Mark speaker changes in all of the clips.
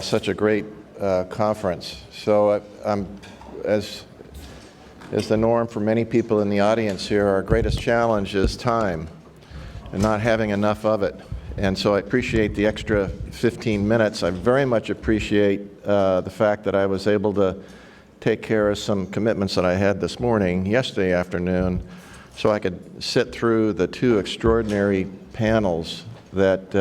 Speaker 1: such a great conference. So as the norm for many people in the audience here, our greatest challenge is time and not having enough of it. And so I appreciate the extra 15 minutes. I very much appreciate the fact that I was able to take care of some commitments that I had this morning, yesterday afternoon, so I could sit through the two extraordinary panels that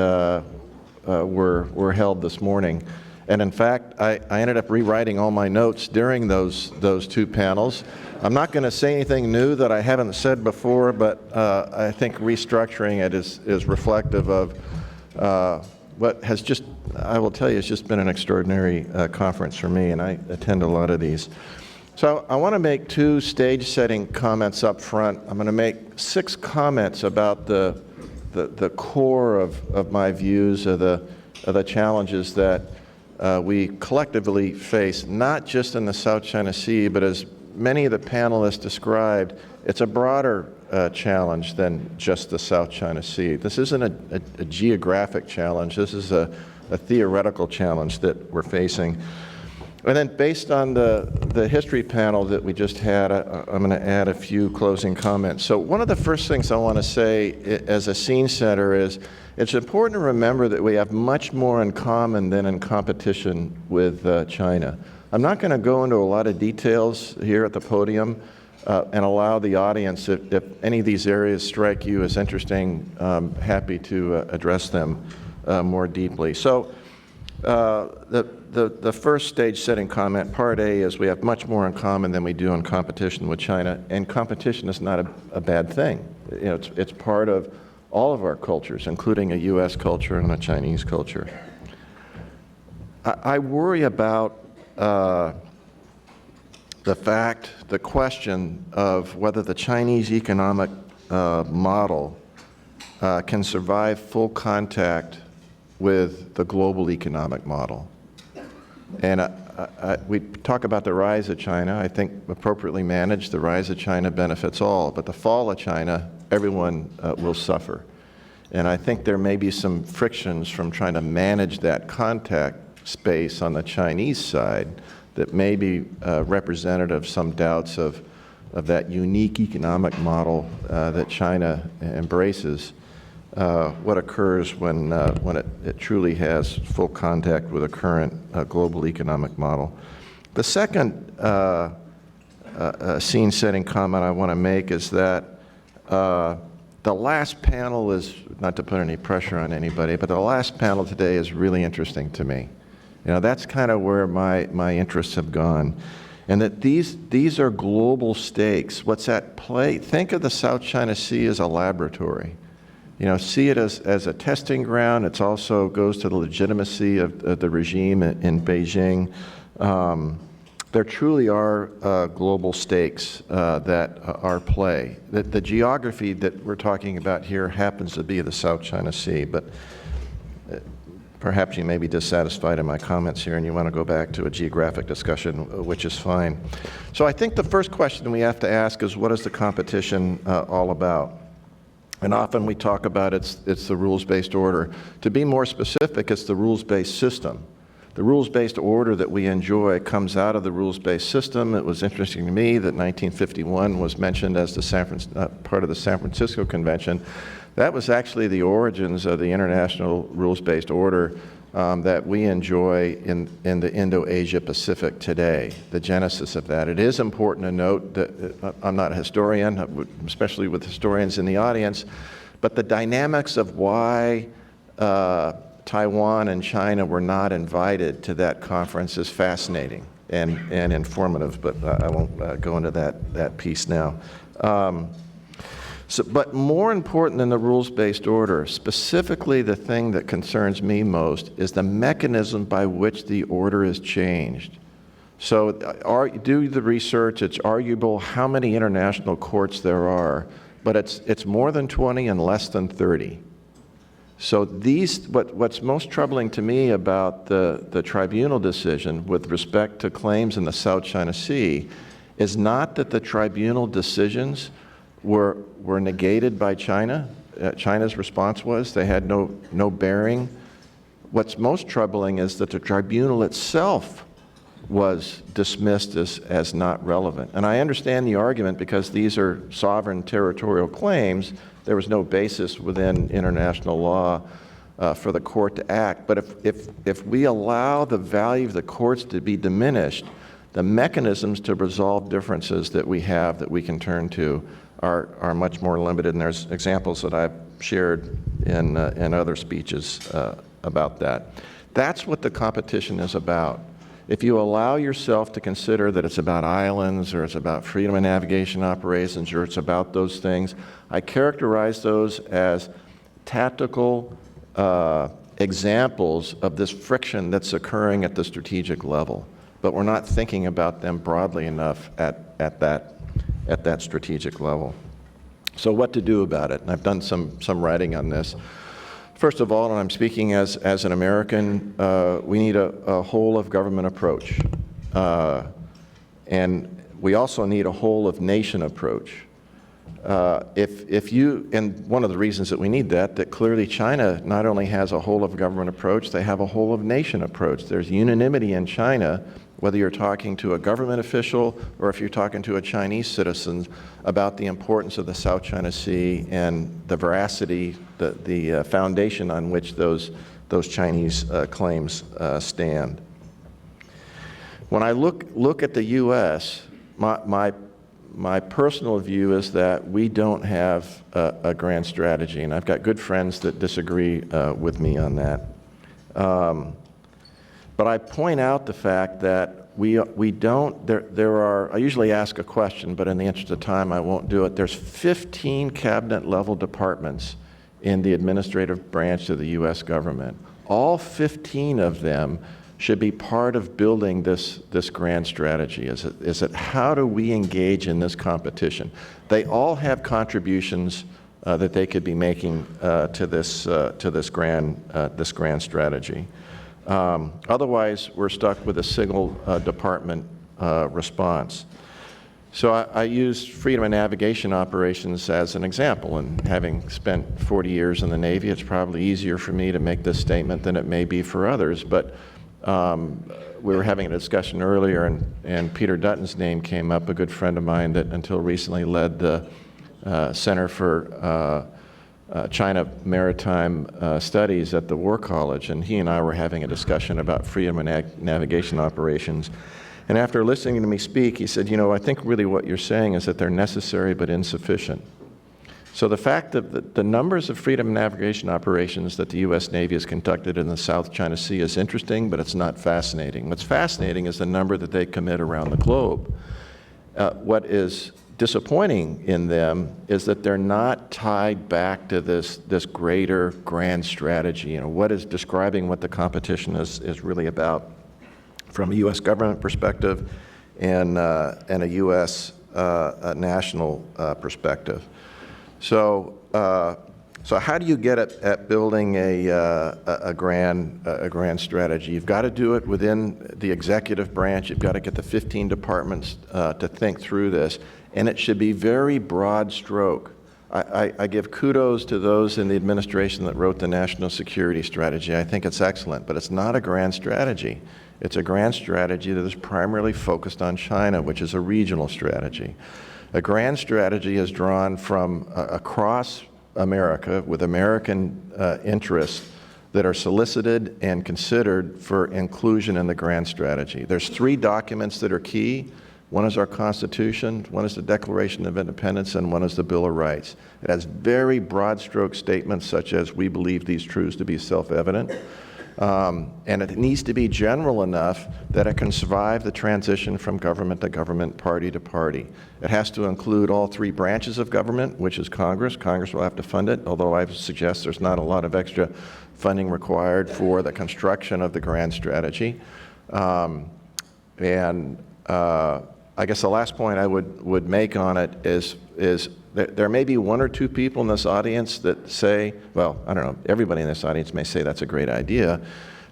Speaker 1: were held this morning. And in fact, I ended up rewriting all my notes during those two panels. I'm not going to say anything new that I haven't said before, but I think restructuring it is reflective of what has just, I will tell you, it's just been an extraordinary conference for me, and I attend a lot of these. So I want to make two stage-setting comments up front. I'm going to make 6 comments about the core of my views of the challenges that we collectively face, not just in the South China Sea, but as many of the panelists described, it's a broader challenge than just the South China Sea. This isn't a geographic challenge. This is a theoretical challenge that we're facing. And then based on the history panel that we just had, I'm going to add a few closing comments. So one of the first things I want to say as a scene setter is it's important to remember that we have much more in common than in competition with China. I'm not going to go into a lot of details here at the podium and allow the audience, if any of these areas strike you as interesting, happy to address them more deeply. So the first stage-setting comment, part A, is we have much more in common than we do in competition with China, and competition is not a bad thing. You know, it's part of all of our cultures, including a U.S. culture and a Chinese culture. I worry about the question of whether the Chinese economic model can survive full contact with the global economic model. And we talk about the rise of China. I think appropriately managed, the rise of China benefits all, but the fall of China, everyone will suffer. And I think there may be some frictions from trying to manage that contact space on the Chinese side that may be representative of some doubts of that unique economic model that China embraces. What occurs when it truly has full contact with a current global economic model. The second scene-setting comment I want to make is that the last panel is, not to put any pressure on anybody, but the last panel today is really interesting to me. You know, that's kind of where my interests have gone. And that these are global stakes. What's at play? Think of the South China Sea as a laboratory. You know, see it as a testing ground. It also goes to the legitimacy of the regime in Beijing. There truly are global stakes that are play. The geography that we're talking about here happens to be the South China Sea, but perhaps you may be dissatisfied in my comments here and you want to go back to a geographic discussion, which is fine. So I think the first question we have to ask is, what is the competition all about? And often we talk about it's the rules-based order. To be more specific, it's the rules-based system. The rules-based order that we enjoy comes out of the rules-based system. It was interesting to me that 1951 was mentioned as the part of the San Francisco Convention. That was actually the origins of the international rules-based order that we enjoy in the Indo-Asia Pacific today, the genesis of that. It is important to note that I'm not a historian, especially with historians in the audience, but the dynamics of why Taiwan and China were not invited to that conference is fascinating and informative, but I won't go into that piece now. But more important than the rules-based order, specifically the thing that concerns me most, is the mechanism by which the order is changed. So do the research. It's arguable how many international courts there are, but it's more than 20 and less than 30. So what's most troubling to me about the tribunal decision with respect to claims in the South China Sea is not that the tribunal decisions were negated by China. China's response was they had no bearing What's most troubling is that the tribunal itself was dismissed as not relevant. And I understand the argument because these are sovereign territorial claims. There was no basis within international law for the court to act. But if we allow the value of the courts to be diminished, the mechanisms to resolve differences that we have that we can turn to are much more limited. And there's examples that I've shared in other speeches about that. That's what the competition is about. If you allow yourself to consider that it's about islands or it's about freedom of navigation operations or it's about those things, I characterize those as tactical examples of this friction that's occurring at the strategic level. But we're not thinking about them broadly enough at that strategic level. So what to do about it? And I've done some writing on this. First of all, and I'm speaking as an American, we need a whole-of-government approach. And we also need a whole-of-nation approach. And one of the reasons that we need that clearly China not only has a whole-of-government approach, they have a whole-of-nation approach. There's unanimity in China, whether you're talking to a government official or if you're talking to a Chinese citizen, about the importance of the South China Sea and the veracity, the foundation on which those Chinese claims stand. When I look at the U.S., my personal view is that we don't have a grand strategy, and I've got good friends that disagree with me on that. But I point out the fact that we don't, there are, I usually ask a question, but in the interest of time I won't do it. There's 15 cabinet level departments in the administrative branch of the U.S. government. All 15 of them should be part of building this grand strategy. Is it how do we engage in this competition? They all have contributions that they could be making to this grand strategy. Otherwise, we're stuck with a single department response. So I use freedom of navigation operations as an example, and having spent 40 years in the Navy, it's probably easier for me to make this statement than it may be for others, but we were having a discussion earlier, and Peter Dutton's name came up, a good friend of mine that until recently led the Center for China Maritime Studies at the War College, and he and I were having a discussion about freedom of navigation operations. And after listening to me speak, he said, I think really what you're saying is that they're necessary but insufficient. So the fact that the numbers of freedom of navigation operations that the U.S. Navy has conducted in the South China Sea is interesting, but it's not fascinating. What's fascinating is the number that they commit around the globe. What is disappointing in them is that they're not tied back to this greater grand strategy. What is describing what the competition is really about from a U.S. government perspective and a U.S. national perspective. So how do you get at building a grand strategy? You've got to do it within the executive branch. You've got to get the 15 departments to think through this, and it should be very broad stroke. I give kudos to those in the administration that wrote the national security strategy. I think it's excellent, but it's not a grand strategy. It's a grand strategy that is primarily focused on China, which is a regional strategy. A grand strategy is drawn from across America with American interests that are solicited and considered for inclusion in the grand strategy. There's 3 documents that are key. One is our Constitution, one is the Declaration of Independence, and one is the Bill of Rights. It has very broad stroke statements such as, we believe these truths to be self-evident. And it needs to be general enough that it can survive the transition from government to government, party to party. It has to include all 3 branches of government, which is Congress. Congress will have to fund it, although I suggest there's not a lot of extra funding required for the construction of the grand strategy. I guess the last point I would make on it is there may be 1 or 2 people in this audience that say, well, I don't know, everybody in this audience may say that's a great idea.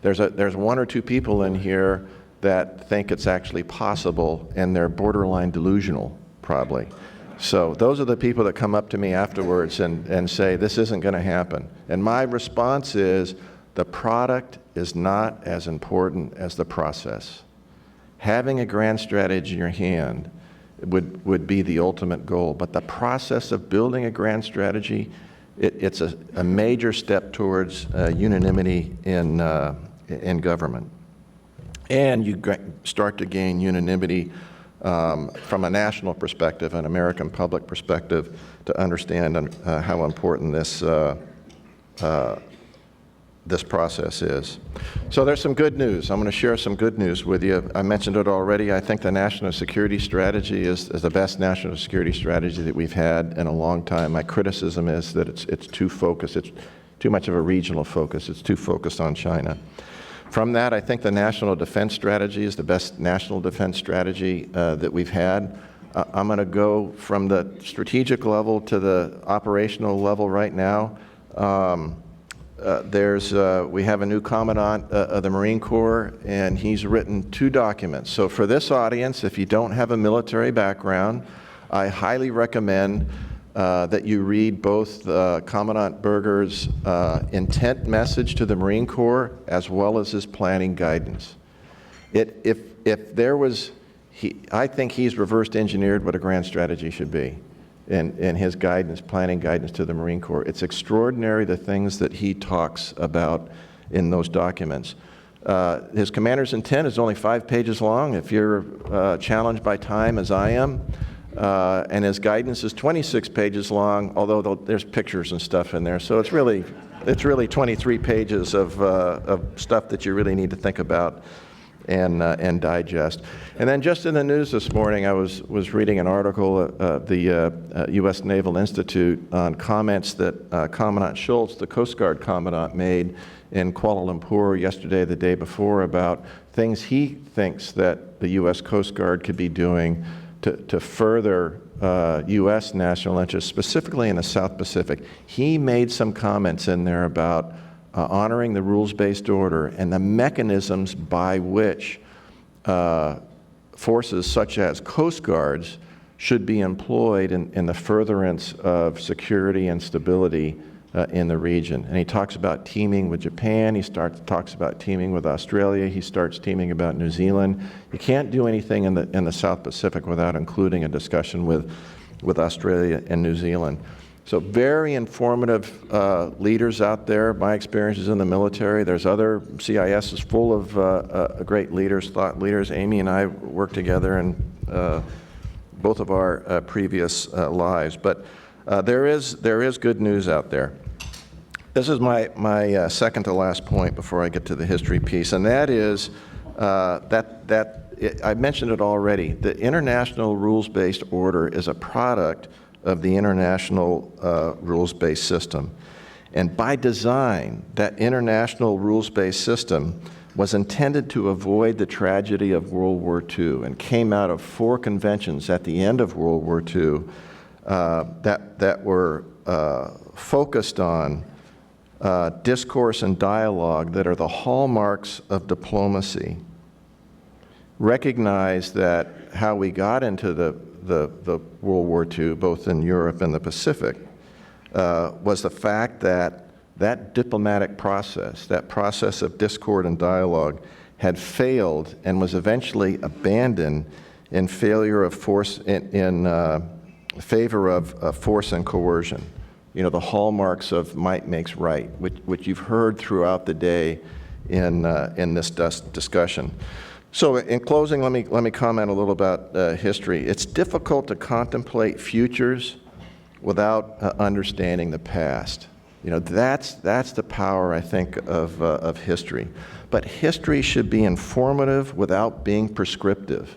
Speaker 1: There's 1 or 2 people in here that think it's actually possible, and they're borderline delusional, probably. So those are the people that come up to me afterwards and say, this isn't going to happen. And my response is, the product is not as important as the process. Having a grand strategy in your hand would be the ultimate goal, but the process of building a grand strategy, it's a major step towards unanimity in government. And you start to gain unanimity from a national perspective, an American public perspective, to understand how important this process is. So there's some good news. I'm going to share some good news with you. I mentioned it already. I think the national security strategy is the best national security strategy that we've had in a long time. My criticism is that it's too focused. It's too much of a regional focus. It's too focused on China. From that, I think the national defense strategy is the best national defense strategy that we've had. I'm going to go from the strategic level to the operational level right now. We have a new commandant of the Marine Corps, and he's written 2 documents. So for this audience, if you don't have a military background, I highly recommend that you read both Commandant Berger's intent message to the Marine Corps as well as his planning guidance. I think he's reverse engineered what a grand strategy should be in his guidance, planning guidance to the Marine Corps. It's extraordinary the things that he talks about in those documents. His commander's intent is only 5 pages long if you're challenged by time as I am. And his guidance is 26 pages long, although there's pictures and stuff in there. So it's really 23 pages of stuff that you really need to think about and digest. And then just in the news this morning, I was reading an article of the U.S. Naval Institute on comments that Commandant Schultz, the Coast Guard Commandant, made in Kuala Lumpur yesterday, the day before, about things he thinks that the U.S. Coast Guard could be doing to further U.S. national interests, specifically in the South Pacific. He made some comments in there about honoring the rules-based order and the mechanisms by which forces such as Coast Guards should be employed in the furtherance of security and stability in the region. And he talks about teaming with Japan, he talks about teaming with Australia, he starts teaming about New Zealand. You can't do anything in the South Pacific without including a discussion with Australia and New Zealand. So very informative leaders out there. My experience is in the military. There's other, CIS is full of great leaders, thought leaders. Amy and I worked together in both of our previous lives. But there is good news out there. This is my second to last point before I get to the history piece, and that is I mentioned it already. The international rules-based order is a product of the international rules-based system. And by design, that international rules-based system was intended to avoid the tragedy of World War II and came out of 4 conventions at the end of World War II that were focused on discourse and dialogue that are the hallmarks of diplomacy. Recognize that how we got into the World War II, both in Europe and the Pacific, was the fact that diplomatic process, that process of discord and dialogue, had failed and was eventually abandoned in failure of force, in favor of force and coercion. You know, the hallmarks of might makes right, which you've heard throughout the day in this discussion. So in closing, let me comment a little about history. It's difficult to contemplate futures without understanding the past. You know, that's the power, I think, of history. But history should be informative without being prescriptive.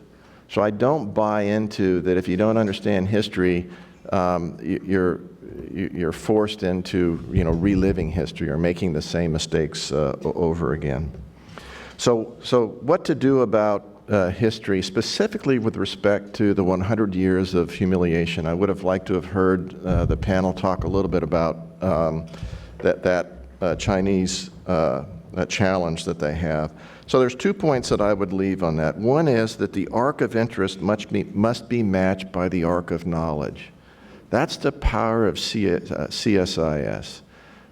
Speaker 1: So I don't buy into that if you don't understand history, you're forced into, you know, reliving history or making the same mistakes over again. So what to do about history, specifically with respect to the 100 years of humiliation? I would have liked to have heard the panel talk a little bit about that Chinese challenge that they have. So there's 2 points that I would leave on that. One is that the arc of interest must be matched by the arc of knowledge. That's the power of CSIS.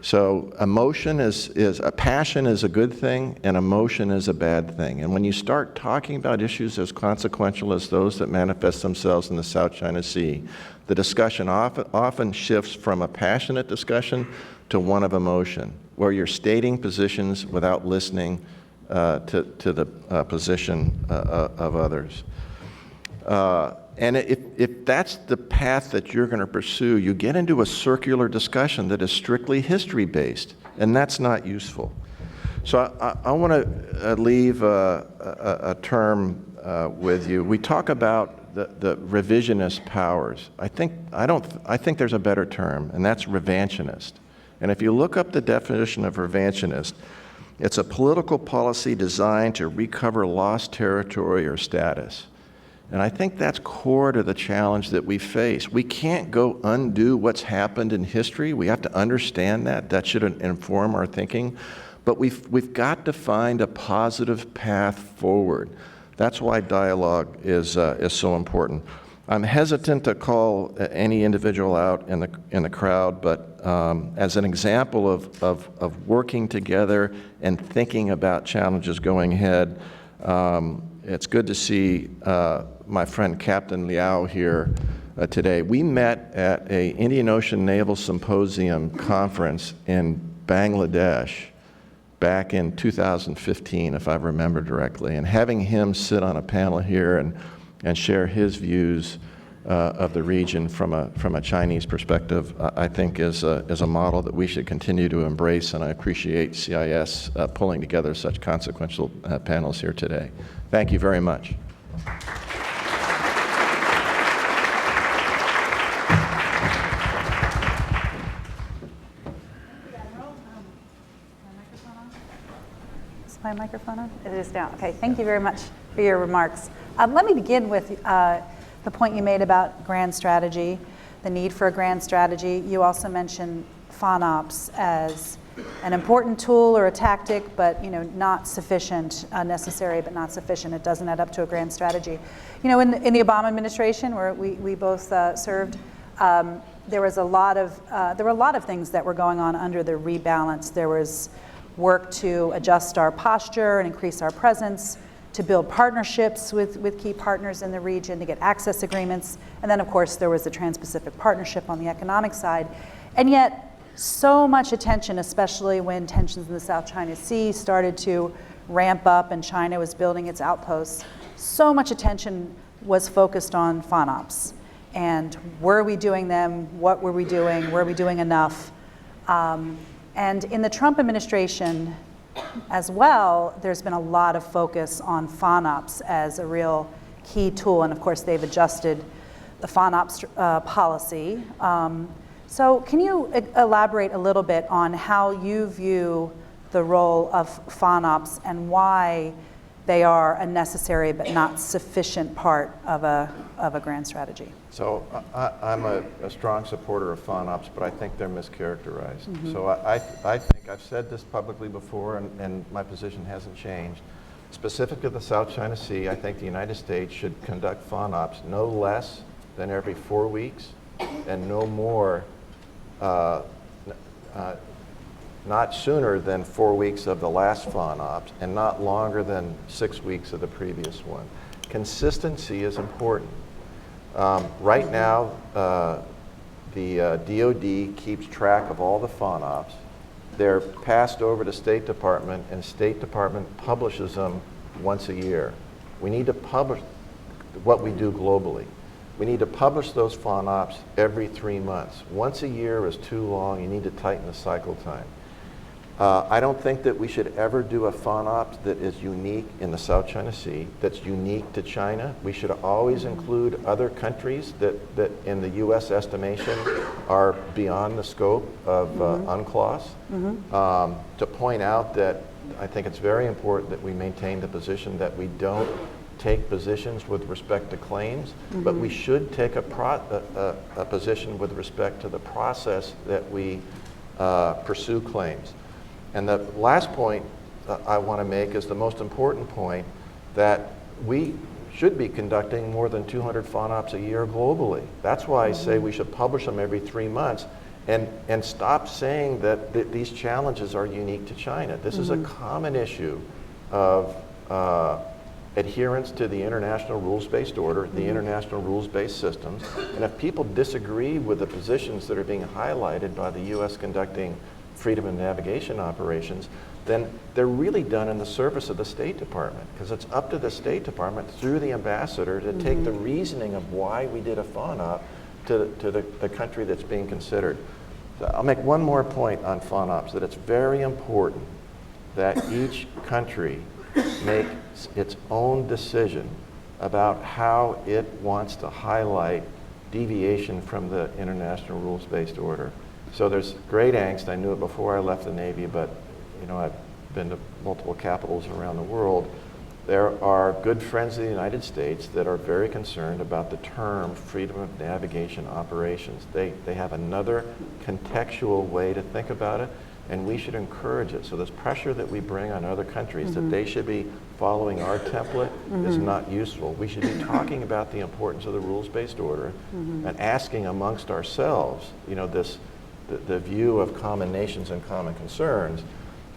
Speaker 1: So emotion a passion is a good thing, and emotion is a bad thing. And when you start talking about issues as consequential as those that manifest themselves in the South China Sea, the discussion often shifts from a passionate discussion to one of emotion, where you're stating positions without listening to the position of others. And if that's the path that you're going to pursue, you get into a circular discussion that is strictly history-based, and that's not useful. So I want to leave a term with you. We talk about the revisionist powers. I think there's a better term, and that's revanchist. And if you look up the definition of revanchist, it's a political policy designed to recover lost territory or status. And I think that's core to the challenge that we face. We can't go undo what's happened in history. We have to understand that. That should inform our thinking. But we've got to find a positive path forward. That's why dialogue is so important. I'm hesitant to call any individual out in the crowd, but as an example of working together and thinking about challenges going ahead, it's good to see my friend Captain Liao here today. We met at an Indian Ocean Naval Symposium conference in Bangladesh back in 2015, if I remember directly, and having him sit on a panel here and share his views of the region from a Chinese perspective, I think is a model that we should continue to embrace, and I appreciate CIS pulling together such consequential panels here today. Thank you very much.
Speaker 2: Is my microphone on? It is down. Okay, thank you very much for your remarks. Let me begin with the point you made about grand strategy, the need for a grand strategy. You also mentioned FONOPS as an important tool or a tactic, but not sufficient, necessary but not sufficient. It doesn't add up to a grand strategy. In the Obama administration, where we both served, there were a lot of things that were going on under the rebalance. There was work to adjust our posture and increase our presence, to build partnerships with key partners in the region, to get access agreements. And then, of course, there was the Trans-Pacific Partnership on the economic side. And yet, so much attention, especially when tensions in the South China Sea started to ramp up and China was building its outposts, so much attention was focused on FONOPS. And were we doing them? What were we doing? Were we doing enough? And in the Trump administration as well, there's been a lot of focus on FONOPS as a real key tool. And of course, they've adjusted the FONOPS policy. So can you elaborate a little bit on how you view the role of FONOPS and why they are a necessary but not sufficient part of a grand strategy?
Speaker 1: So I'm a strong supporter of FONOPS, but I think they're mischaracterized. Mm-hmm. So I think I've said this publicly before, and my position hasn't changed. Specific to the South China Sea, I think the United States should conduct FONOPS no less than every 4 weeks and no more, not sooner than 4 weeks of the last FONOPS and not longer than 6 weeks of the previous one. Consistency is important. Right now, the DoD keeps track of all the FONOPS. They're passed over to State Department, and State Department publishes them once a year. We need to publish what we do globally. We need to publish those FONOPS every 3 months. Once a year is too long. You need to tighten the cycle time. I don't think that we should ever do a FONOPS that is unique in the South China Sea, that's unique to China. We should always include other countries that in the U.S. estimation are beyond the scope of UNCLOS. To point out that I think it's very important that we maintain the position that we don't take positions with respect to claims, but we should take a position with respect to the process that we pursue claims. And the last point I want to make is the most important point, that we should be conducting more than 200 FONOPS a year globally. That's why I say we should publish them every 3 months. And stop saying that these challenges are unique to China. This is a common issue of adherence to the international rules-based order, the international rules-based systems. And if people disagree with the positions that are being highlighted by the U.S. conducting freedom of navigation operations, then they're really done in the service of the State Department, because it's up to the State Department through the ambassador to take the reasoning of why we did a FONOP to the country that's being considered. So I'll make one more point on FONOPs, that it's very important that each country make its own decision about how it wants to highlight deviation from the international rules-based order. So there's great angst. I knew it before I left the Navy, but I've been to multiple capitals around the world. There are good friends of the United States that are very concerned about the term freedom of navigation operations. They have another contextual way to think about it, and we should encourage it. So this pressure that we bring on other countries that they should be following our template is not useful. We should be talking about the importance of the rules-based order and asking amongst ourselves, the view of common nations and common concerns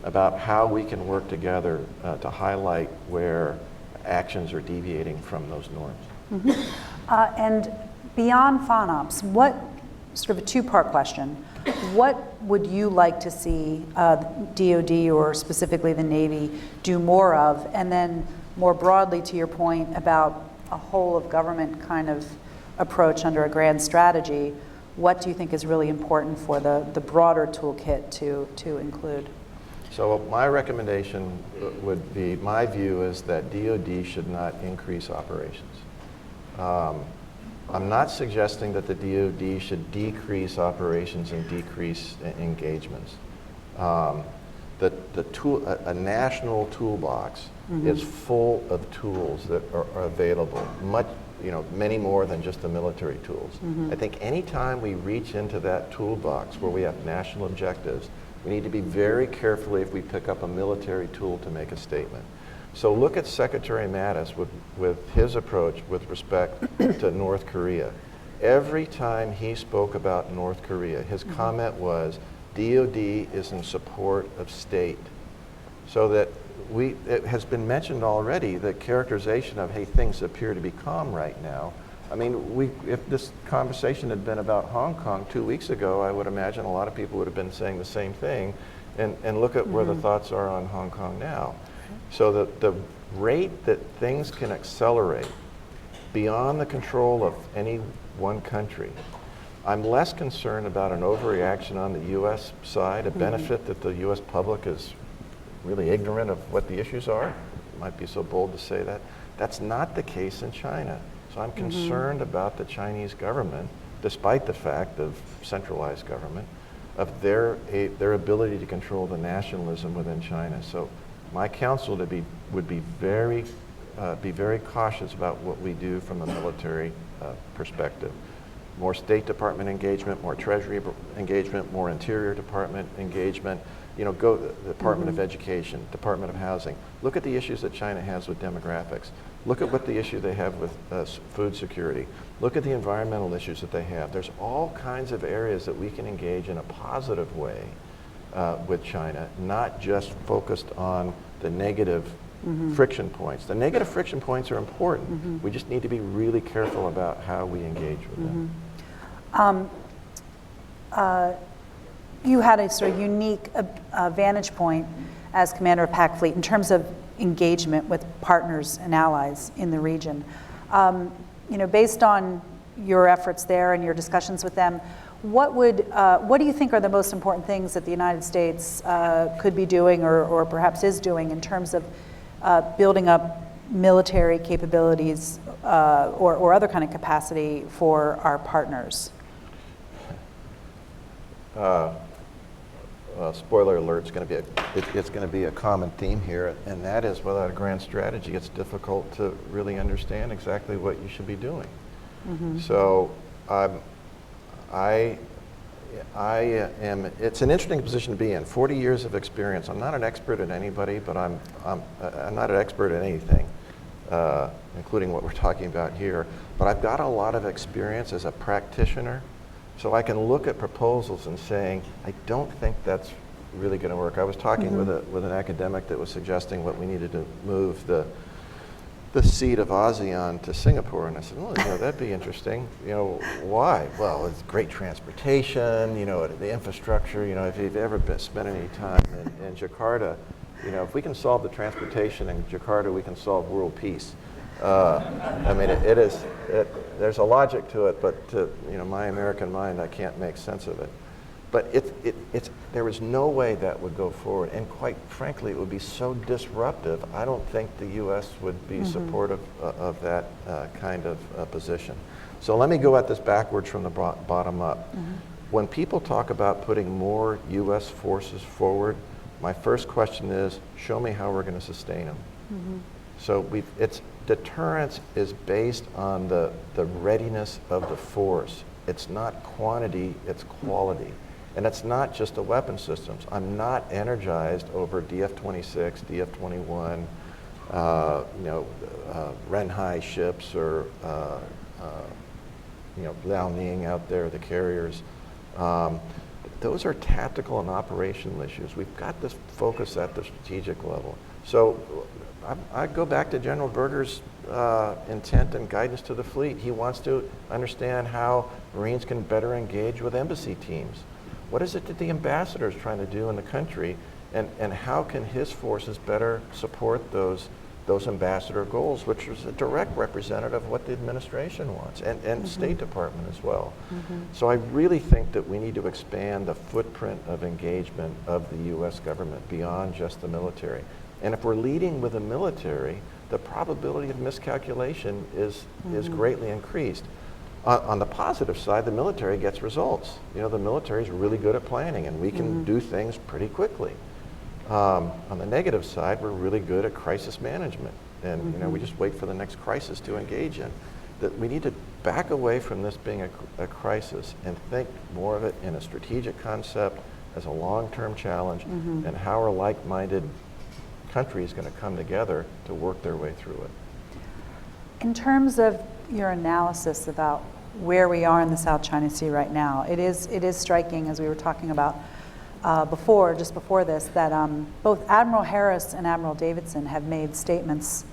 Speaker 1: about how we can work together to highlight where actions are deviating from those norms.
Speaker 2: And beyond FONOPS, what, sort of a two-part question, what would you like to see DoD or specifically the Navy do more of? And then more broadly, to your point about a whole of government kind of approach under a grand strategy, what do you think is really important for the broader toolkit to include?
Speaker 1: So my recommendation would be, my view is that DoD should not increase operations. I'm not suggesting that the DoD should decrease operations and decrease engagements. A national toolbox is full of tools that are available, many more than just the military tools. I think anytime we reach into that toolbox where we have national objectives, we need to be very carefully if we pick up a military tool to make a statement. So look at Secretary Mattis with his approach with respect to North Korea. Every time he spoke about North Korea, his comment was, DoD is in support of state. So that it has been mentioned already, the characterization of, hey, things appear to be calm right now. I mean, if this conversation had been about Hong Kong 2 weeks ago, I would imagine a lot of people would have been saying the same thing. And look at where the thoughts are on Hong Kong now. So the rate that things can accelerate beyond the control of any one country, I'm less concerned about an overreaction on the U.S. side, a benefit that the U.S. public is really ignorant of what the issues are. It might be so bold to say that. That's not the case in China. So I'm concerned about the Chinese government, despite the fact of centralized government, of their ability to control the nationalism within China. So my counsel would be very cautious about what we do from a military perspective. More State Department engagement, more Treasury engagement, more Interior Department engagement. Go the Department of Education, Department of Housing. Look at the issues that China has with demographics. Look at what the issue they have with food security. Look at the environmental issues that they have. There's all kinds of areas that we can engage in a positive way with China, not just focused on the negative friction points. The negative friction points are important. We just need to be really careful about how we engage with them.
Speaker 2: You had a sort of unique vantage point as commander of PAC Fleet in terms of engagement with partners and allies in the region. Based on your efforts there and your discussions with them, what do you think are the most important things that the United States could be doing or perhaps is doing in terms of building up military capabilities or other kind of capacity for our partners?
Speaker 1: Spoiler alert, it's going to be a common theme here, and that is without a grand strategy, it's difficult to really understand exactly what you should be doing. So it's an interesting position to be in. 40 years of experience. I'm not an expert at anybody, but I'm not an expert at anything, including what we're talking about here. But I've got a lot of experience as a practitioner So I can look at proposals and saying, I don't think that's really going to work. I was talking with an academic that was suggesting what we needed to move the seat of ASEAN to Singapore, and I said, well, that'd be interesting. Why? Well, it's great transportation, the infrastructure. If you've ever spent any time in Jakarta, if we can solve the transportation in Jakarta, we can solve world peace. I mean, there's a logic to it, but to my American mind, I can't make sense of it. But there was no way that would go forward, and quite frankly, it would be so disruptive. I don't think the U.S. would be supportive of that kind of position. So let me go at this backwards from the bottom up. When people talk about putting more U.S. forces forward, my first question is, show me how we're going to sustain them. So deterrence is based on the readiness of the force. It's not quantity, it's quality. And it's not just the weapon systems. I'm not energized over DF-26, DF-21, Renhai ships, or Liaoning out there, the carriers. Those are tactical and operational issues. We've got to focus at the strategic level. So I go back to General Berger's intent and guidance to the fleet. He wants to understand how Marines can better engage with embassy teams. What is it that the ambassador is trying to do in the country, and how can his forces better support those ambassador goals, which is a direct representative of what the administration wants, and State Department as well. So I really think that we need to expand the footprint of engagement of the U.S. government beyond just the military. And if we're leading with the military, the probability of miscalculation is greatly increased. On the positive side, the military gets results. The military is really good at planning, and we can do things pretty quickly. On the negative side, we're really good at crisis management, and we just wait for the next crisis to engage in. That we need to back away from this being a crisis and think more of it in a strategic concept as a long-term challenge, and how are like-minded countries going to come together to work their way through it.
Speaker 2: In terms of your analysis about where we are in the South China Sea right now, it is striking, as we were talking about just before this, that both Admiral Harris and Admiral Davidson have made statements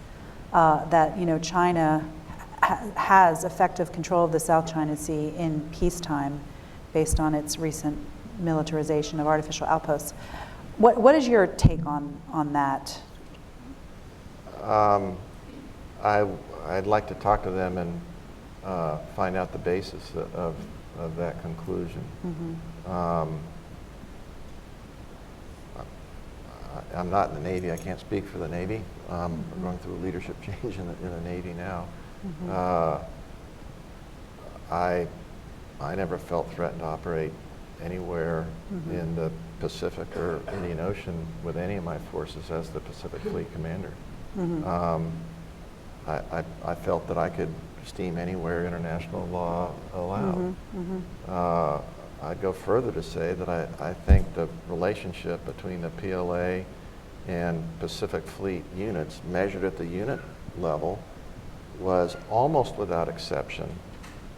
Speaker 2: that China has effective control of the South China Sea in peacetime, based on its recent militarization of artificial outposts. What is your take on that?
Speaker 1: I'd like to talk to them and find out the basis of that conclusion. I'm not in the Navy. I can't speak for the Navy. We're going through a leadership change in the Navy now. I never felt threatened to operate anywhere in the Pacific or Indian Ocean with any of my forces as the Pacific Fleet Commander. I felt that I could steam anywhere international law allowed. I'd go further to say that I think the relationship between the PLA and Pacific Fleet units, measured at the unit level, was almost without exception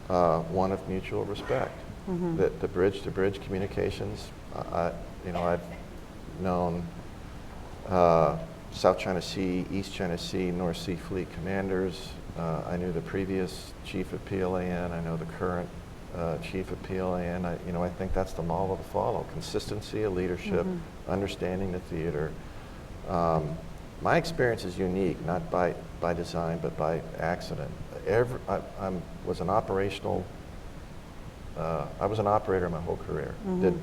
Speaker 1: one of mutual respect. The bridge-to-bridge communications, I've known South China Sea, East China Sea, North Sea Fleet commanders. I knew the previous chief of PLAN. I know the current chief of PLAN. I think that's the model to follow: consistency of leadership, understanding the theater. My experience is unique, not by design, but by accident. I was an operational. I was an operator my whole career. Did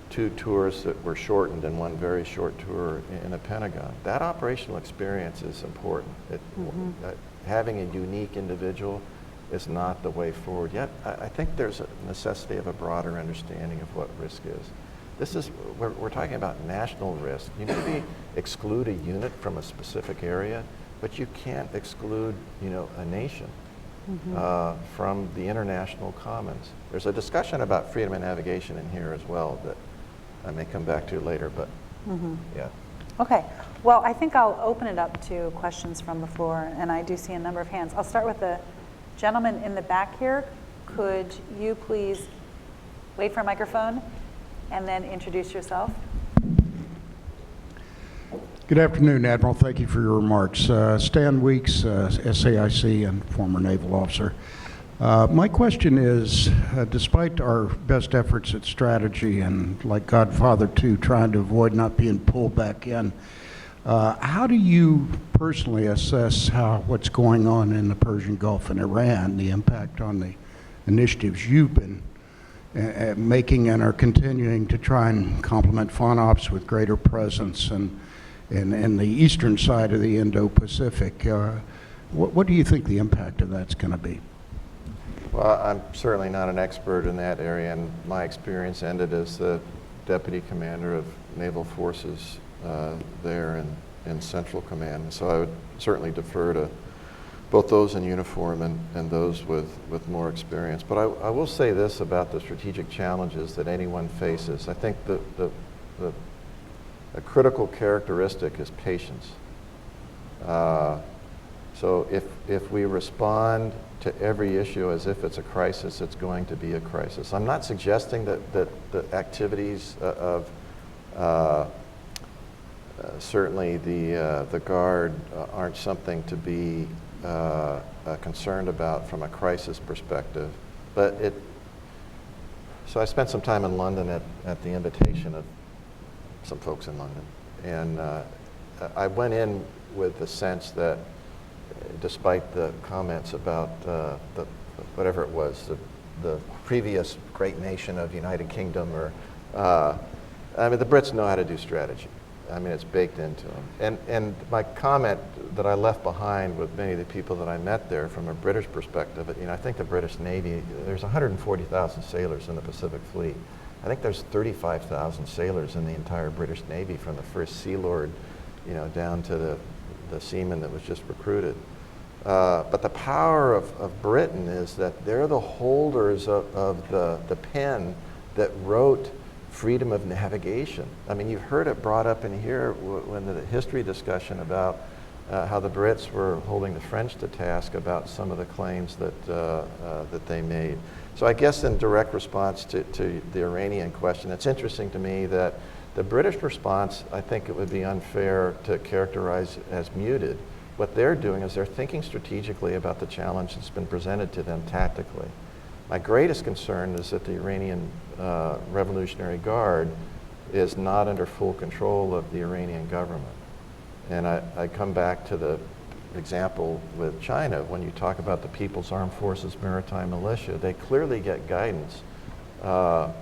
Speaker 1: 2 tours that were shortened and 1 very short tour in the Pentagon. That operational experience is important. Having a unique individual is not the way forward. Yet, I think there's a necessity of a broader understanding of what risk is. We're talking about national risk. You maybe exclude a unit from a specific area, but you can't exclude, a nation from the international commons. There's a discussion about freedom of navigation in here as well that I may come back to later, but yeah.
Speaker 2: Okay, well, I think I'll open it up to questions from the floor, and I do see a number of hands. I'll start with the gentleman in the back here. could you please wait for a microphone and then introduce yourself?
Speaker 3: Good afternoon, Admiral. Thank you for your remarks. Stan Weeks, SAIC and former naval officer. My question is, despite our best efforts at strategy and like Godfather 2, trying to avoid not being pulled back in, how do you personally assess what's going on in the Persian Gulf and Iran, the impact on the initiatives you've been making and are continuing to try and complement FONOPS with greater presence and the eastern side of the Indo-Pacific? What do you think the impact of that's going to be?
Speaker 1: Well, I'm certainly not an expert in that area, and my experience ended as the Deputy Commander of Naval Forces there in Central Command. So I would certainly defer to both those in uniform and those with more experience. But I will say this about the strategic challenges that anyone faces. I think a critical characteristic is patience. So if we respond to every issue as if it's a crisis, it's going to be a crisis. I'm not suggesting that the activities of certainly the Guard aren't something to be concerned about from a crisis perspective, but so I spent some time in London at the invitation of some folks in London, and I went in with the sense that despite the comments about whatever it was, the previous great nation of United Kingdom, or I mean, the Brits know how to do strategy. I mean, it's baked into them. And my comment that I left behind with many of the people that I met there from a British perspective, I think the British Navy, there's 140,000 sailors in the Pacific Fleet. I think there's 35,000 sailors in the entire British Navy, from the first Sea Lord, down to the seaman that was just recruited. But the power of Britain is that they're the holders of the pen that wrote freedom of navigation. I mean, you've heard it brought up in here when the history discussion about how the Brits were holding the French to task about some of the claims that they made. So I guess in direct response to the Iranian question, it's interesting to me that the British response, I think it would be unfair to characterize as muted. What they're doing is they're thinking strategically about the challenge that's been presented to them tactically. My greatest concern is that the Iranian Revolutionary Guard is not under full control of the Iranian government. And I come back to the example with China. When you talk about the People's Armed Forces Maritime Militia, they clearly get guidance. The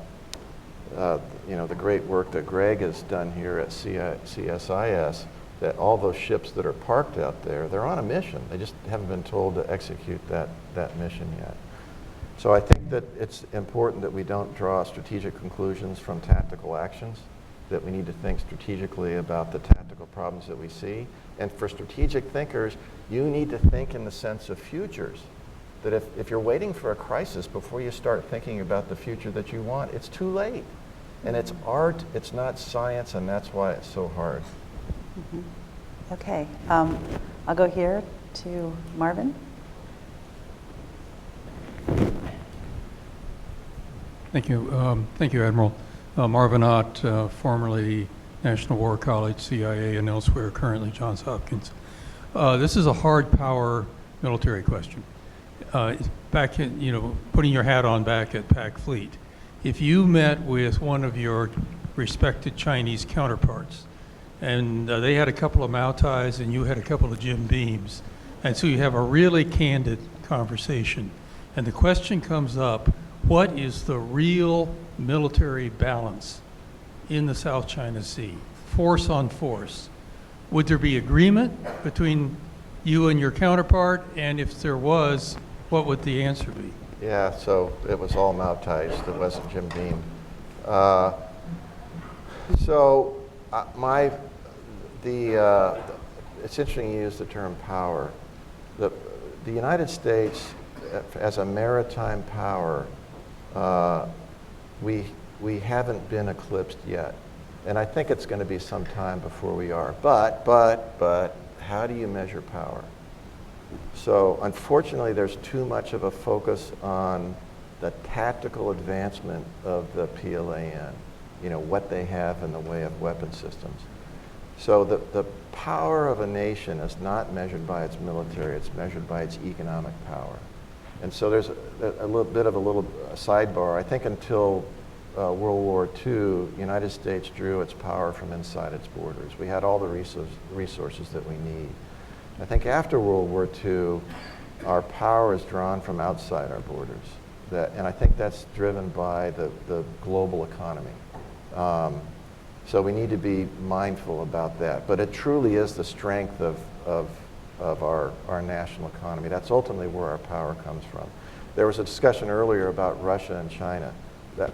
Speaker 1: great work that Greg has done here at CSIS, that all those ships that are parked out there, they're on a mission. They just haven't been told to execute that mission yet. So I think that it's important that we don't draw strategic conclusions from tactical actions, that we need to think strategically about the tactical problems that we see. And for strategic thinkers, you need to think in the sense of futures. That if you're waiting for a crisis before you start thinking about the future that you want, it's too late. And it's art, it's not science, and that's why it's so hard.
Speaker 2: Mm-hmm. Okay, I'll go here to Marvin.
Speaker 4: Thank you, Admiral. Marvin Ott, formerly National War College, CIA, and elsewhere, currently Johns Hopkins. This is a hard power military question. Back in, putting your hat on back at PAC Fleet, if you met with one of your respected Chinese counterparts, and they had a couple of Mao Tais and you had a couple of Jim Beams, and so you have a really candid conversation, and the question comes up, what is the real military balance in the South China Sea, force on force? Would there be agreement between you and your counterpart? And if there was, what would the answer be?
Speaker 1: Yeah, so it was all Mao Tais, it wasn't Jim Beam. It's interesting you use the term power. The United States, as a maritime power, we haven't been eclipsed yet. And I think it's going to be some time before we are. But how do you measure power? So unfortunately, there's too much of a focus on the tactical advancement of the PLAN, what they have in the way of weapon systems. So the power of a nation is not measured by its military, it's measured by its economic power. And so there's a little bit of a sidebar. I think until World War II, the United States drew its power from inside its borders. We had all the resources that we need. I think after World War II, our power is drawn from outside our borders. And I think that's driven by the global economy. So we need to be mindful about that. But it truly is the strength of our national economy. That's ultimately where our power comes from. There was a discussion earlier about Russia and China.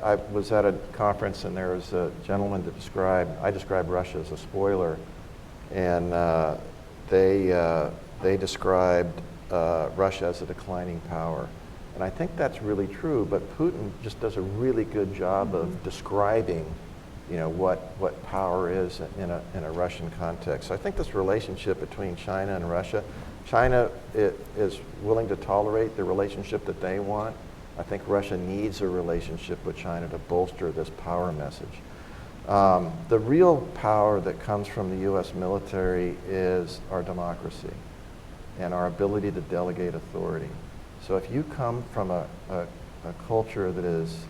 Speaker 1: I was at a conference and there was a gentleman that I described Russia as a spoiler, and they described Russia as a declining power. And I think that's really true, but Putin just does a really good job of describing what power is in a Russian context. So I think this relationship between China and Russia, China is willing to tolerate the relationship that they want. I think Russia needs a relationship with China to bolster this power message. The real power that comes from the U.S. military is our democracy and our ability to delegate authority. So if you come from a culture that is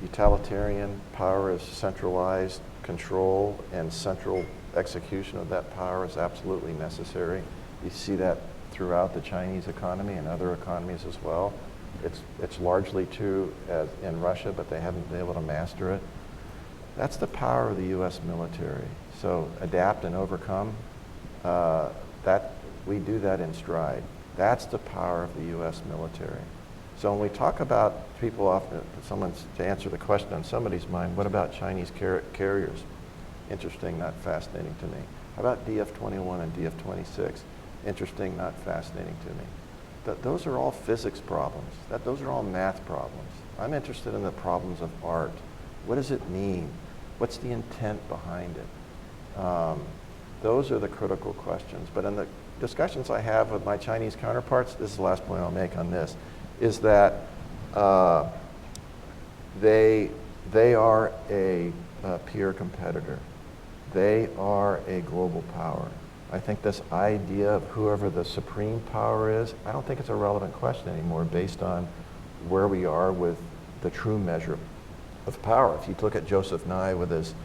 Speaker 1: utilitarian, power is centralized control, and central execution of that power is absolutely necessary. You see that throughout the Chinese economy and other economies as well. It's largely true in Russia, but they haven't been able to master it. That's the power of the U.S. military. So adapt and overcome, we do that in stride. That's the power of the U.S. military. So when we talk about people often, to answer the question on somebody's mind, what about Chinese carriers? Interesting, not fascinating to me. How about DF-21 and DF-26? Interesting, not fascinating to me. Those are all physics problems. Those are all math problems. I'm interested in the problems of art. What does it mean? What's the intent behind it? Those are the critical questions. But in the discussions I have with my Chinese counterparts, this is the last point I'll make on this, is that they are a peer competitor. They are a global power. I think this idea of whoever the supreme power is, I don't think it's a relevant question anymore based on where we are with the true measure of power. If you look at Joseph Nye with his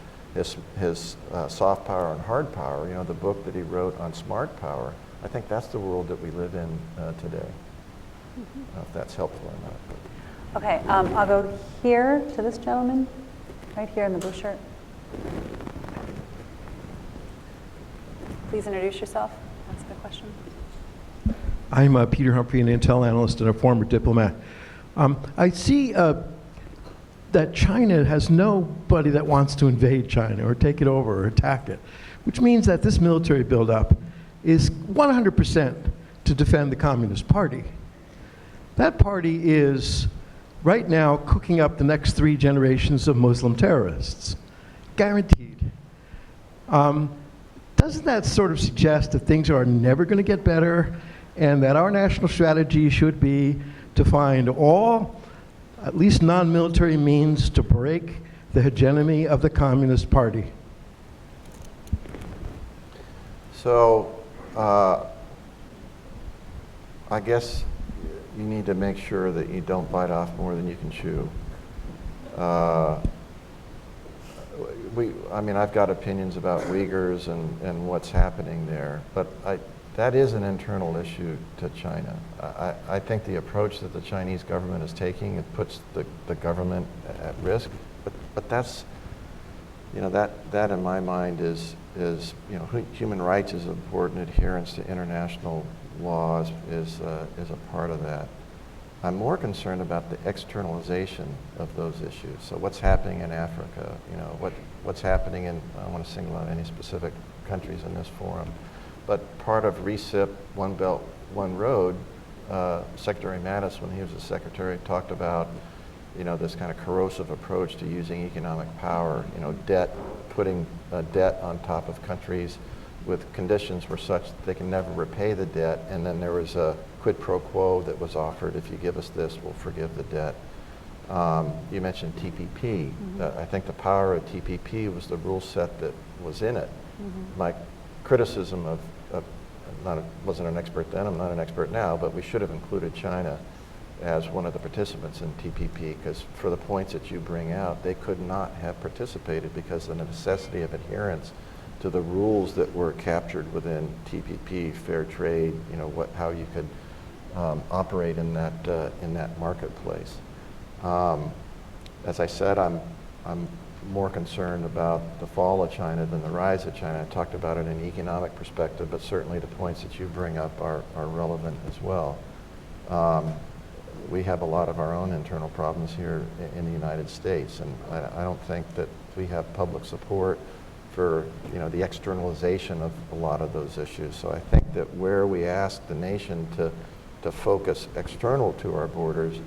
Speaker 1: soft power and hard power, the book that he wrote on smart power, I think that's the world that we live in today. I don't know if that's helpful or not. But.
Speaker 2: Okay, I'll go here to this gentleman, right here in the blue shirt. Please introduce yourself. Ask a question.
Speaker 5: I'm Peter Humphrey, an Intel analyst and a former diplomat. I see that China has nobody that wants to invade China or take it over or attack it, which means that this military buildup is 100% to defend the Communist Party. That party is right now cooking up the next 3 generations of Muslim terrorists, guaranteed. Doesn't that sort of suggest that things are never going to get better and that our national strategy should be to find all, at least non-military means to break the hegemony of the Communist Party?
Speaker 1: So, I guess you need to make sure that you don't bite off more than you can chew. I've got opinions about Uyghurs and what's happening there, but that is an internal issue to China. I think the approach that the Chinese government is taking, it puts the government at risk, but that's, that in my mind is human rights is important, adherence to international laws is a part of that. I'm more concerned about the externalization of those issues. So what's happening in Africa, what's happening in, I don't want to single out any specific countries in this forum, but part of RECIP, One Belt, One Road, Secretary Mattis, when he was the secretary, talked about, this kind of corrosive approach to using economic power, debt, putting debt on top of countries, with conditions were such that they can never repay the debt, and then there was a quid pro quo that was offered. If you give us this, we'll forgive the debt. You mentioned TPP. I think the power of TPP was the rule set that was in it. My criticism of wasn't an expert then, I'm not an expert now, but we should have included China as one of the participants in TPP, because for the points that you bring out, they could not have participated because of the necessity of adherence to the rules that were captured within TPP, fair trade, you know, how you could operate in that marketplace. As I said, I'm more concerned about the fall of China than the rise of China. I talked about it in an economic perspective, but certainly the points that you bring up are relevant as well. We have a lot of our own internal problems here in the United States, and I don't think that we have public support for, you know, the externalization of a lot of those issues. So I think that where we ask the nation to focus external to our borders,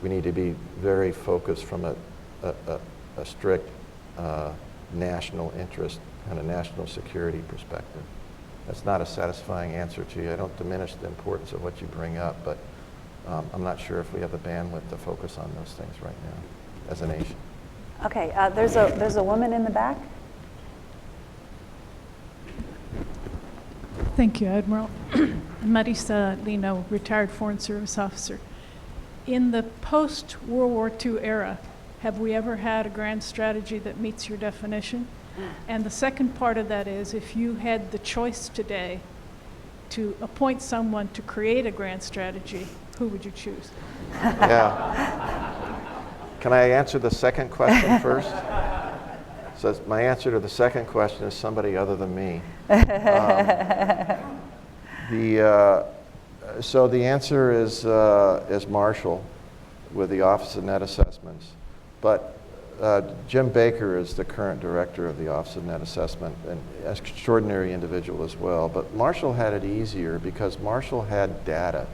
Speaker 1: we need to be very focused from a strict national interest and a national security perspective. That's not a satisfying answer to you. I don't diminish the importance of what you bring up, but I'm not sure if we have the bandwidth to focus on those things right now as a nation.
Speaker 2: Okay, there's a woman in the back.
Speaker 6: Thank you, Admiral. Marisa Lino, retired Foreign Service officer. In the post-World War II era, have we ever had a grand strategy that meets your definition? And the second part of that is, if you had the choice today to appoint someone to create a grand strategy, who would you choose?
Speaker 1: Yeah. Can I answer the second question first? So my answer to the second question is somebody other than me. So the answer is Marshall with the Office of Net Assessments. But Jim Baker is the current director of the Office of Net Assessment, and an extraordinary individual as well. But Marshall had it easier because Marshall had data.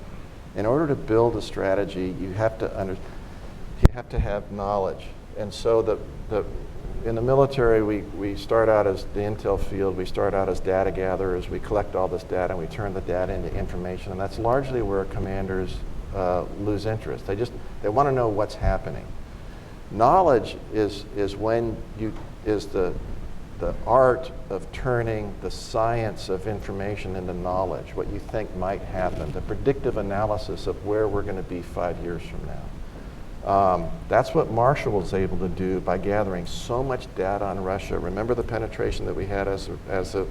Speaker 1: In order to build a strategy, you have to have knowledge. And so in the military, we start out as the intel field, we start out as data gatherers, we collect all this data, and we turn the data into information, and that's largely where commanders lose interest. They want to know what's happening. Knowledge is the art of turning the science of information into knowledge, what you think might happen, the predictive analysis of where we're going to be 5 years from now. That's what Marshall was able to do by gathering so much data on Russia. Remember the penetration that we had as a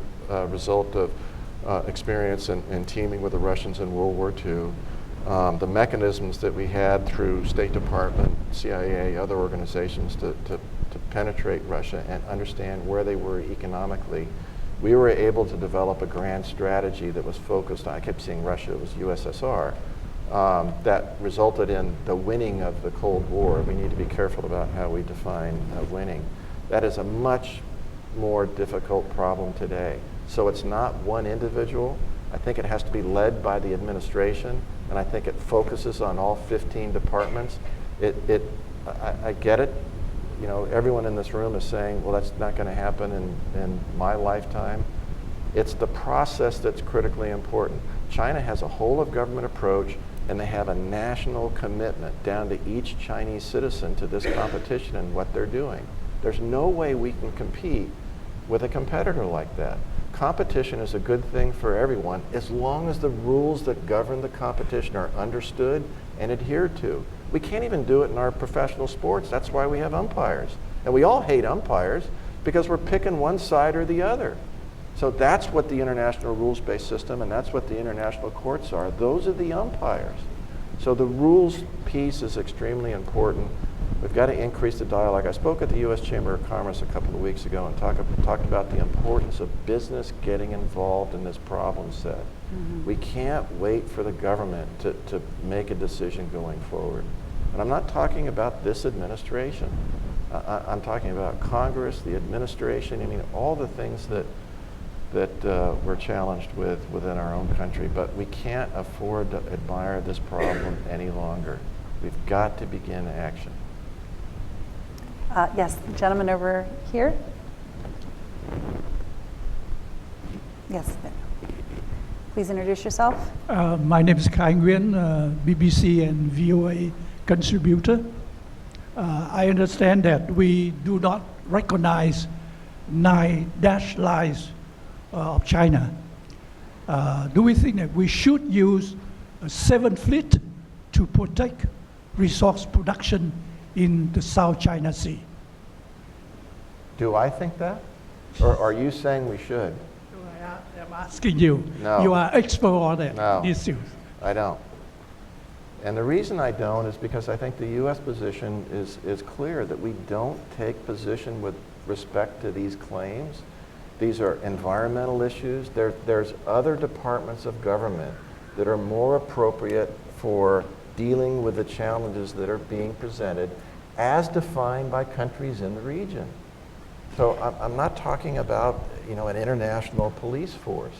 Speaker 1: result of experience in teaming with the Russians in World War II. The mechanisms that we had through State Department, CIA, other organizations to penetrate Russia and understand where they were economically. We were able to develop a grand strategy that was focused on, I kept saying Russia, it was USSR, that resulted in the winning of the Cold War. We need to be careful about how we define winning. That is a much more difficult problem today. So it's not one individual. I think it has to be led by the administration, and I think it focuses on all 15 departments. I get it. You know, everyone in this room is saying, well, that's not going to happen in my lifetime. It's the process that's critically important. China has a whole of government approach, and they have a national commitment down to each Chinese citizen to this competition and what they're doing. There's no way we can compete with a competitor like that. Competition is a good thing for everyone as long as the rules that govern the competition are understood and adhered to. We can't even do it in our professional sports. That's why we have umpires. And we all hate umpires because we're picking one side or the other. So that's what the international rules-based system and that's what the international courts are. Those are the umpires. So the rules piece is extremely important. We've got to increase the dialogue. I spoke at the U.S. Chamber of Commerce a couple of weeks ago and talked about the importance of business getting involved in this problem set. Mm-hmm. We can't wait for the government to make a decision going forward. And I'm not talking about this administration. I'm talking about Congress, the administration, I mean, all the things that we're challenged with within our own country. But we can't afford to admire this problem any longer. We've got to begin action.
Speaker 2: Yes, the gentleman over here. Yes. Please introduce yourself.
Speaker 7: My name is Kai Nguyen, BBC and VOA contributor. I understand that we do not recognize 9 dash lines of China. Do we think that we should use a 7th fleet to protect resource production in the South China Sea?
Speaker 1: Do I think that? Or are you saying we should?
Speaker 7: I'm asking you.
Speaker 1: No.
Speaker 7: You are expert on that
Speaker 1: No.
Speaker 7: issues.
Speaker 1: I don't. And the reason I don't is because I think the U.S. position is clear that we don't take position with respect to these claims. These are environmental issues. There's other departments of government that are more appropriate for dealing with the challenges that are being presented as defined by countries in the region. So I'm not talking about, an international police force.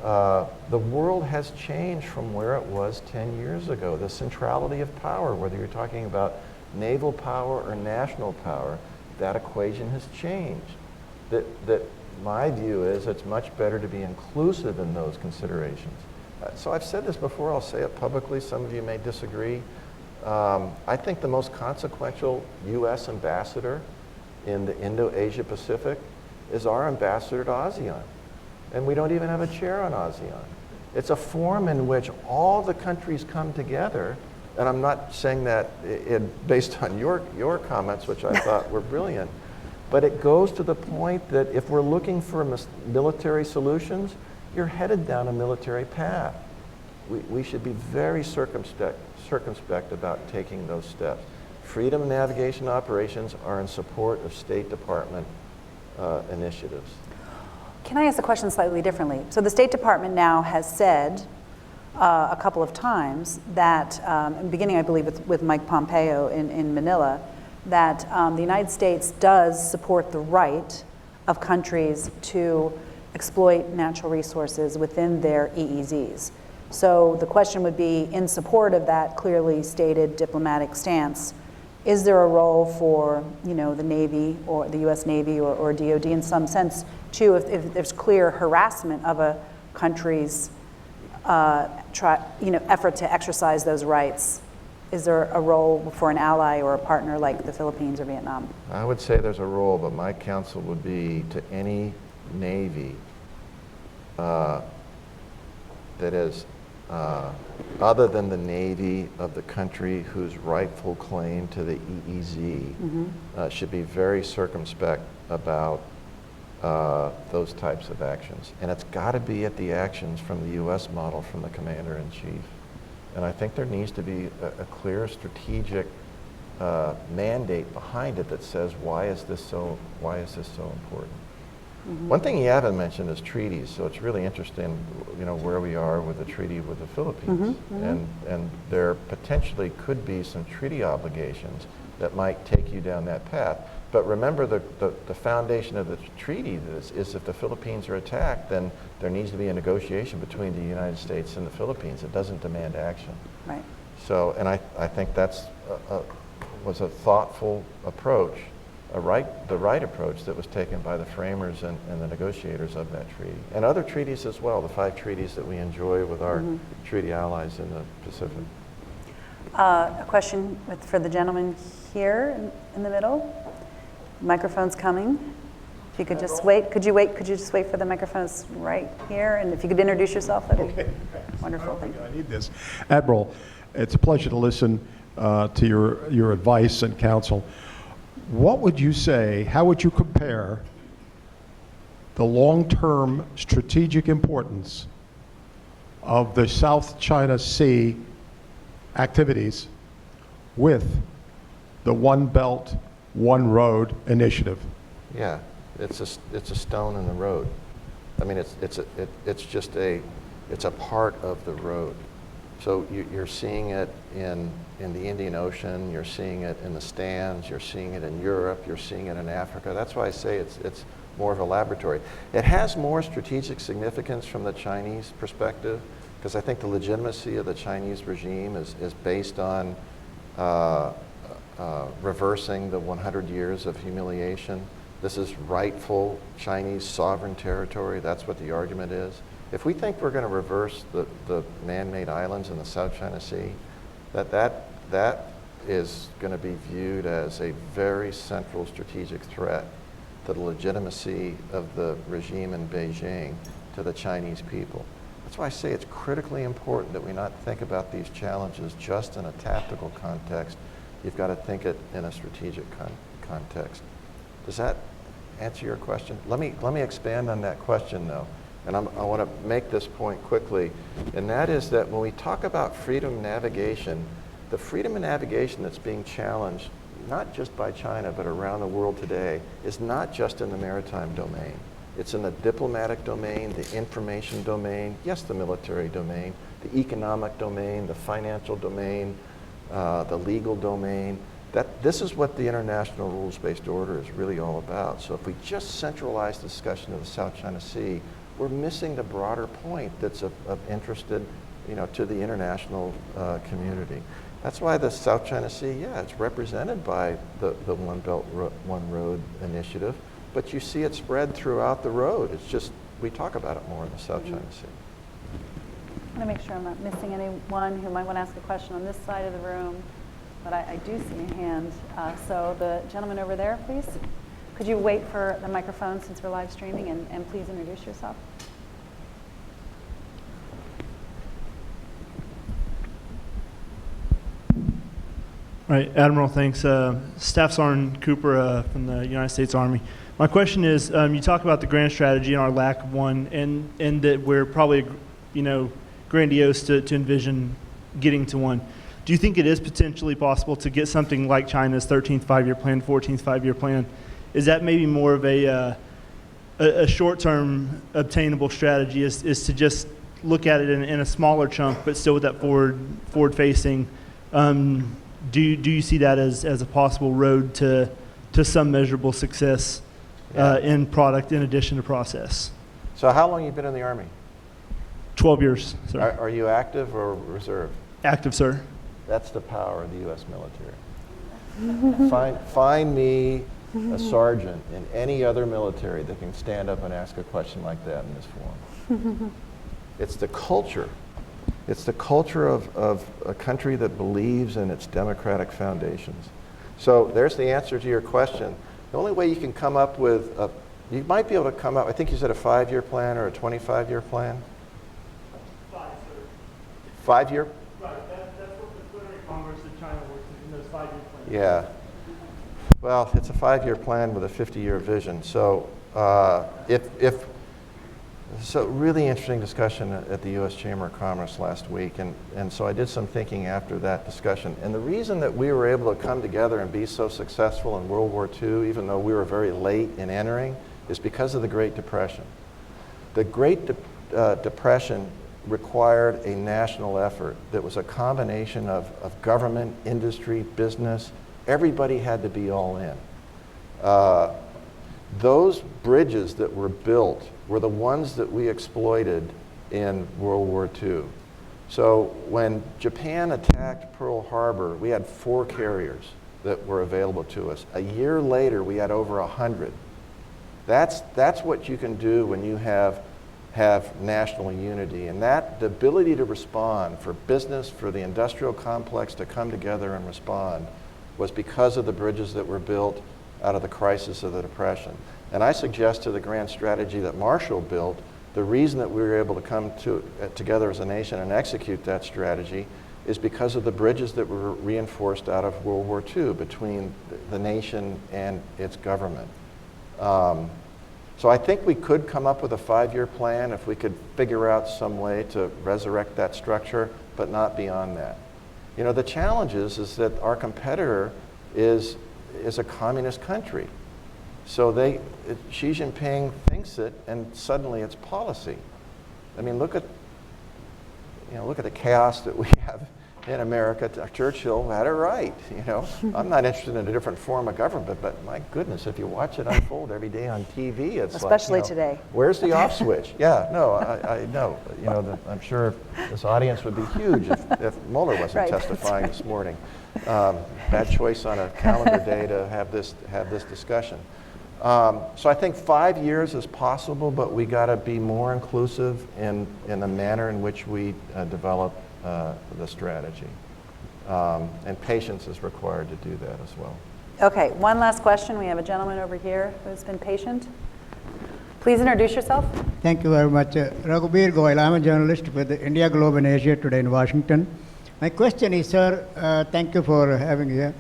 Speaker 1: The world has changed from where it was 10 years ago. The centrality of power, whether you're talking about naval power or national power, that equation has changed. That my view is it's much better to be inclusive in those considerations. So I've said this before, I'll say it publicly, some of you may disagree. I think the most consequential U.S. ambassador in the Indo-Asia Pacific is our ambassador to ASEAN. And we don't even have a chair on ASEAN. It's a forum in which all the countries come together, and I'm not saying that based on your comments, which I thought were brilliant, but it goes to the point that if we're looking for military solutions, you're headed down a military path. We should be very circumspect about taking those steps. Freedom of navigation operations are in support of State Department initiatives.
Speaker 2: Can I ask the question slightly differently? So the State Department now has said a couple of times that, beginning I believe with Mike Pompeo in Manila, that the United States does support the right of countries to exploit natural resources within their EEZs. So the question would be, in support of that clearly stated diplomatic stance, is there a role for the Navy or the U.S. Navy or DOD in some sense, too, if there's clear harassment of a country's effort to exercise those rights? Is there a role for an ally or a partner like the Philippines or Vietnam?
Speaker 1: I would say there's a role, but my counsel would be to any Navy that is other than the Navy of the country whose rightful claim to the EEZ should be very circumspect about those types of actions. And it's got to be at the actions from the U.S. model from the Commander-in-Chief. And I think there needs to be a clear strategic mandate behind it that says, why is this so important? One thing you haven't mentioned is treaties, so it's really interesting, where we are with the treaty with the Philippines. And there potentially could be some treaty obligations that might take you down that path. But remember, the foundation of the treaty is if the Philippines are attacked, then there needs to be a negotiation between the United States and the Philippines. It doesn't demand action.
Speaker 2: Right.
Speaker 1: So, and I think that's was a thoughtful approach, the right approach that was taken by the framers and the negotiators of that treaty. And other treaties as well, the 5 treaties that we enjoy with our treaty allies in the Pacific.
Speaker 2: A question for the gentleman here in the middle. Microphone's coming. If you could just wait, could you just wait for the microphone's right here? And if you could introduce yourself, that'd be wonderful. Thank you.
Speaker 8: I need this. Admiral, it's a pleasure to listen to your advice and counsel. What would you say, how would you compare the long-term strategic importance of the South China Sea activities with the One Belt, One Road initiative?
Speaker 1: Yeah, it's a stone in the road. I mean, it's just a part of the road. So you're seeing it in the Indian Ocean, you're seeing it in the Stans, you're seeing it in Europe, you're seeing it in Africa. That's why I say it's more of a laboratory. It has more strategic significance from the Chinese perspective, because I think the legitimacy of the Chinese regime is based on reversing the 100 years of humiliation this is rightful Chinese sovereign territory. That's what the argument is. If we think we're going to reverse the man-made islands in the South China Sea, that is going to be viewed as a very central strategic threat to the legitimacy of the regime in Beijing to the Chinese people. That's why I say it's critically important that we not think about these challenges just in a tactical context. You've got to think it in a strategic context. Does that answer your question? Let me expand on that question, though. And I want to make this point quickly, and that is that when we talk about freedom of navigation, the freedom of navigation that's being challenged, not just by China, but around the world today, is not just in the maritime domain. It's in the diplomatic domain, the information domain, yes, the military domain, the economic domain, the financial domain, the legal domain. This is what the international rules-based order is really all about. So if we just centralize discussion of the South China Sea, we're missing the broader point that's of interest to the international community. That's why the South China Sea, yeah, it's represented by the One Belt, One Road initiative, but you see it spread throughout the road. It's just, we talk about it more in the South China Sea.
Speaker 2: I want to make sure I'm not missing anyone who might want to ask a question on this side of the room, but I do see a hand. So the gentleman over there, please. Could you wait for the microphone since we're live streaming, and please introduce yourself.
Speaker 9: All right, Admiral, thanks. Staff Sergeant Cooper from the United States Army. My question is, you talk about the grand strategy and our lack of one, and that we're probably, grandiose to envision getting to one. Do you think it is potentially possible to get something like China's 13th five-year plan, 14th five-year plan? Is that maybe more of a short-term obtainable strategy? Is to just look at it in a smaller chunk, but still with that forward-facing? Do you see that as a possible road to some measurable success in product in addition to process?
Speaker 1: So how long have you been in the Army?
Speaker 9: 12 years, sir.
Speaker 1: Are you active or reserve?
Speaker 9: Active, sir.
Speaker 1: That's the power of the U.S. military. Find me a sergeant in any other military that can stand up and ask a question like that in this forum. It's the culture. It's the culture of a country that believes in its democratic foundations. So there's the answer to your question. The only way you can come up with you might be able to come up, I think you said a 5-year plan or a 25-year plan?
Speaker 9: 5, sir.
Speaker 1: 5-year?
Speaker 9: Right, that's what the plenary Congress of China works in those 5-year plans.
Speaker 1: Yeah. Well, it's a 5-year plan with a 50-year vision. So so really interesting discussion at the U.S. Chamber of Commerce last week, and so I did some thinking after that discussion. And the reason that we were able to come together and be so successful in World War II, even though we were very late in entering, is because of the Great Depression. The Great Depression required a national effort that was a combination of government, industry, business. Everybody had to be all in. Those bridges that were built were the ones that we exploited in World War II. So when Japan attacked Pearl Harbor, we had 4 carriers that were available to us. A year later, we had over 100. That's what you can do when you have national unity. And the ability to respond for business, for the industrial complex to come together and respond was because of the bridges that were built out of the crisis of the Depression. And I suggest to the grand strategy that Marshall built, the reason that we were able to come together as a nation and execute that strategy is because of the bridges that were reinforced out of World War II between the nation and its government. So I think we could come up with a 5-year plan if we could figure out some way to resurrect that structure, but not beyond that. The challenge is that our competitor is a communist country. So Xi Jinping thinks it, and suddenly it's policy. I mean, look at the chaos that we have in America. Churchill had it right. I'm not interested in a different form of government, but my goodness, if you watch it unfold every day on TV, it's
Speaker 2: especially today.
Speaker 1: Where's the off switch? Yeah, no, I know. I'm sure this audience would be huge if Mueller wasn't testifying this morning. Bad choice on a calendar day to have this discussion. So I think 5 years is possible, but we got to be more inclusive in the manner in which we develop the strategy. And patience is required to do that as well.
Speaker 2: Okay, one last question. We have a gentleman over here who's been patient. Please introduce yourself.
Speaker 10: Thank you very much. Raghuveer Goyal, I'm a journalist with India, Globe and Asia today in Washington. My question is, sir, thank you for having me here.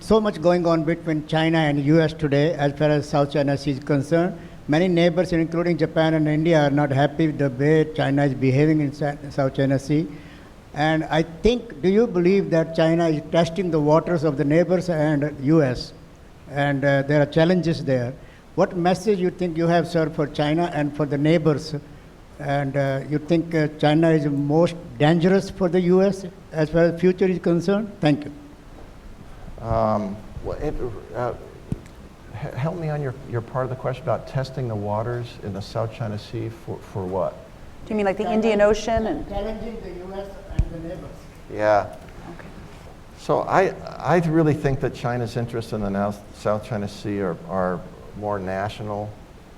Speaker 10: So much going on between China and US today as far as South China Sea is concerned. Many neighbors, including Japan and India, are not happy with the way China is behaving in South China Sea. And I think, do you believe that China is testing the waters of the neighbors and US? And there are challenges there. What message you think you have, sir, for China and for the neighbors? And you think China is most dangerous for the US as far as future is concerned? Thank you.
Speaker 1: Help me on your part of the question about testing the waters in the South China Sea for what?
Speaker 2: Do you mean like the Indian Ocean? And
Speaker 10: Challenging the US and the neighbors.
Speaker 1: Yeah.
Speaker 2: okay.
Speaker 1: So I really think that China's interests in the South China Sea are more national,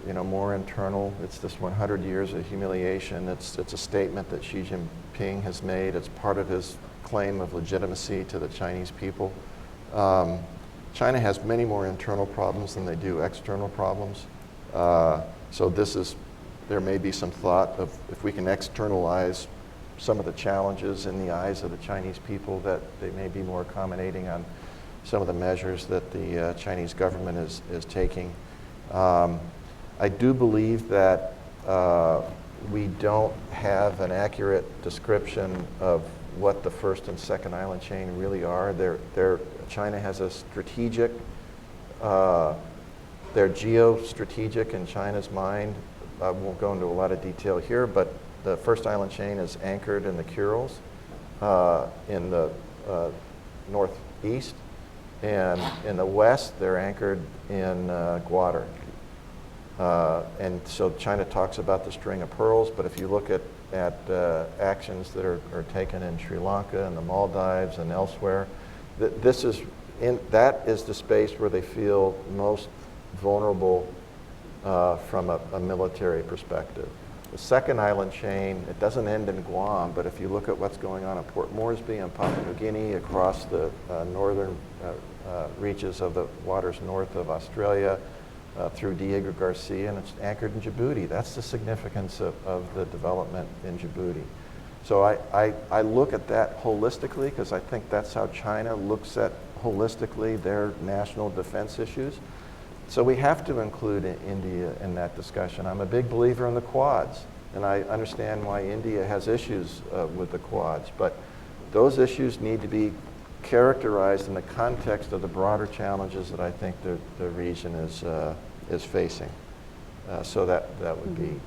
Speaker 1: more internal. It's this 100 years of humiliation. It's a statement that Xi Jinping has made. It's part of his claim of legitimacy to the Chinese people. China has many more internal problems than they do external problems. So there may be some thought of if we can externalize some of the challenges in the eyes of the Chinese people, that they may be more accommodating on some of the measures that the Chinese government is taking. I do believe that we don't have an accurate description of what the first and second island chain really are. China has a strategic, they're geostrategic in China's mind. I won't go into a lot of detail here, but the first island chain is anchored in the Kurils in the northeast, and in the west they're anchored in Gwadar. And so China talks about the string of pearls, but if you look at actions that are taken in Sri Lanka and the Maldives and elsewhere, that is the space where they feel most vulnerable from a military perspective. The second island chain, it doesn't end in Guam, but if you look at what's going on in Port Moresby and Papua New Guinea, across the northern reaches of the waters north of Australia, through Diego Garcia, and it's anchored in Djibouti. That's the significance of the development in Djibouti. So I look at that holistically, because I think that's how China looks at holistically their national defense issues. So we have to include India in that discussion. I'm a big believer in the Quads, and I understand why India has issues with the Quads, but those issues need to be characterized in the context of the broader challenges that I think the region is facing. So that would be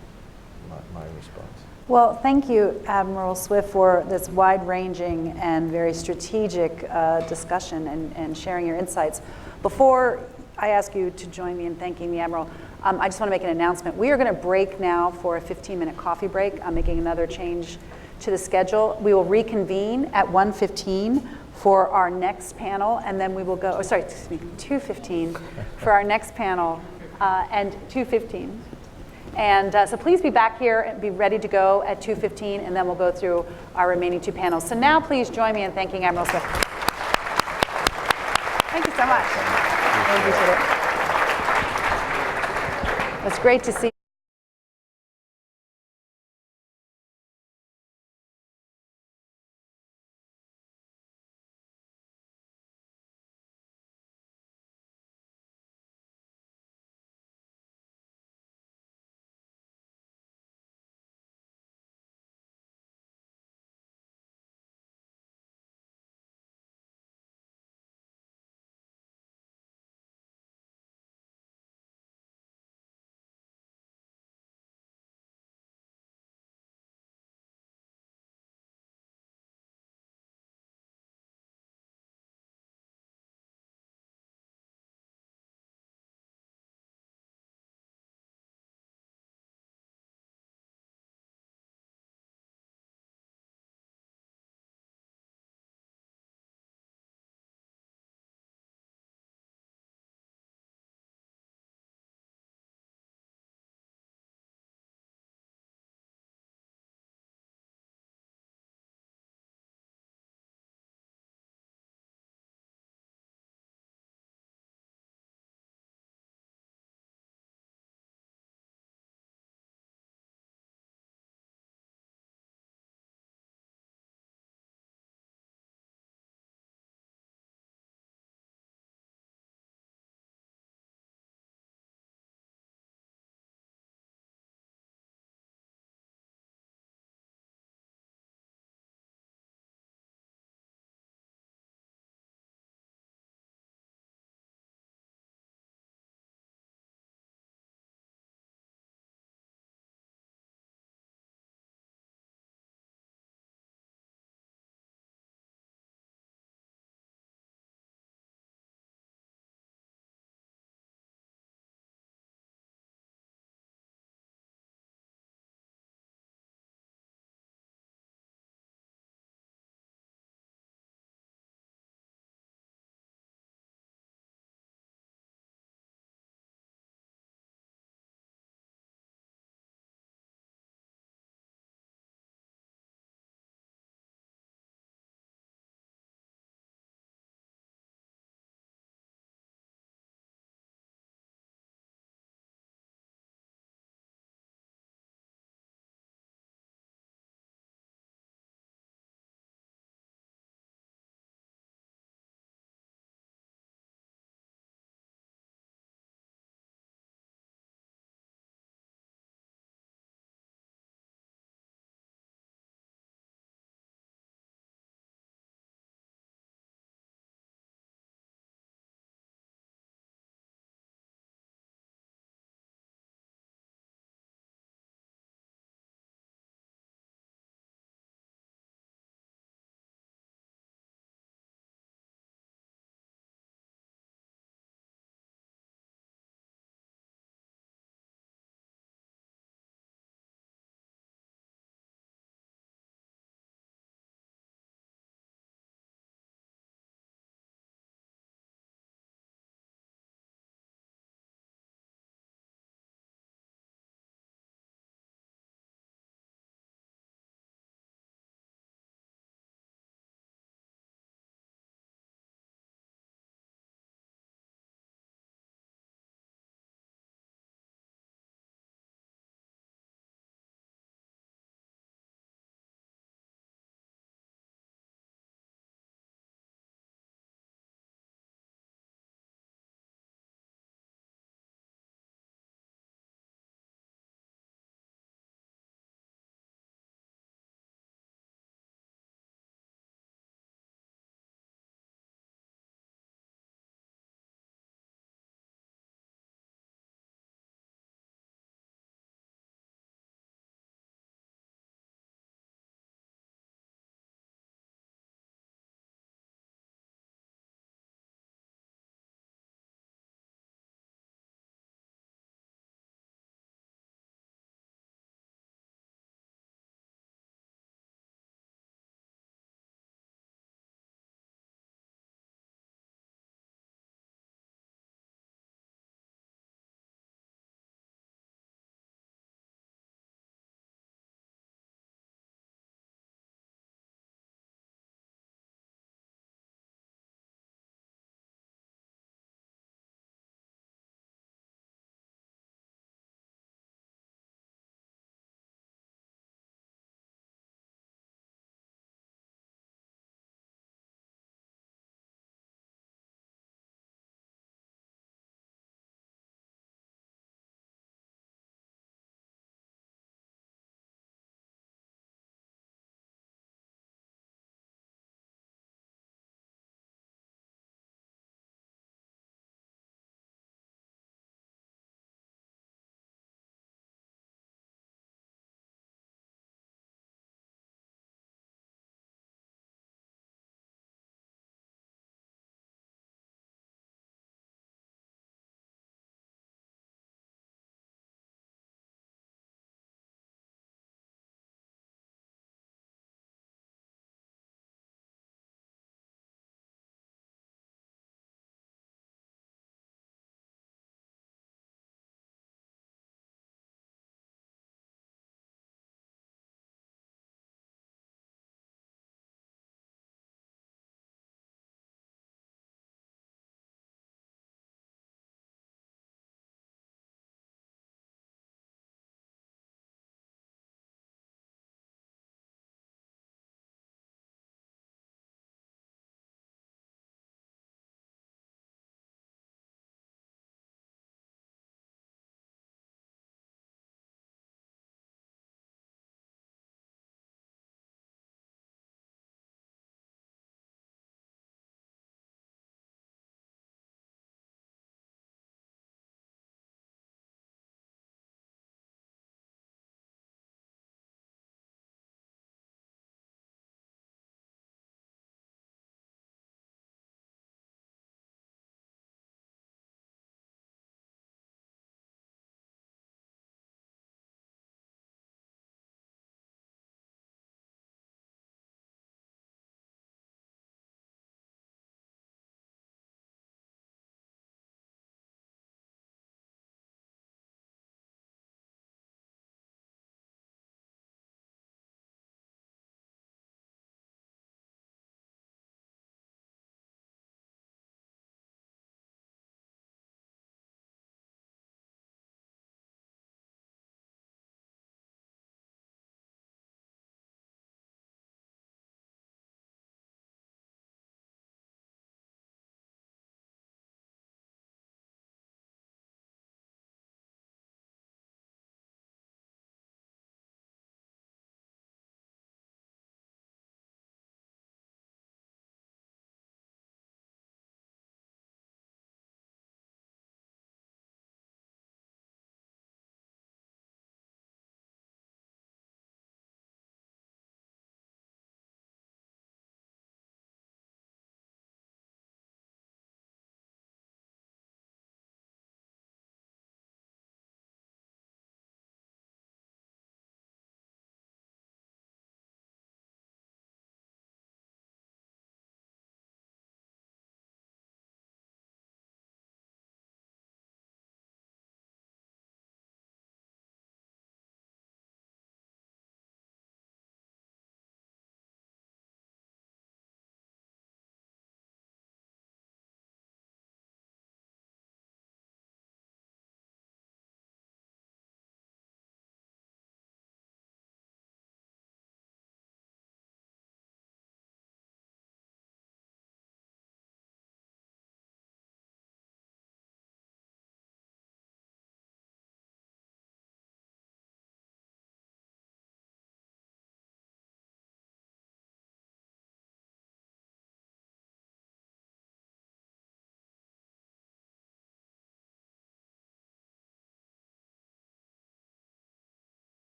Speaker 1: my response.
Speaker 2: Well, thank you, Admiral Swift, for this wide-ranging and very strategic discussion and sharing your insights. Before I ask you to join me in thanking the Admiral, I just want to make an announcement. We are going to break now for a 15-minute coffee break. I'm making another change to the schedule. We will reconvene at 1:15 for our next panel, and then we will go, 2:15 for our next panel, and 2:15. And so please be back here and be ready to go at 2:15, and then we'll go through our remaining two panels. So now please join me in thanking Admiral Swift. Thank you so much. I appreciate it. It's great to see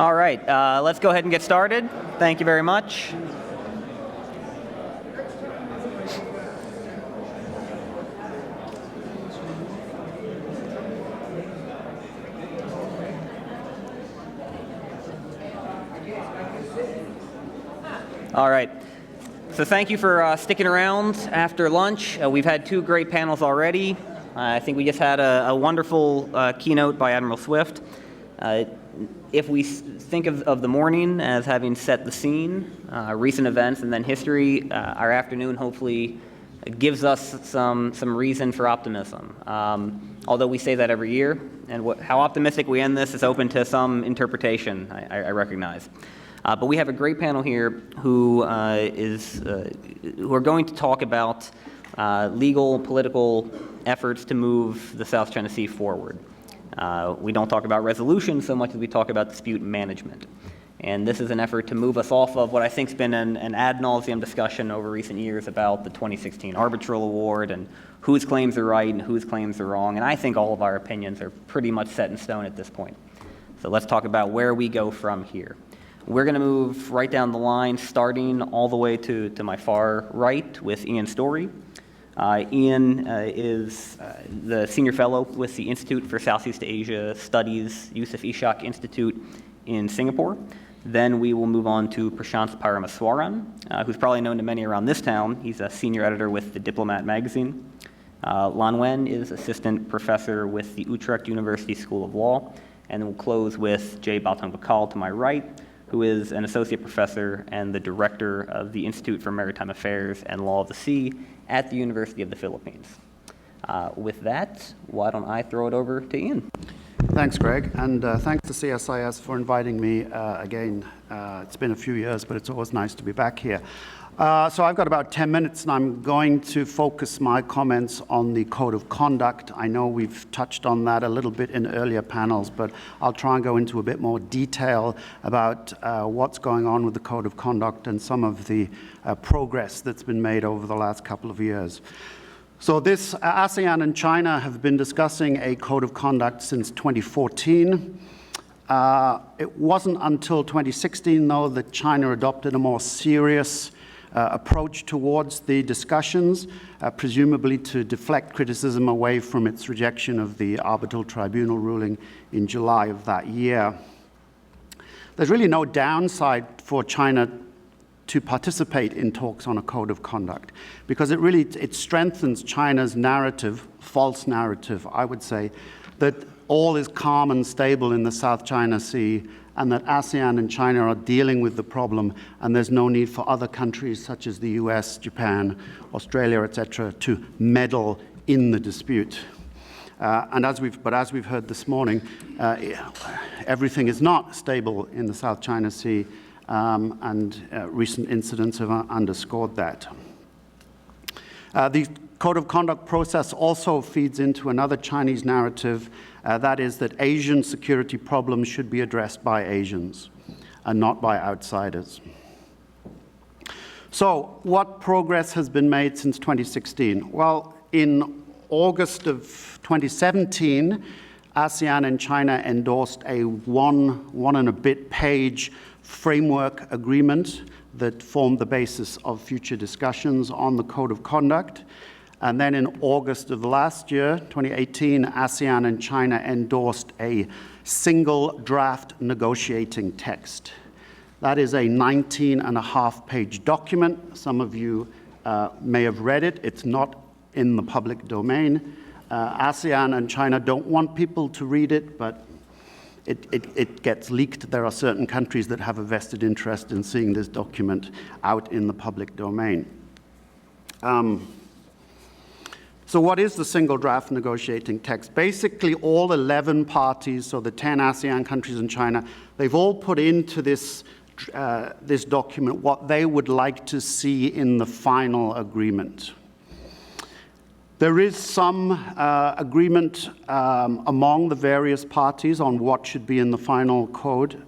Speaker 11: All right, let's go ahead and get started. Thank you very much. All right. So thank you for sticking around after lunch. We've had two great panels already. I think we just had a wonderful keynote by Admiral Swift. If we think of the morning as having set the scene, recent events and then history, our afternoon hopefully gives us some reason for optimism. Although we say that every year, and how optimistic we end this is open to some interpretation, I recognize. But we have a great panel here who are going to talk about legal, political efforts to move the South China Sea forward. We don't talk about resolution so much as we talk about dispute management. And this is an effort to move us off of what I think has been an ad nauseum discussion over recent years about the 2016 arbitral award and whose claims are right and whose claims are wrong. And I think all of our opinions are pretty much set in stone at this point. So let's talk about where we go from here. We're going to move right down the line, starting all the way to my far right with Ian Story. Ian is the senior fellow with the Institute for Southeast Asia Studies, Yusuf Ishak Institute in Singapore. Then we will move on to Prashant Paramaswaran, who's probably known to many around this town. He's a senior editor with The Diplomat magazine. Lan Wen is assistant professor with the Utrecht University School of Law. And we'll close with Jay Batang Bakal to my right, who is an associate professor and the director of the Institute for Maritime Affairs and Law of the Sea at the University of the Philippines. With that, why don't I throw it over to Ian?
Speaker 12: Thanks, Greg, and thanks to CSIS for inviting me again. It's been a few years, but it's always nice to be back here. So I've got about 10 minutes, and I'm going to focus my comments on the Code of Conduct. I know we've touched on that a little bit in earlier panels, but I'll try and go into a bit more detail about what's going on with the Code of Conduct and some of the progress that's been made over the last couple of years. So this ASEAN and China have been discussing a Code of Conduct since 2014. It wasn't until 2016, though, that China adopted a more serious approach towards the discussions, presumably to deflect criticism away from its rejection of the arbitral tribunal ruling in July of that year. There's really no downside for China to participate in talks on a code of conduct, because it strengthens China's narrative, false narrative, I would say, that all is calm and stable in the South China Sea, and that ASEAN and China are dealing with the problem, and there's no need for other countries such as the US, Japan, Australia, etc., to meddle in the dispute. And as we've heard this morning, everything is not stable in the South China Sea, and recent incidents have underscored that. The Code of Conduct process also feeds into another Chinese narrative, that is that Asian security problems should be addressed by Asians and not by outsiders. So what progress has been made since 2016? Well, in August of 2017, ASEAN and China endorsed a one and a bit page framework agreement that formed the basis of future discussions on the Code of Conduct. And then in August of last year, 2018, ASEAN and China endorsed a single draft negotiating text. That is a 19.5-page document. Some of you may have read it. It's not in the public domain. ASEAN and China don't want people to read it, but it gets leaked. There are certain countries that have a vested interest in seeing this document out in the public domain. So what is the single draft negotiating text? Basically, all 11 parties, so the 10 ASEAN countries and China, they've all put into this document what they would like to see in the final agreement. There is some agreement among the various parties on what should be in the final code.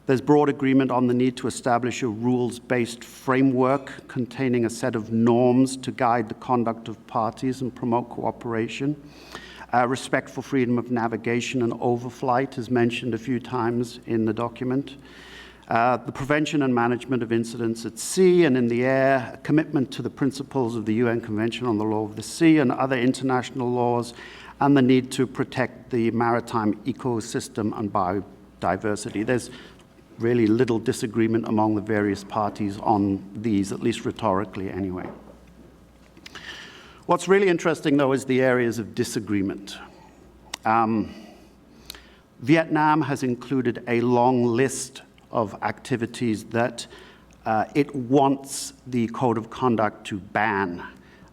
Speaker 12: There's broad agreement on the need to establish a rules-based framework containing a set of norms to guide the conduct of parties and promote cooperation. Respect for freedom of navigation and overflight is mentioned a few times in the document. The prevention and management of incidents at sea and in the air, a commitment to the principles of the UN Convention on the Law of the Sea and other international laws, and the need to protect the maritime ecosystem and biodiversity. There's really little disagreement among the various parties on these, at least rhetorically anyway. What's really interesting, though, is the areas of disagreement. Vietnam has included a long list of activities that it wants the Code of Conduct to ban.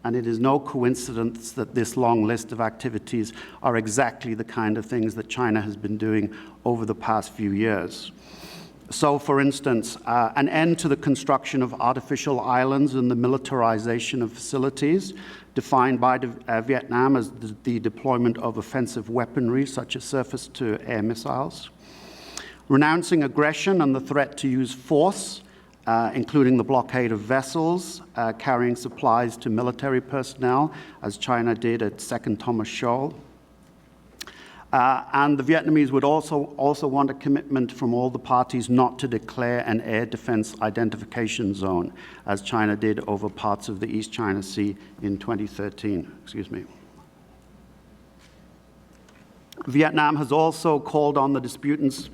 Speaker 12: And it is no coincidence that this long list of activities are exactly the kind of things that China has been doing over the past few years. So, for instance, an end to the construction of artificial islands and the militarization of facilities, defined by Vietnam as the deployment of offensive weaponry, such as surface-to-air missiles. Renouncing aggression and the threat to use force, including the blockade of vessels carrying supplies to military personnel, as China did at Second Thomas Shoal. And the Vietnamese would also want a commitment from all the parties not to declare an air defense identification zone, as China did over parts of the East China Sea in 2013. Vietnam has also called on the disputants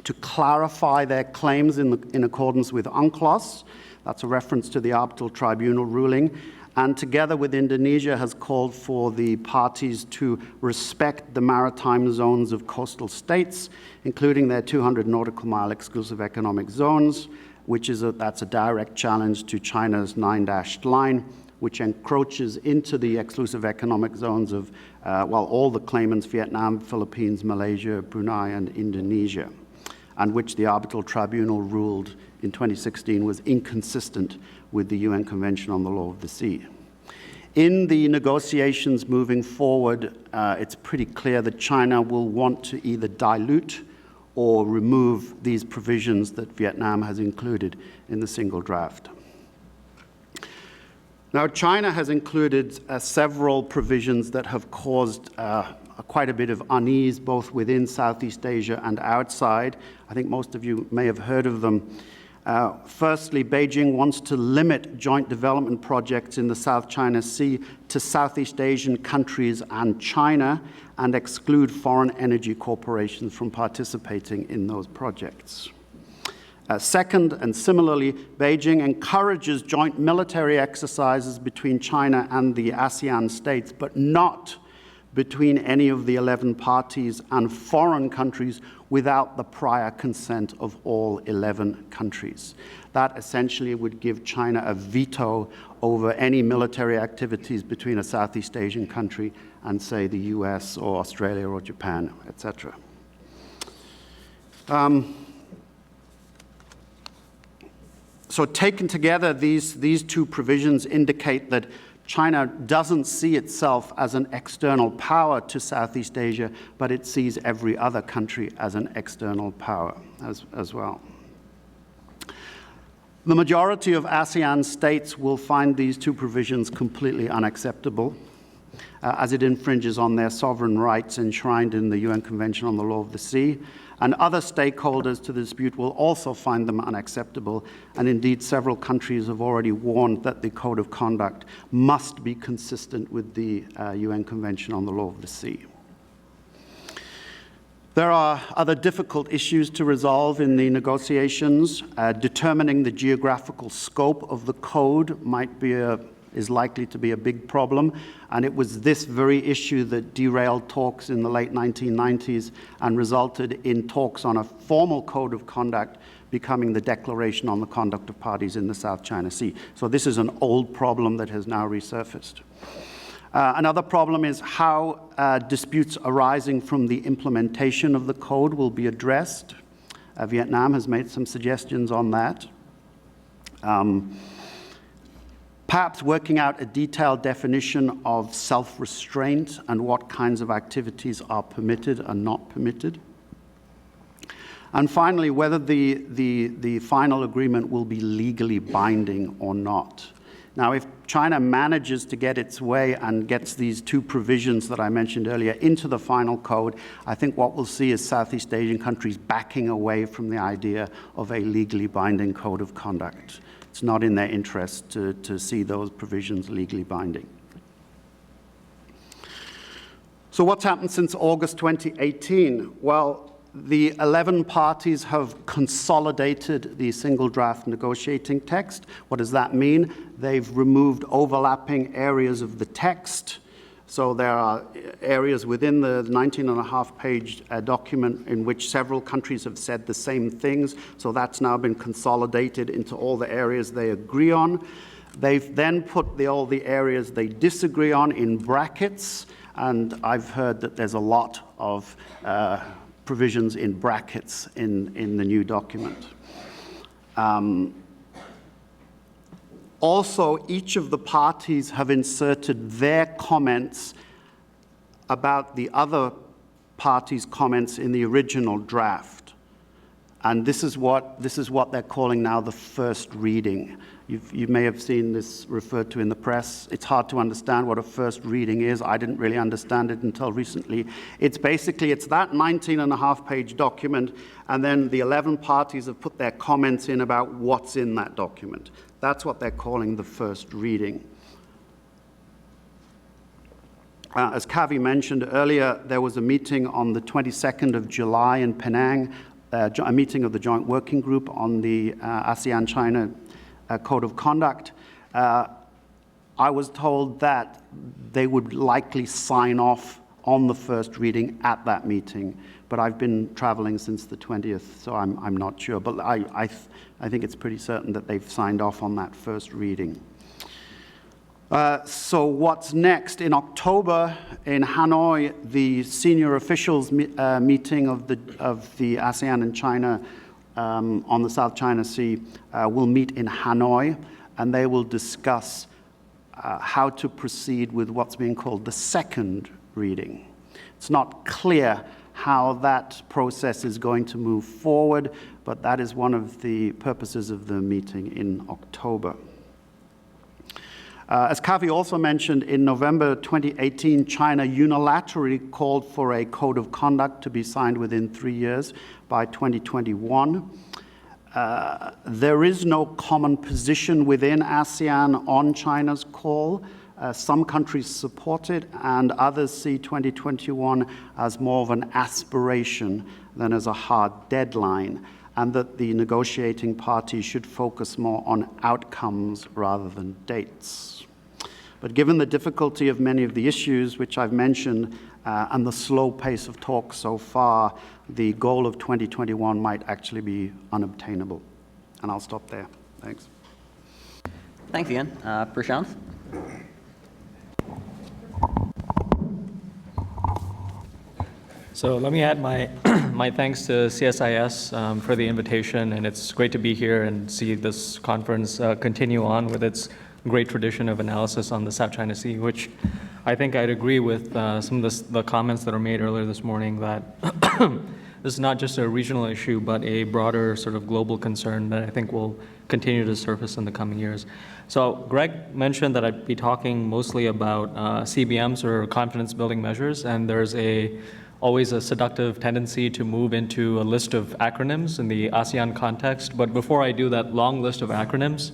Speaker 12: to clarify their claims in accordance with UNCLOS. That's a reference to the arbitral tribunal ruling. And together with Indonesia has called for the parties to respect the maritime zones of coastal states, including their 200 nautical mile exclusive economic zones, that's a direct challenge to China's 9-dashed line, which encroaches into the exclusive economic zones of, all the claimants, Vietnam, Philippines, Malaysia, Brunei, and Indonesia, and which the arbitral tribunal ruled in 2016 was inconsistent with the UN Convention on the Law of the Sea. In the negotiations moving forward, it's pretty clear that China will want to either dilute or remove these provisions that Vietnam has included in the single draft. Now, China has included several provisions that have caused quite a bit of unease, both within Southeast Asia and outside. I think most of you may have heard of them. Firstly, Beijing wants to limit joint development projects in the South China Sea to Southeast Asian countries and China, and exclude foreign energy corporations from participating in those projects. Second, and similarly, Beijing encourages joint military exercises between China and the ASEAN states, but not between any of the 11 parties and foreign countries without the prior consent of all 11 countries. That essentially would give China a veto over any military activities between a Southeast Asian country and, say, the US or Australia or Japan, etc. So taken together, these two provisions indicate that China doesn't see itself as an external power to Southeast Asia, but it sees every other country as an external power as well. The majority of ASEAN states will find these two provisions completely unacceptable, as it infringes on their sovereign rights enshrined in the UN Convention on the Law of the Sea. And other stakeholders to the dispute will also find them unacceptable, and indeed several countries have already warned that the Code of Conduct must be consistent with the UN Convention on the Law of the Sea. There are other difficult issues to resolve in the negotiations. Determining the geographical scope of the code is likely to be a big problem, and it was this very issue that derailed talks in the late 1990s and resulted in talks on a formal code of conduct becoming the Declaration on the Conduct of Parties in the South China Sea. So this is an old problem that has now resurfaced. Another problem is how disputes arising from the implementation of the code will be addressed. Vietnam has made some suggestions on that. Perhaps working out a detailed definition of self-restraint and what kinds of activities are permitted and not permitted. And finally, whether the final agreement will be legally binding or not. Now, if China manages to get its way and gets these two provisions that I mentioned earlier into the final code, I think what we'll see is Southeast Asian countries backing away from the idea of a legally binding code of conduct. It's not in their interest to see those provisions legally binding. So what's happened since August 2018? Well, the 11 parties have consolidated the single draft negotiating text. What does that mean? They've removed overlapping areas of the text. So there are areas within the 19.5-page document in which several countries have said the same things. So that's now been consolidated into all the areas they agree on. They've then put all the areas they disagree on in brackets. And I've heard that there's a lot of provisions in brackets in the new document. Also, each of the parties have inserted their comments about the other parties' comments in the original draft. And this is what they're calling now the first reading. You may have seen this referred to in the press. It's hard to understand what a first reading is. I didn't really understand it until recently. It's basically, it's that 19.5-page document, and then the 11 parties have put their comments in about what's in that document. That's what they're calling the first reading. As Kavi mentioned earlier, there was a meeting on the 22nd of July in Penang, a meeting of the Joint Working Group on the ASEAN-China Code of Conduct. I was told that they would likely sign off on the first reading at that meeting, but I've been traveling since the 20th, so I'm not sure. But I think it's pretty certain that they've signed off on that first reading. So what's next? In October in Hanoi, the senior officials meeting of the ASEAN and China on the South China Sea will meet in Hanoi, and they will discuss how to proceed with what's being called the second reading. It's not clear how that process is going to move forward, but that is one of the purposes of the meeting in October. As Kavi also mentioned, in November 2018, China unilaterally called for a code of conduct to be signed within 3 years by 2021. There is no common position within ASEAN on China's call. Some countries support it, and others see 2021 as more of an aspiration than as a hard deadline, and that the negotiating parties should focus more on outcomes rather than dates. But given the difficulty of many of the issues which I've mentioned and the slow pace of talks so far, the goal of 2021 might actually be unobtainable. And I'll stop there. Thanks.
Speaker 11: Thanks, Ian. Prashant?
Speaker 13: So let me add my my thanks to CSIS for the invitation, and it's great to be here and see this conference continue on with its great tradition of analysis on the South China Sea, which I think I'd agree with some of the comments that were made earlier this morning, that this is not just a regional issue, but a broader sort of global concern that I think will continue to surface in the coming years. So Greg mentioned that I'd be talking mostly about CBMs, or confidence building measures, and there's always a seductive tendency to move into a list of acronyms in the ASEAN context. But before I do that long list of acronyms,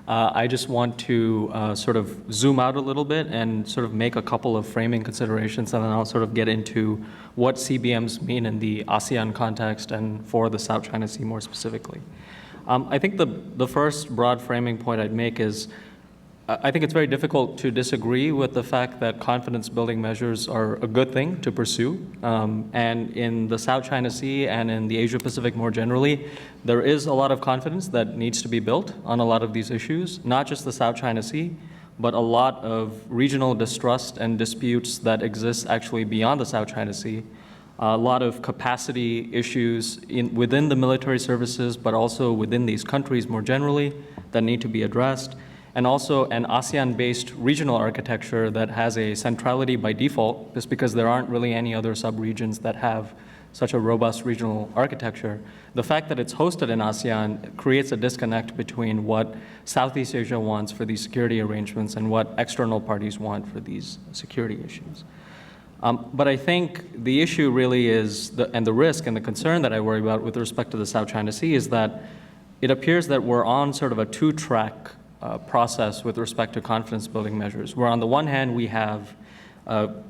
Speaker 13: I just want to sort of zoom out a little bit and sort of make a couple of framing considerations, and then I'll sort of get into what CBMs mean in the ASEAN context and for the South China Sea more specifically. I think the first broad framing point I'd make is I think it's very difficult to disagree with the fact that confidence-building measures are a good thing to pursue. And in the South China Sea and in the Asia-Pacific more generally, there is a lot of confidence that needs to be built on a lot of these issues, not just the South China Sea, but a lot of regional distrust and disputes that exist actually beyond the South China Sea. A lot of capacity issues within the military services, but also within these countries more generally that need to be addressed. And also an ASEAN-based regional architecture that has a centrality by default, just because there aren't really any other sub-regions that have such a robust regional architecture, the fact that it's hosted in ASEAN creates a disconnect between what Southeast Asia wants for these security arrangements and what external parties want for these security issues. But I think the issue really is, and the risk and the concern that I worry about with respect to the South China Sea is that it appears that we're on sort of a two-track process with respect to confidence building measures, where on the one hand we have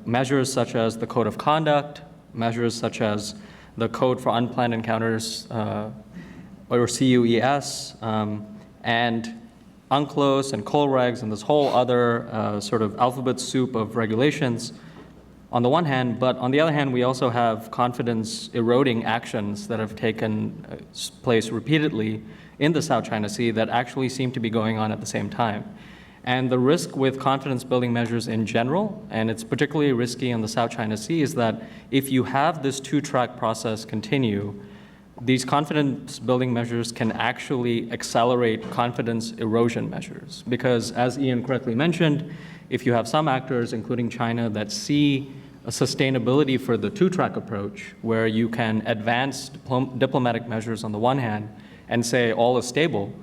Speaker 13: measures such as the Code of Conduct, measures such as the Code for Unplanned Encounters, or CUES, and UNCLOS and COLREGs and this whole other sort of alphabet soup of regulations on the one hand, but on the other hand, we also have confidence eroding actions that have taken place repeatedly in the South China Sea that actually seem to be going on at the same time. And the risk with confidence building measures in general, and it's particularly risky in the South China Sea, is that if you have this two-track process continue, these confidence building measures can actually accelerate confidence erosion measures. Because as Ian correctly mentioned, if you have some actors, including China, that see a sustainability for the two-track approach, where you can advance diplomatic measures on the one hand and say all is stable,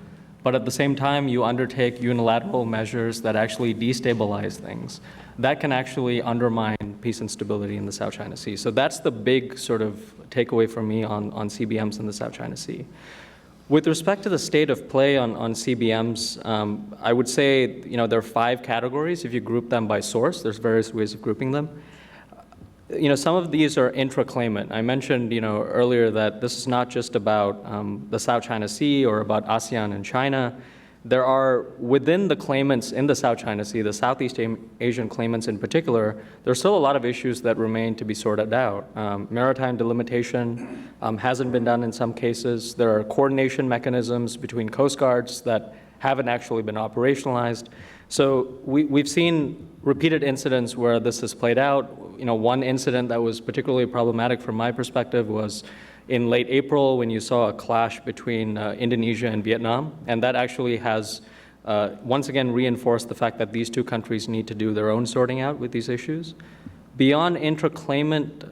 Speaker 13: but at the same time you undertake unilateral measures that actually destabilize things, that can actually undermine peace and stability in the South China Sea. So that's the big sort of takeaway for me on CBMs in the South China Sea. With respect to the state of play on CBMs, I would say there are 5 categories if you group them by source. There's various ways of grouping them. Some of these are intra-claimant. I mentioned earlier that this is not just about the South China Sea or about ASEAN and China. There are, within the claimants in the South China Sea, the Southeast Asian claimants in particular, there's still a lot of issues that remain to be sorted out. Maritime delimitation hasn't been done in some cases. There are coordination mechanisms between coast guards that haven't actually been operationalized. So we've seen repeated incidents where this has played out. One incident that was particularly problematic from my perspective was in late April when you saw a clash between Indonesia and Vietnam, and that actually has once again reinforced the fact that these two countries need to do their own sorting out with these issues. Beyond intra-claimant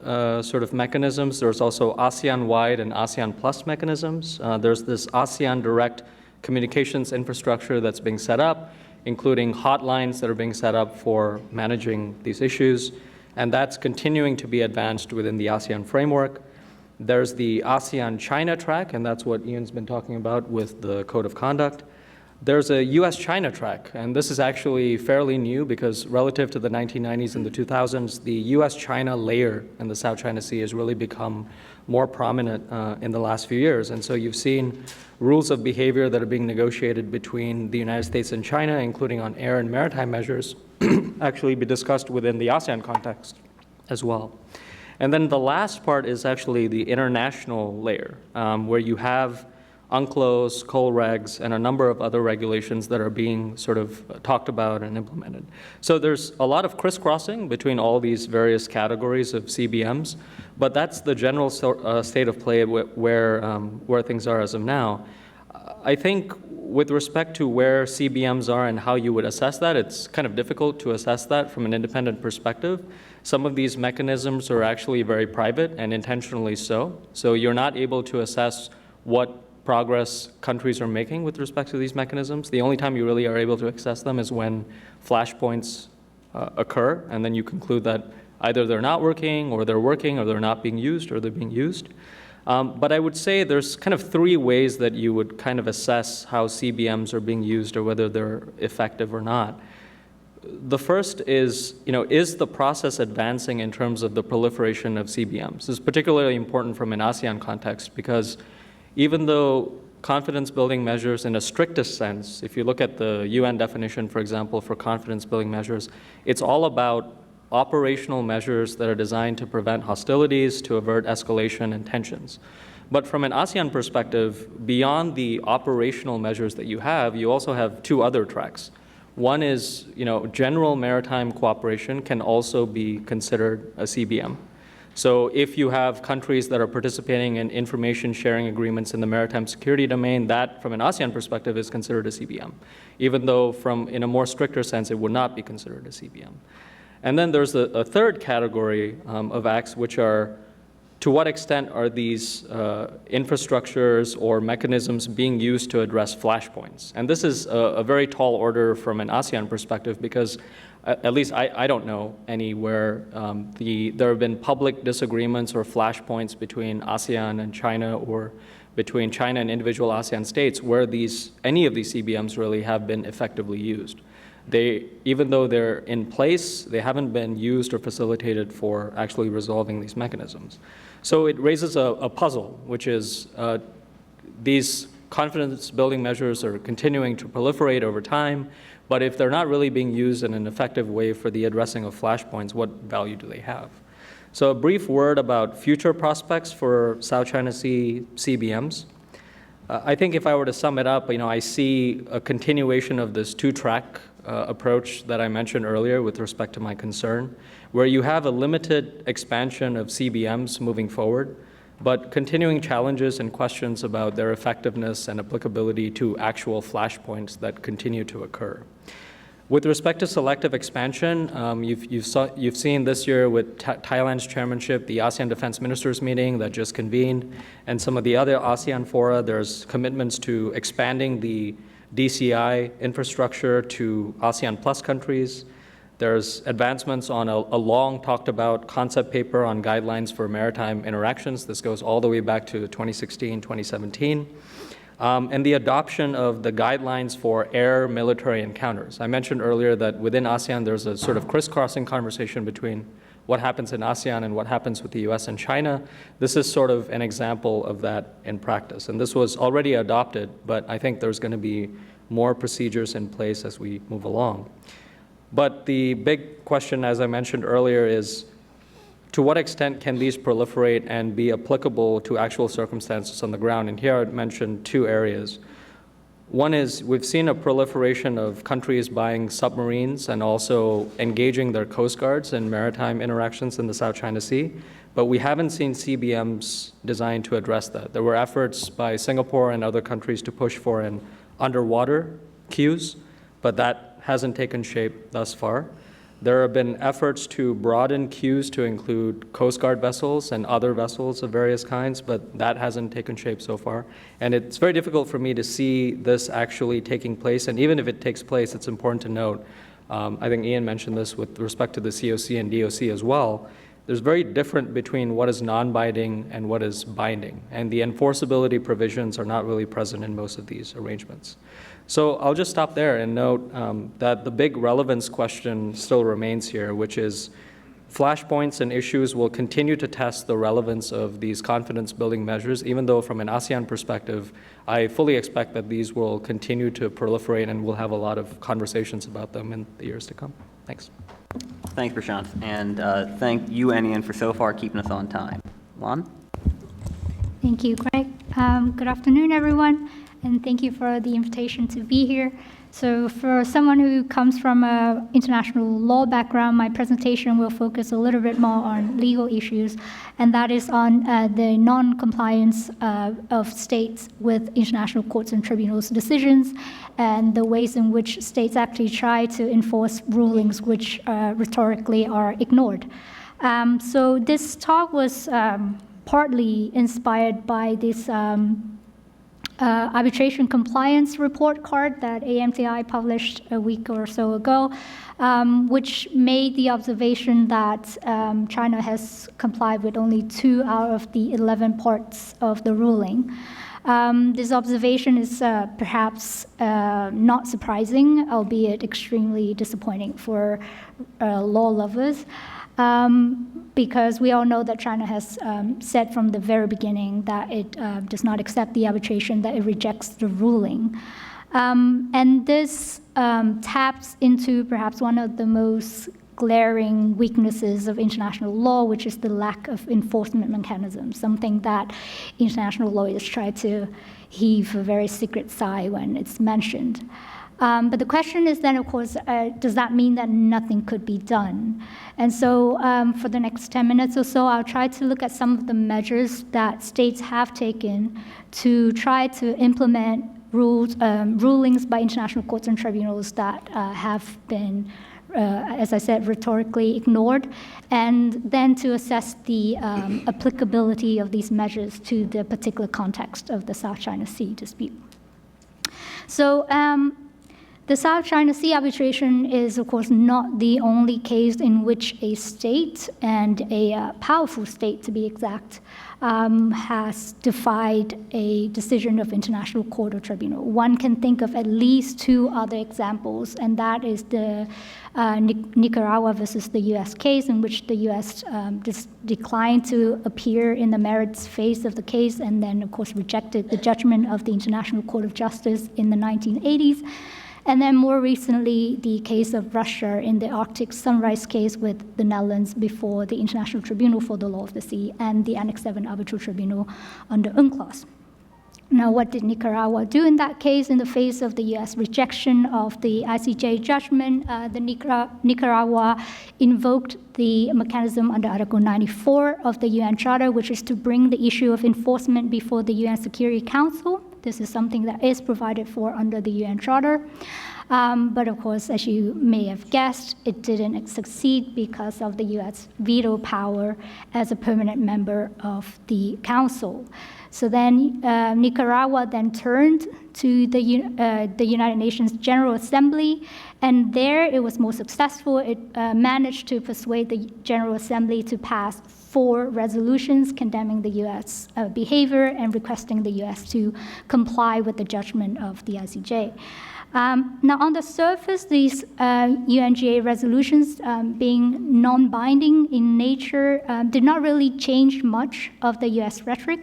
Speaker 13: sort of mechanisms, there's also ASEAN-wide and ASEAN Plus mechanisms. There's this ASEAN direct communications infrastructure that's being set up, including hotlines that are being set up for managing these issues, and that's continuing to be advanced within the ASEAN framework. There's the ASEAN-China track, and that's what Ian's been talking about with the Code of Conduct. There's a US-China track, and this is actually fairly new because relative to the 1990s and the 2000s, the US-China layer in the South China Sea has really become more prominent in the last few years. And so you've seen rules of behavior that are being negotiated between the United States and China, including on air and maritime measures, actually be discussed within the ASEAN context as well. And then the last part is actually the international layer, where you have UNCLOS, COLREGs, and a number of other regulations that are being sort of talked about and implemented. So there's a lot of crisscrossing between all these various categories of CBMs, but that's the general state of play where things are as of now. I think with respect to where CBMs are and how you would assess that, it's kind of difficult to assess that from an independent perspective. Some of these mechanisms are actually very private and intentionally so. So you're not able to assess what progress countries are making with respect to these mechanisms. The only time you really are able to access them is when flashpoints occur, and then you conclude that either they're not working, or they're not being used, or they're being used. But I would say there's kind of 3 ways that you would kind of assess how CBMs are being used or whether they're effective or not. The first is, is the process advancing in terms of the proliferation of CBMs? This is particularly important from an ASEAN context because even though confidence building measures in a strictest sense, if you look at the UN definition, for example, for confidence building measures, it's all about operational measures that are designed to prevent hostilities, to avert escalation and tensions. But from an ASEAN perspective, beyond the operational measures that you also have 2 other tracks. One is, general maritime cooperation can also be considered a CBM. So if you have countries that are participating in information sharing agreements in the maritime security domain, that from an ASEAN perspective is considered a CBM, even though in a more stricter sense, it would not be considered a CBM. And then there's a third category of acts which are to what extent are these infrastructures or mechanisms being used to address flashpoints? And this is a very tall order from an ASEAN perspective, because at least I don't know anywhere there have been public disagreements or flashpoints between ASEAN and China, or between China and individual ASEAN states, where any of these CBMs really have been effectively used. Even though they're in place, they haven't been used or facilitated for actually resolving these mechanisms. So it raises a puzzle, which is these confidence building measures are continuing to proliferate over time, but if they're not really being used in an effective way for the addressing of flashpoints, what value do they have? So a brief word about future prospects for South China Sea CBMs. I think if I were to sum it up, I see a continuation of this two-track approach that I mentioned earlier with respect to my concern, where you have a limited expansion of CBMs moving forward, but continuing challenges and questions about their effectiveness and applicability to actual flashpoints that continue to occur. With respect to selective expansion, you've seen this year with Thailand's chairmanship, the ASEAN Defense Ministers meeting that just convened, and some of the other ASEAN fora, there's commitments to expanding the DCI infrastructure to ASEAN Plus countries. There's advancements on a long talked about concept paper on guidelines for maritime interactions. This goes all the way back to 2016, 2017. And the adoption of the guidelines for air military encounters. I mentioned earlier that within ASEAN, there's a sort of crisscrossing conversation between what happens in ASEAN and what happens with the US and China. This is sort of an example of that in practice. And this was already adopted, but I think there's going to be more procedures in place as we move along. But the big question, as I mentioned earlier, is to what extent can these proliferate and be applicable to actual circumstances on the ground? And here I'd mention two areas. One is we've seen a proliferation of countries buying submarines and also engaging their coast guards in maritime interactions in the South China Sea, but we haven't seen CBMs designed to address that. There were efforts by Singapore and other countries to push for an underwater queues, but that hasn't taken shape thus far. There have been efforts to broaden queues to include Coast Guard vessels and other vessels of various kinds, but that hasn't taken shape so far. And it's very difficult for me to see this actually taking place. And even if it takes place, it's important to note, I think Ian mentioned this with respect to the COC and DOC as well, there's very different between what is non-binding and what is binding. And the enforceability provisions are not really present in most of these arrangements. So I'll just stop there and note that the big relevance question still remains here, which is flashpoints and issues will continue to test the relevance of these confidence-building measures, even though from an ASEAN perspective, I fully expect that these will continue to proliferate and we'll have a lot of conversations about them in the years to come. Thanks.
Speaker 11: Thanks, Prashant. And thank you and Ian for so far keeping us on time. Lon?
Speaker 14: Thank you, Greg. Good afternoon, everyone. And thank you for the invitation to be here. So for someone who comes from an international law background, my presentation will focus a little bit more on legal issues, and that is on the non-compliance of states with international courts and tribunals' decisions, and the ways in which states actually try to enforce rulings which rhetorically are ignored. So this talk was partly inspired by this arbitration compliance report card that AMTI published a week or so ago, which made the observation that China has complied with only 2 out of the 11 parts of the ruling. This observation is perhaps not surprising, albeit extremely disappointing for law lovers. Because we all know that China has said from the very beginning that it does not accept the arbitration, that it rejects the ruling. And this taps into perhaps one of the most glaring weaknesses of international law, which is the lack of enforcement mechanisms, something that international lawyers try to heave a very secret sigh when it's mentioned. But the question is then, of course, does that mean that nothing could be done? And so for the next 10 minutes or so, I'll try to look at some of the measures that states have taken to try to implement rulings by international courts and tribunals that have been as I said, rhetorically ignored, and then to assess the applicability of these measures to the particular context of the South China Sea dispute. So the South China Sea arbitration is, of course, not the only case in which a state, and a powerful state to be exact, has defied a decision of International Court or Tribunal. One can think of at least two other examples, and that is the Nicaragua versus the U.S. case, in which the U.S. Declined to appear in the merits phase of the case, and then, of course, rejected the judgment of the International Court of Justice in the 1980s. And then more recently, the case of Russia in the Arctic Sunrise case with the Netherlands before the International Tribunal for the Law of the Sea and the Annex 7 Arbitral Tribunal under UNCLOS. Now, what did Nicaragua do in that case in the face of the U.S. rejection of the ICJ judgment? Nicaragua invoked the mechanism under Article 94 of the UN Charter, which is to bring the issue of enforcement before the UN Security Council. This is something that is provided for under the UN Charter. But of course, as you may have guessed, it didn't succeed because of the U.S. veto power as a permanent member of the Council. So then Nicaragua then turned to the United Nations General Assembly, and there it was more successful. It managed to persuade the General Assembly to pass 4 resolutions condemning the U.S. Behavior and requesting the U.S. to comply with the judgment of the ICJ. Now, on the surface, these UNGA resolutions, being non-binding in nature, did not really change much of the U.S. rhetoric,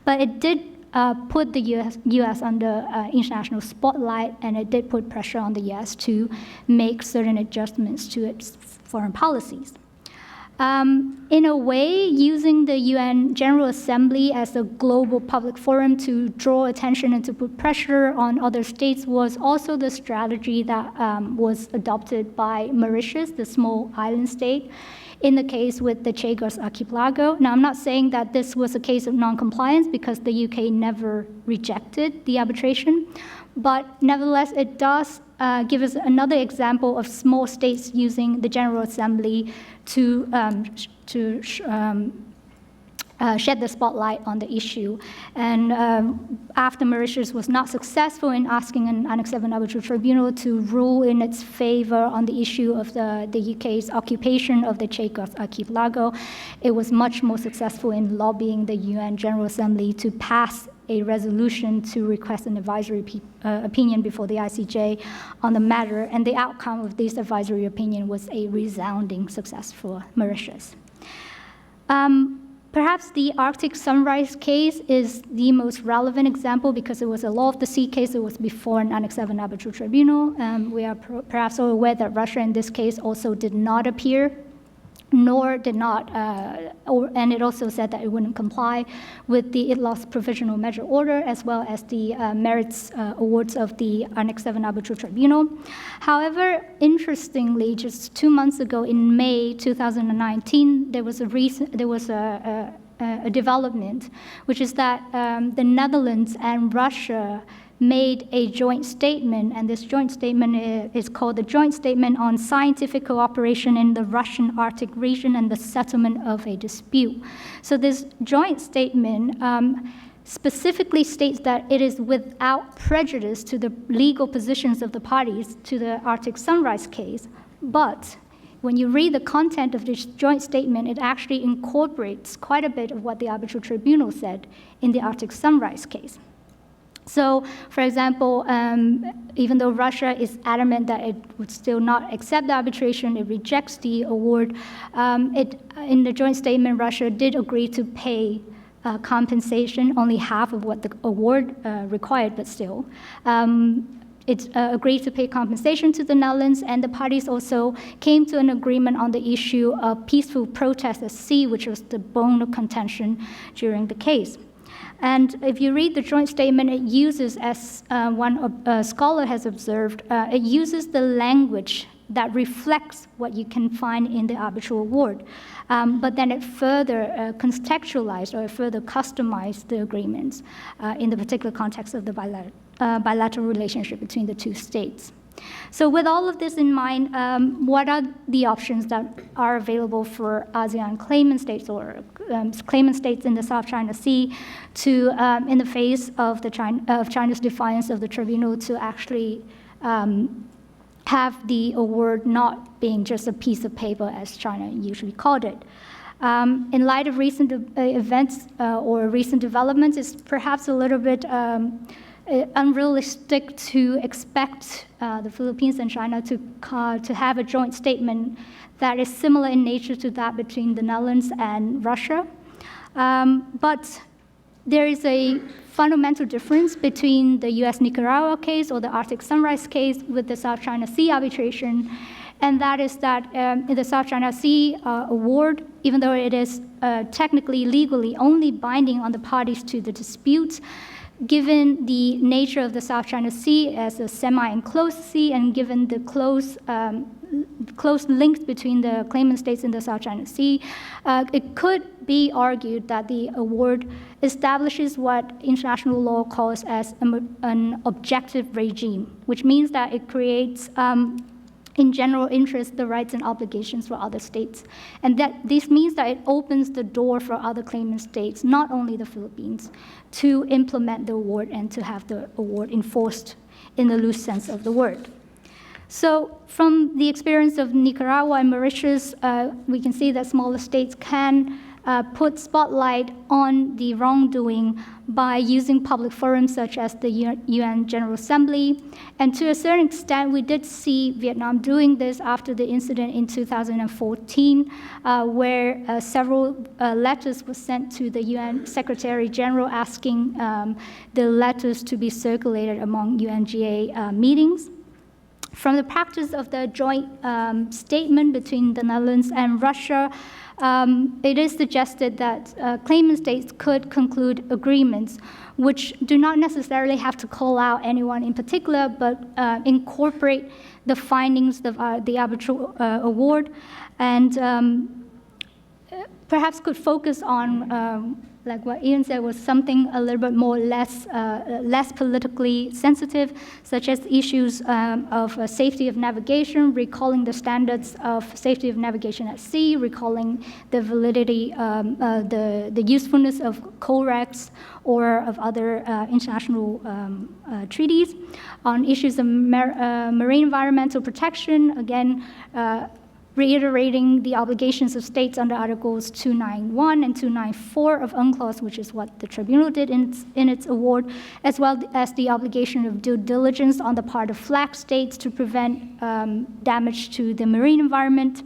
Speaker 14: but it did put the U.S. under international spotlight, and it did put pressure on the U.S. to make certain adjustments to its foreign policies. In a way, using the UN General Assembly as a global public forum to draw attention and to put pressure on other states was also the strategy that was adopted by Mauritius, the small island state, in the case with the Chagos Archipelago. Now, I'm not saying that this was a case of non-compliance because the UK never rejected the arbitration, but nevertheless, it does give us another example of small states using the General Assembly to shed the spotlight on the issue. And after Mauritius was not successful in asking an Annex 7 Arbitral Tribunal to rule in its favor on the issue of the UK's occupation of the Chagos Archipelago, it was much more successful in lobbying the UN General Assembly to pass a resolution to request an advisory opinion before the ICJ on the matter, and the outcome of this advisory opinion was a resounding success for Mauritius. Perhaps the Arctic Sunrise case is the most relevant example because it was a Law of the Sea case. It was before an Annex 7 Arbitral Tribunal. We are perhaps all aware that Russia in this case also did not appear, nor did not, and it also said that it wouldn't comply with the ITLOS Provisional Measure Order as well as the merits awards of the Annex 7 Arbitral Tribunal. However, interestingly, just 2 months ago in May 2019, there was a development, which is that the Netherlands and Russia made a joint statement, and this joint statement is called the Joint Statement on Scientific Cooperation in the Russian Arctic Region and the Settlement of a Dispute. So this joint statement specifically states that it is without prejudice to the legal positions of the parties to the Arctic Sunrise case, but when you read the content of this joint statement, it actually incorporates quite a bit of what the Arbitral Tribunal said in the Arctic Sunrise case. So, for example, even though Russia is adamant that it would still not accept the arbitration, it rejects the award, in the joint statement, Russia did agree to pay compensation, only half of what the award required, but still. It agreed to pay compensation to the Netherlands, and the parties also came to an agreement on the issue of peaceful protest at sea, which was the bone of contention during the case. And if you read the joint statement, it uses, as one scholar has observed, it uses the language that reflects what you can find in the arbitral award. But then it further contextualized or further customized the agreements in the particular context of the bilateral relationship between the two states. So with all of this in mind, what are the options that are available for ASEAN claimant states or claimant states in the South China Sea to, in the face of China's defiance of the tribunal, to actually have the award not being just a piece of paper as China usually called it? In light of recent events or recent developments, it's perhaps a little bit unrealistic to expect the Philippines and China to have a joint statement that is similar in nature to that between the Netherlands and Russia. But there is a fundamental difference between the US-Nicaragua case or the Arctic Sunrise case with the South China Sea arbitration, and that is that in the South China Sea award, even though it is technically, legally only binding on the parties to the dispute, given the nature of the South China Sea as a semi-enclosed sea and given the close links between the claimant states in the South China Sea, it could be argued that the award establishes what international law calls as an objective regime, which means that it creates in general interest, the rights and obligations for other states. And that this means that it opens the door for other claimant states, not only the Philippines, to implement the award and to have the award enforced in the loose sense of the word. So from the experience of Nicaragua and Mauritius, we can see that smaller states can put spotlight on the wrongdoing by using public forums such as the UN General Assembly. And to a certain extent, we did see Vietnam doing this after the incident in 2014, where several letters were sent to the UN Secretary General asking the letters to be circulated among UNGA meetings. From the practice of the joint statement between the Netherlands and Russia, it is suggested that claimant states could conclude agreements which do not necessarily have to call out anyone in particular, but incorporate the findings of the arbitral award, and perhaps could focus on, like what Ian said, was something a little bit more less politically sensitive, such as issues of safety of navigation, recalling the standards of safety of navigation at sea, recalling the validity, the usefulness of COREX or of other international treaties. On issues of marine environmental protection, again, reiterating the obligations of states under Articles 291 and 294 of UNCLOS, which is what the tribunal did in its award, as well as the obligation of due diligence on the part of flag states to prevent damage to the marine environment.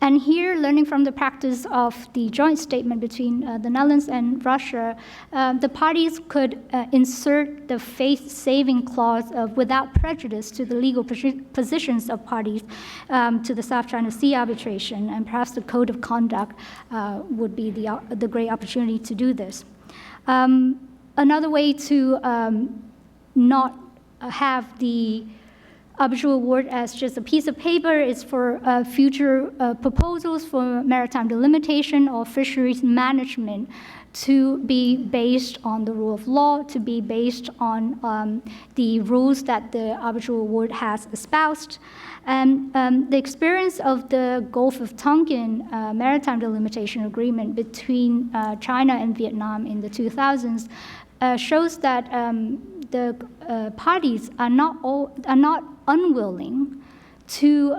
Speaker 14: And here, learning from the practice of the joint statement between the Netherlands and Russia, the parties could insert the faith-saving clause of without prejudice to the legal positions of parties to the South China Sea arbitration, and perhaps the code of conduct would be the great opportunity to do this. Another way to not have the arbitral award as just a piece of paper is for future proposals for maritime delimitation or fisheries management to be based on the rule of law, to be based on the rules that the arbitral award has espoused. And the experience of the Gulf of Tonkin maritime delimitation agreement between China and Vietnam in the 2000s shows that the parties are not unwilling to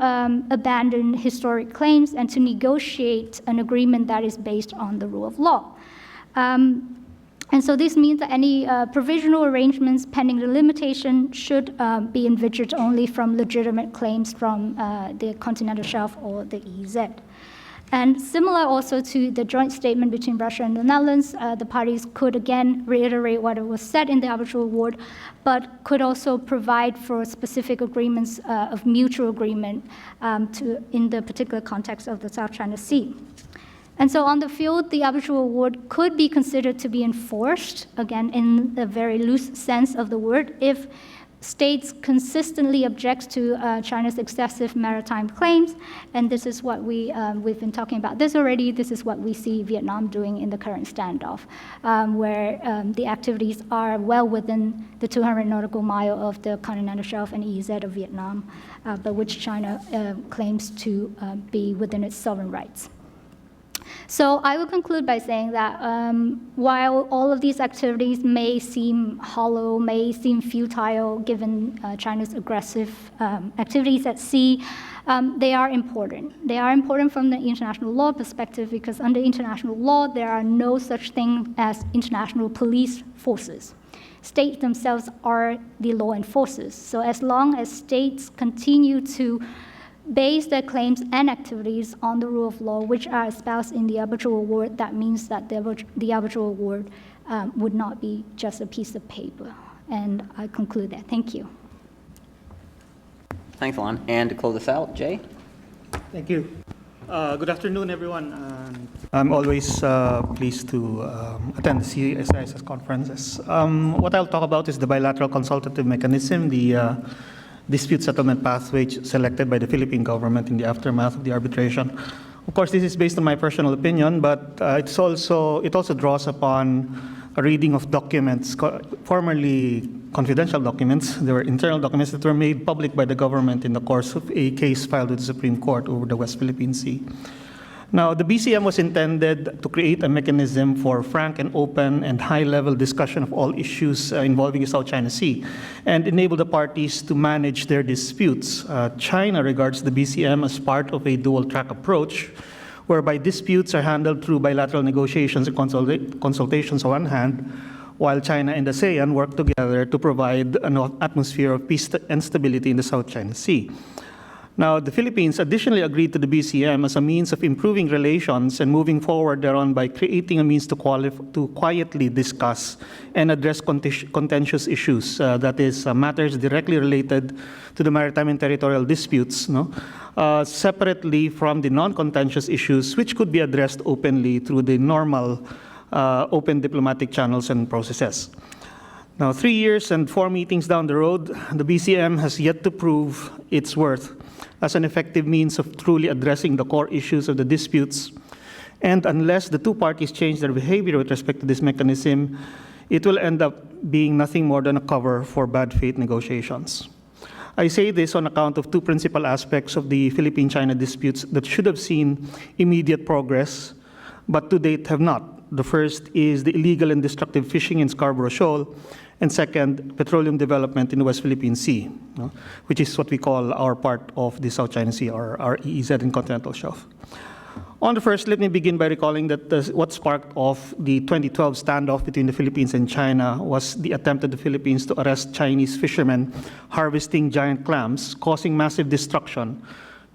Speaker 14: abandon historic claims and to negotiate an agreement that is based on the rule of law. And so this means that any provisional arrangements pending the limitation should be envisaged only from legitimate claims from the continental shelf or the EEZ. And similar also to the joint statement between Russia and the Netherlands, the parties could again reiterate what was said in the arbitral award, but could also provide for specific agreements of mutual agreement in the particular context of the South China Sea. And so on the field, the arbitral award could be considered to be enforced, again, in the very loose sense of the word, if States consistently object to China's excessive maritime claims, and this is what we've been talking about this already. This is what we see Vietnam doing in the current standoff, where the activities are well within the 200 nautical mile of the continental shelf and EEZ of Vietnam, but which China claims to be within its sovereign rights. So I will conclude by saying that while all of these activities may seem hollow, may seem futile given China's aggressive activities at sea, they are important. They are important from the international law perspective because under international law, there are no such thing as international police forces. States themselves are the law enforcers. So as long as states continue to base their claims and activities on the rule of law, which are espoused in the arbitral award, that means that the arbitral award would not be just a piece of paper. And I conclude that. Thank you.
Speaker 11: Thanks, Alon. And to close us out, Jay?
Speaker 15: Thank you. Good afternoon, everyone. I'm always pleased to attend the CSIS conferences. What I'll talk about is the bilateral consultative mechanism, the dispute settlement pathway selected by the Philippine government in the aftermath of the arbitration. Of course, this is based on my personal opinion, but it also draws upon a reading of documents, formerly confidential documents. They were internal documents that were made public by the government in the course of a case filed with the Supreme Court over the West Philippine Sea. Now, the BCM was intended to create a mechanism for frank and open and high-level discussion of all issues involving the South China Sea and enable the parties to manage their disputes. China regards the BCM as part of a dual-track approach, whereby disputes are handled through bilateral negotiations and consultations on one hand, while China and ASEAN work together to provide an atmosphere of peace and stability in the South China Sea. Now, the Philippines additionally agreed to the BCM as a means of improving relations and moving forward thereon by creating a means to quietly discuss and address contentious issues, that is, matters directly related to the maritime and territorial disputes, separately from the non-contentious issues, which could be addressed openly through the normal open diplomatic channels and processes. Now, 3 years and 4 meetings down the road, the BCM has yet to prove its worth as an effective means of truly addressing the core issues of the disputes. And unless the two parties change their behavior with respect to this mechanism, it will end up being nothing more than a cover for bad faith negotiations. I say this on account of two principal aspects of the Philippine-China disputes that should have seen immediate progress, but to date have not. The first is the illegal and destructive fishing in Scarborough Shoal, and second, petroleum development in the West Philippine Sea, which is what we call our part of the South China Sea, our EEZ and continental shelf. On the first, let me begin by recalling that what sparked off the 2012 standoff between the Philippines and China was the attempt of the Philippines to arrest Chinese fishermen harvesting giant clams, causing massive destruction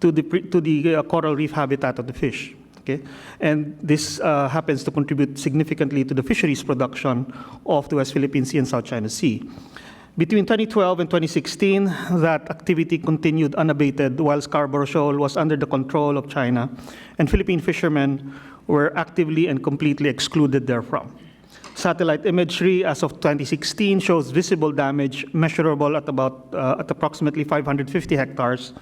Speaker 15: to the coral reef habitat of the fish. Okay? And this happens to contribute significantly to the fisheries production of the West Philippine Sea and South China Sea. Between 2012 and 2016, that activity continued unabated while Scarborough Shoal was under the control of China, and Philippine fishermen were actively and completely excluded therefrom. Satellite imagery as of 2016 shows visible damage measurable at approximately 550 hectares,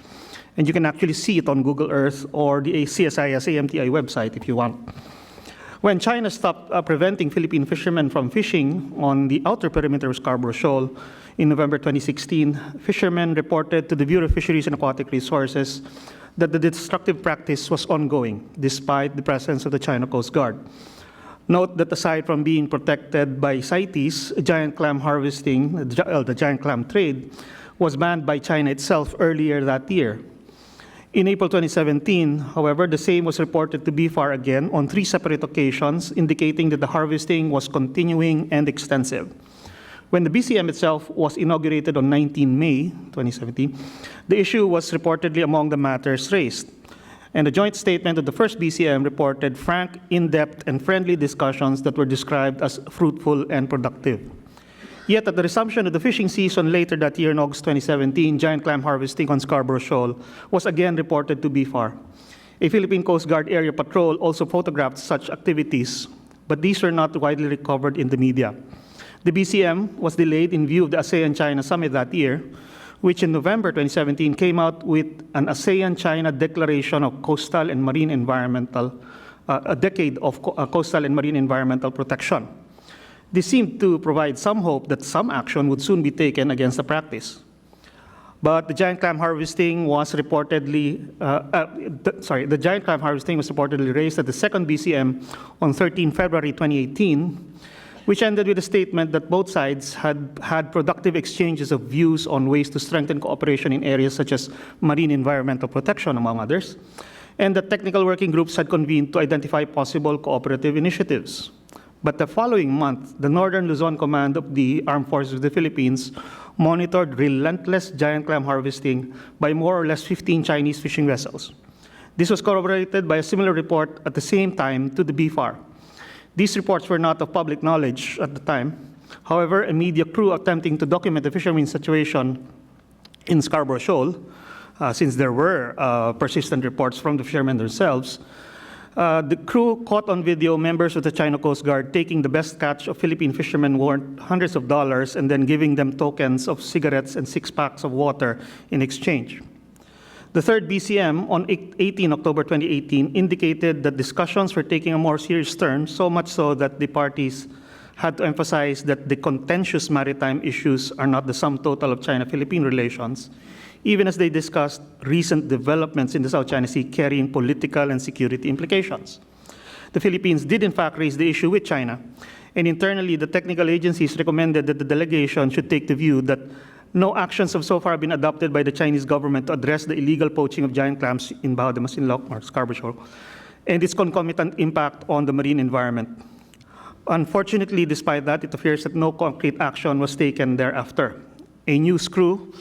Speaker 15: and you can actually see it on Google Earth or the CSIS AMTI website if you want. When China stopped preventing Philippine fishermen from fishing on the outer perimeter of Scarborough Shoal in November 2016, fishermen reported to the Bureau of Fisheries and Aquatic Resources that the destructive practice was ongoing despite the presence of the China Coast Guard. Note that aside from being protected by CITES, giant clam harvesting, the giant clam trade, was banned by China itself earlier that year. In April 2017, however, the same was reported to BFAR again on 3 separate occasions, indicating that the harvesting was continuing and extensive. When the BCM itself was inaugurated on 19 May 2017, the issue was reportedly among the matters raised. And the joint statement of the first BCM reported frank, in-depth, and friendly discussions that were described as fruitful and productive. Yet at the resumption of the fishing season later that year in August 2017, giant clam harvesting on Scarborough Shoal was again reported to BFAR. A Philippine Coast Guard area patrol also photographed such activities, but these were not widely recovered in the media. The BCM was delayed in view of the ASEAN-China summit that year, which in November 2017 came out with an ASEAN-China Declaration of Coastal and Marine Environmental, a decade of coastal and marine environmental protection. This seemed to provide some hope that some action would soon be taken against the practice. But the giant clam harvesting was reportedly, the giant clam harvesting was reportedly raised at the second BCM on 13 February 2018, which ended with a statement that both sides had productive exchanges of views on ways to strengthen cooperation in areas such as marine environmental protection, among others, and that technical working groups had convened to identify possible cooperative initiatives. But the following month, the Northern Luzon Command of the Armed Forces of the Philippines monitored relentless giant clam harvesting by more or less 15 Chinese fishing vessels. This was corroborated by a similar report at the same time to the BFAR. These reports were not of public knowledge at the time. However, a media crew attempting to document the fishermen's situation in Scarborough Shoal, since there were persistent reports from the fishermen themselves, the crew caught on video members of the China Coast Guard taking the best catch of Philippine fishermen worth hundreds of dollars and then giving them tokens of cigarettes and 6 packs of water in exchange. The third BCM on 18 October 2018 indicated that discussions were taking a more serious turn, so much so that the parties had to emphasize that the contentious maritime issues are not the sum total of China-Philippine relations, even as they discussed recent developments in the South China Sea carrying political and security implications. The Philippines did in fact raise the issue with China, and internally the technical agencies recommended that the delegation should take the view that no actions have so far been adopted by the Chinese government to address the illegal poaching of giant clams in Bajo de Masinloc or Scarborough Shoal and its concomitant impact on the marine environment. Unfortunately, despite that, it appears that no concrete action was taken thereafter. A news crew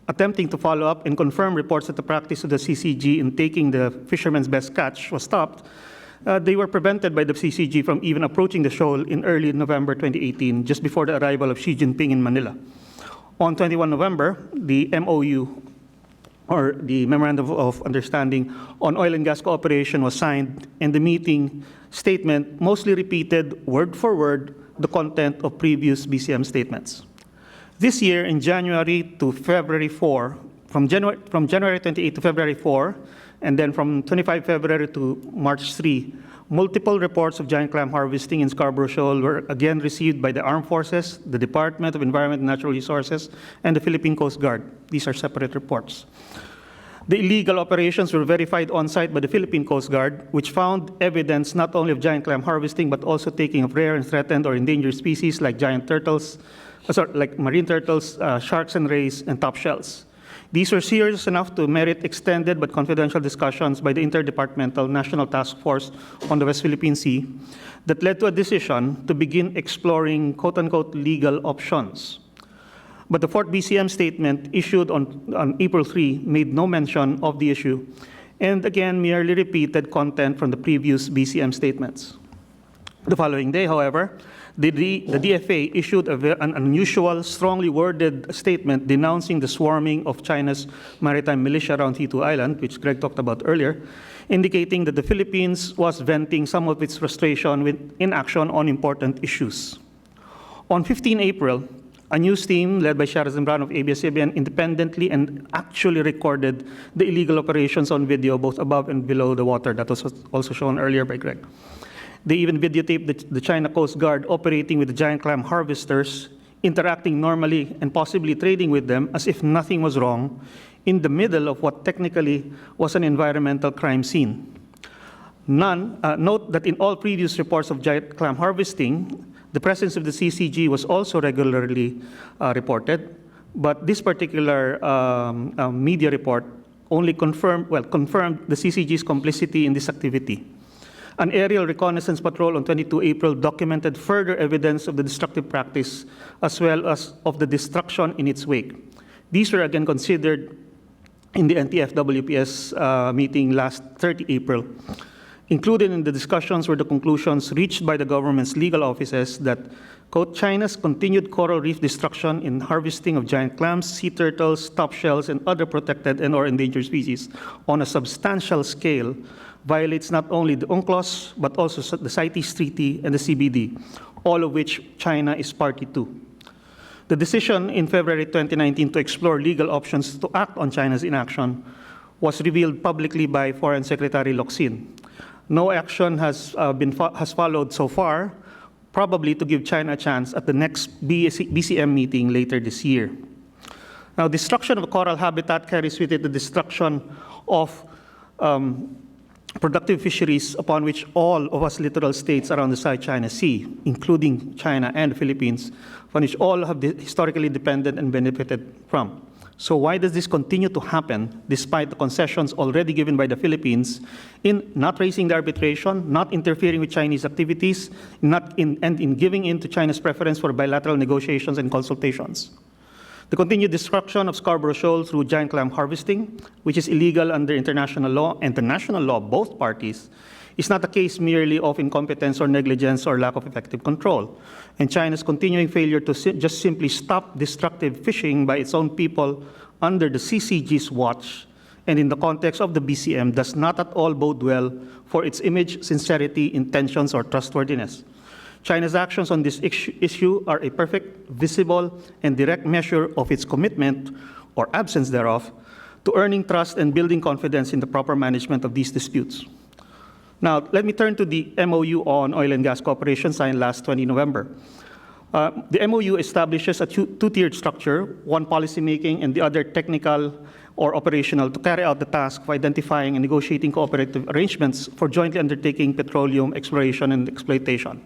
Speaker 15: attempting to follow up and confirm reports that the practice of the CCG in taking the fishermen's best catch was stopped, they were prevented by the CCG from even approaching the shoal in early November 2018, just before the arrival of Xi Jinping in Manila. On 21 November, the MOU, or the Memorandum of Understanding on Oil and Gas Cooperation, was signed, and the meeting statement mostly repeated word for word the content of previous BCM statements. This year, in January to February 4, from January 28 to February 4, and then from 25 February to March 3, multiple reports of giant clam harvesting in Scarborough Shoal were again received by the Armed Forces, the Department of Environment and Natural Resources, and the Philippine Coast Guard. These are separate reports. The illegal operations were verified on-site by the Philippine Coast Guard, which found evidence not only of giant clam harvesting, but also taking of rare and threatened or endangered species like giant turtles, like marine turtles, sharks and rays, and top shells. These were serious enough to merit extended but confidential discussions by the Interdepartmental National Task Force on the West Philippine Sea that led to a decision to begin exploring quote-unquote legal options. But the fourth BCM statement issued on April 3 made no mention of the issue and again merely repeated content from the previous BCM statements. The following day, however, the DFA issued an unusual, strongly worded statement denouncing the swarming of China's maritime militia around Thitu Island, which Greg talked about earlier, indicating that the Philippines was venting some of its frustration with inaction on important issues. On 15 April, a news team led by Shara Zambrano of ABS-CBN independently and actually recorded the illegal operations on video both above and below the water. That was also shown earlier by Greg. They even videotaped the China Coast Guard operating with the giant clam harvesters, interacting normally and possibly trading with them as if nothing was wrong in the middle of what technically was an environmental crime scene. Note that in all previous reports of giant clam harvesting, the presence of the CCG was also regularly reported, but this particular media report only confirmed the CCG's complicity in this activity. An aerial reconnaissance patrol on 22 April documented further evidence of the destructive practice as well as of the destruction in its wake. These were again considered in the NTF-WPS meeting last 30 April. Included in the discussions were the conclusions reached by the government's legal offices that, quote, China's continued coral reef destruction in harvesting of giant clams, sea turtles, top shells, and other protected and or endangered species on a substantial scale violates not only the UNCLOS, but also the CITES Treaty and the CBD, all of which China is party to. The decision in February 2019 to explore legal options to act on China's inaction was revealed publicly by Foreign Secretary Locsin. No action has followed so far, probably to give China a chance at the next BCM meeting later this year. Now, destruction of coral habitat carries with it the destruction of productive fisheries upon which all of us littoral states around the South China Sea, including China and the Philippines, upon which all have historically depended and benefited from. So why does this continue to happen despite the concessions already given by the Philippines in not raising the arbitration, not interfering with Chinese activities, and in giving in to China's preference for bilateral negotiations and consultations? The continued destruction of Scarborough Shoal through giant clam harvesting, which is illegal under international law and the national law of both parties, is not a case merely of incompetence or negligence or lack of effective control. And China's continuing failure to just simply stop destructive fishing by its own people under the CCG's watch and in the context of the BCM does not at all bode well for its image, sincerity, intentions, or trustworthiness. China's actions on this issue are a perfect, visible, and direct measure of its commitment, or absence thereof, to earning trust and building confidence in the proper management of these disputes. Now, let me turn to the MOU on oil and gas cooperation signed last 20 November. The MOU establishes a two-tiered structure, one policymaking and the other technical or operational, to carry out the task of identifying and negotiating cooperative arrangements for jointly undertaking petroleum exploration and exploitation.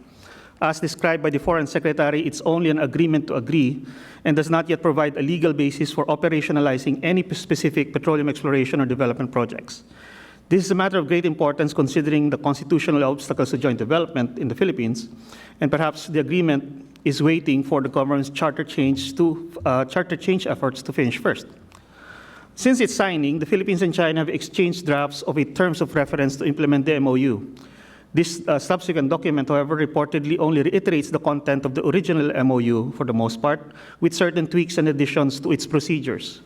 Speaker 15: As described by the Foreign Secretary, it's only an agreement to agree and does not yet provide a legal basis for operationalizing any specific petroleum exploration or development projects. This is a matter of great importance considering the constitutional obstacles to joint development in the Philippines, and perhaps the agreement is waiting for the government's charter change efforts to finish first. Since its signing, the Philippines and China have exchanged drafts of a terms of reference to implement the MOU. This subsequent document, however, reportedly only reiterates the content of the original MOU for the most part, with certain tweaks and additions to its procedures.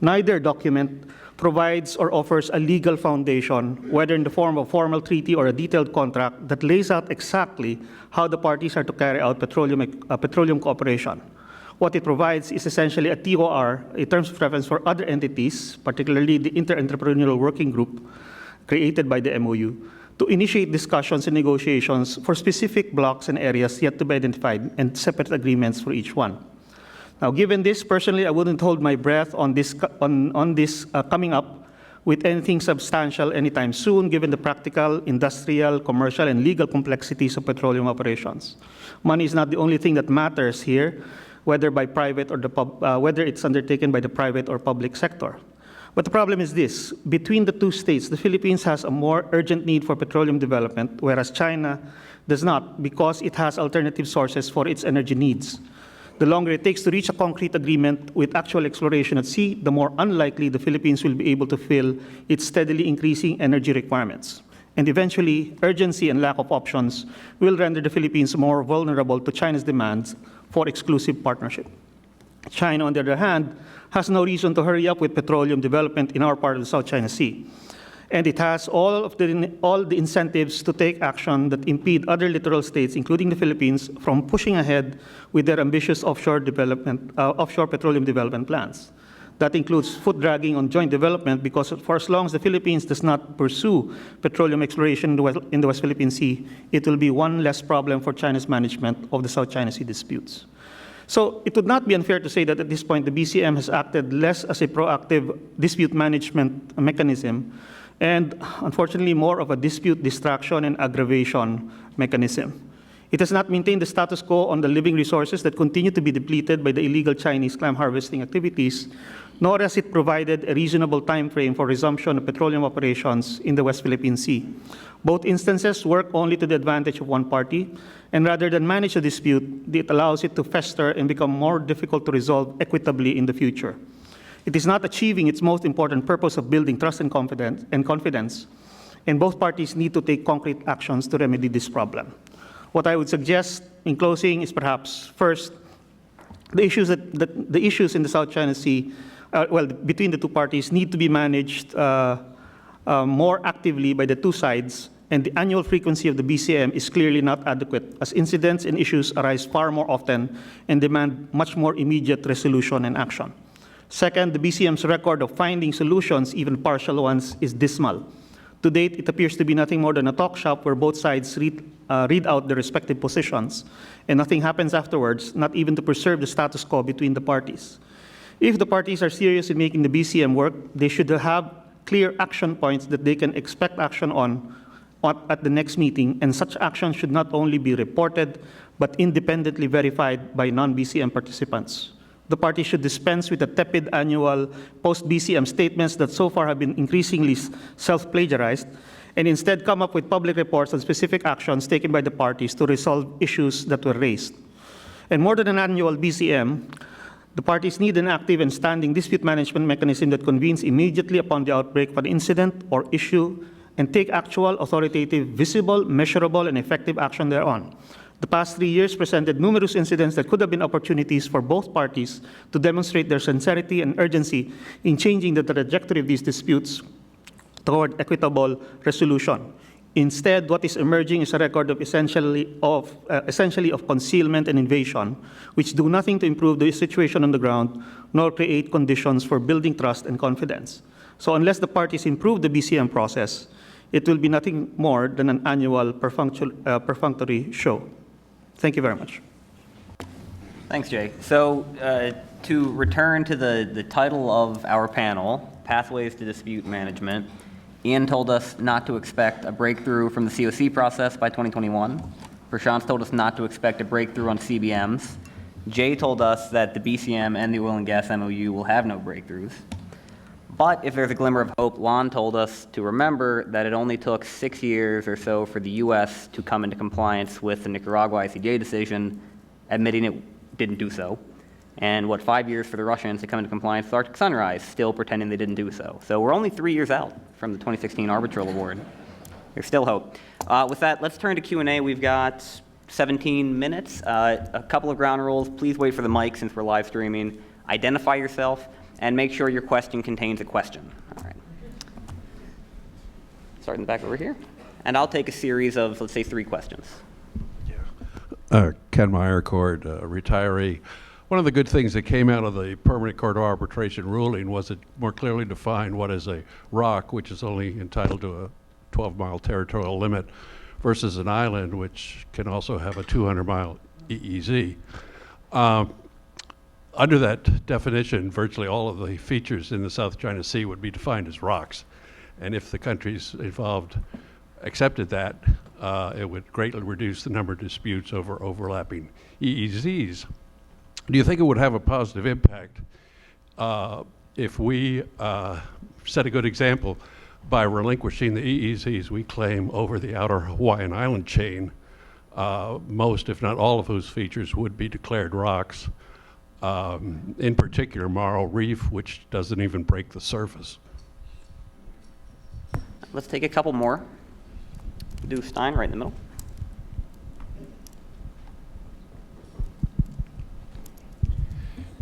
Speaker 15: Neither document provides or offers a legal foundation, whether in the form of a formal treaty or a detailed contract, that lays out exactly how the parties are to carry out petroleum cooperation. What it provides is essentially a TOR, a terms of reference for other entities, particularly the Inter-Entrepreneurial Working Group created by the MOU, to initiate discussions and negotiations for specific blocks and areas yet to be identified and separate agreements for each one. Now, given this, personally, I wouldn't hold my breath on this coming up with anything substantial anytime soon, given the practical, industrial, commercial, and legal complexities of petroleum operations. Money is not the only thing that matters here, whether by private or whether it's undertaken by the private or public sector. But the problem is this: between the two states, the Philippines has a more urgent need for petroleum development, whereas China does not, because it has alternative sources for its energy needs. The longer it takes to reach a concrete agreement with actual exploration at sea, the more unlikely the Philippines will be able to fill its steadily increasing energy requirements. And eventually, urgency and lack of options will render the Philippines more vulnerable to China's demands for exclusive partnership. China, on the other hand, has no reason to hurry up with petroleum development in our part of the South China Sea. And it has all the incentives to take action that impede other littoral states, including the Philippines, from pushing ahead with their ambitious offshore petroleum development plans. That includes foot dragging on joint development, because for as long as the Philippines does not pursue petroleum exploration in the West Philippine Sea, it will be one less problem for China's management of the South China Sea disputes. So it would not be unfair to say that at this point the BCM has acted less as a proactive dispute management mechanism and, unfortunately, more of a dispute distraction and aggravation mechanism. It has not maintained the status quo on the living resources that continue to be depleted by the illegal Chinese clam harvesting activities, nor has it provided a reasonable time frame for resumption of petroleum operations in the West Philippine Sea. Both instances work only to the advantage of one party, and rather than manage a dispute, it allows it to fester and become more difficult to resolve equitably in the future. It is not achieving its most important purpose of building trust and confidence, and both parties need to take concrete actions to remedy this problem. What I would suggest in closing is perhaps first, the issues in the South China Sea, between the two parties need to be managed more actively by the two sides, and the annual frequency of the BCM is clearly not adequate, as incidents and issues arise far more often and demand much more immediate resolution and action. Second, the BCM's record of finding solutions, even partial ones, is dismal. To date, it appears to be nothing more than a talk shop where both sides read out their respective positions, and nothing happens afterwards, not even to preserve the status quo between the parties. If the parties are serious in making the BCM work, they should have clear action points that they can expect action on at the next meeting, and such action should not only be reported, but independently verified by non-BCM participants. The party should dispense with the tepid annual post-BCM statements that so far have been increasingly self-plagiarized, and instead come up with public reports on specific actions taken by the parties to resolve issues that were raised. And more than an annual BCM, the parties need an active and standing dispute management mechanism that convenes immediately upon the outbreak of an incident or issue and take actual, authoritative, visible, measurable, and effective action thereon. The past 3 years presented numerous incidents that could have been opportunities for both parties to demonstrate their sincerity and urgency in changing the trajectory of these disputes toward equitable resolution. Instead, what is emerging is a record of essentially of concealment and invasion, which do nothing to improve the situation on the ground, nor create conditions for building trust and confidence. So unless the parties improve the BCM process, it will be nothing more than an annual perfunctory show. Thank you very much.
Speaker 11: Thanks, Jay. So to return to the title of our panel, Pathways to Dispute Management, Ian told us not to expect a breakthrough from the COC process by 2021. Prashant told us not to expect a breakthrough on CBMs. Jay told us that the BCM and the oil and gas MOU will have no breakthroughs. But if there's a glimmer of hope, Lon told us to remember that it only took 6 years or so for the U.S. to come into compliance with the Nicaragua ICJ decision, admitting it didn't do so. And 5 years for the Russians to come into compliance with Arctic Sunrise, still pretending they didn't do so. So we're only 3 years out from the 2016 arbitral award. There's still hope. With that, let's turn to Q&A. We've got 17 minutes. A couple of ground rules. Please wait for the mic since we're live streaming. Identify yourself, and make sure your question contains a question. All right. Start in the back over here. And I'll take a series of, let's say, 3 questions.
Speaker 16: Ken Meyercord, retiree. One of the good things that came out of the Permanent Court of Arbitration ruling was it more clearly defined what is a rock, which is only entitled to a 12-mile territorial limit, versus an island, which can also have a 200-mile EEZ. Under that definition, virtually all of the features in the South China Sea would be defined as rocks. And if the countries involved accepted that, it would greatly reduce the number of disputes over overlapping EEZs. Do you think it would have a positive impact if we set a good example by relinquishing the EEZs we claim over the outer Hawaiian island chain, most, if not all of whose features would be declared rocks, in particular Marl Reef, which doesn't even break the surface?
Speaker 11: Let's take a couple more. Do Stein right in the middle.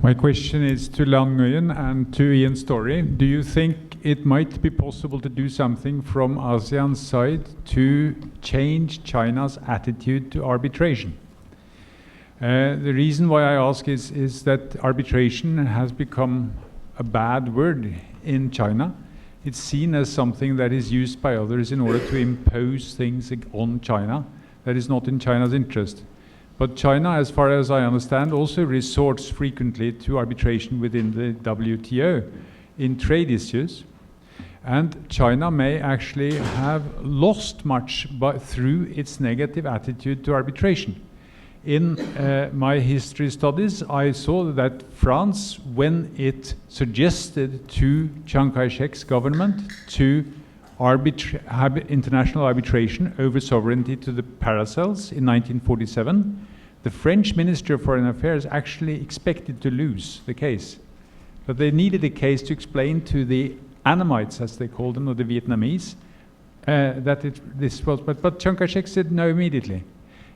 Speaker 17: My question is to Lan Nguyen and to Ian Story. Do you think it might be possible to do something from ASEAN's side to change China's attitude to arbitration? The reason why I ask is that arbitration has become a bad word in China. It's seen as something that is used by others in order to impose things on China that is not in China's interest. But China, as far as I understand, also resorts frequently to arbitration within the WTO in trade issues. And China may actually have lost much through its negative attitude to arbitration. In my history studies, I saw that France, when it suggested to Chiang Kai-shek's government to have international arbitration over sovereignty to the Paracels in 1947, the French Minister of Foreign Affairs actually expected to lose the case. But they needed a case to explain to the Annamites, as they called them, or the Vietnamese, this was, but Chiang Kai-shek said no immediately.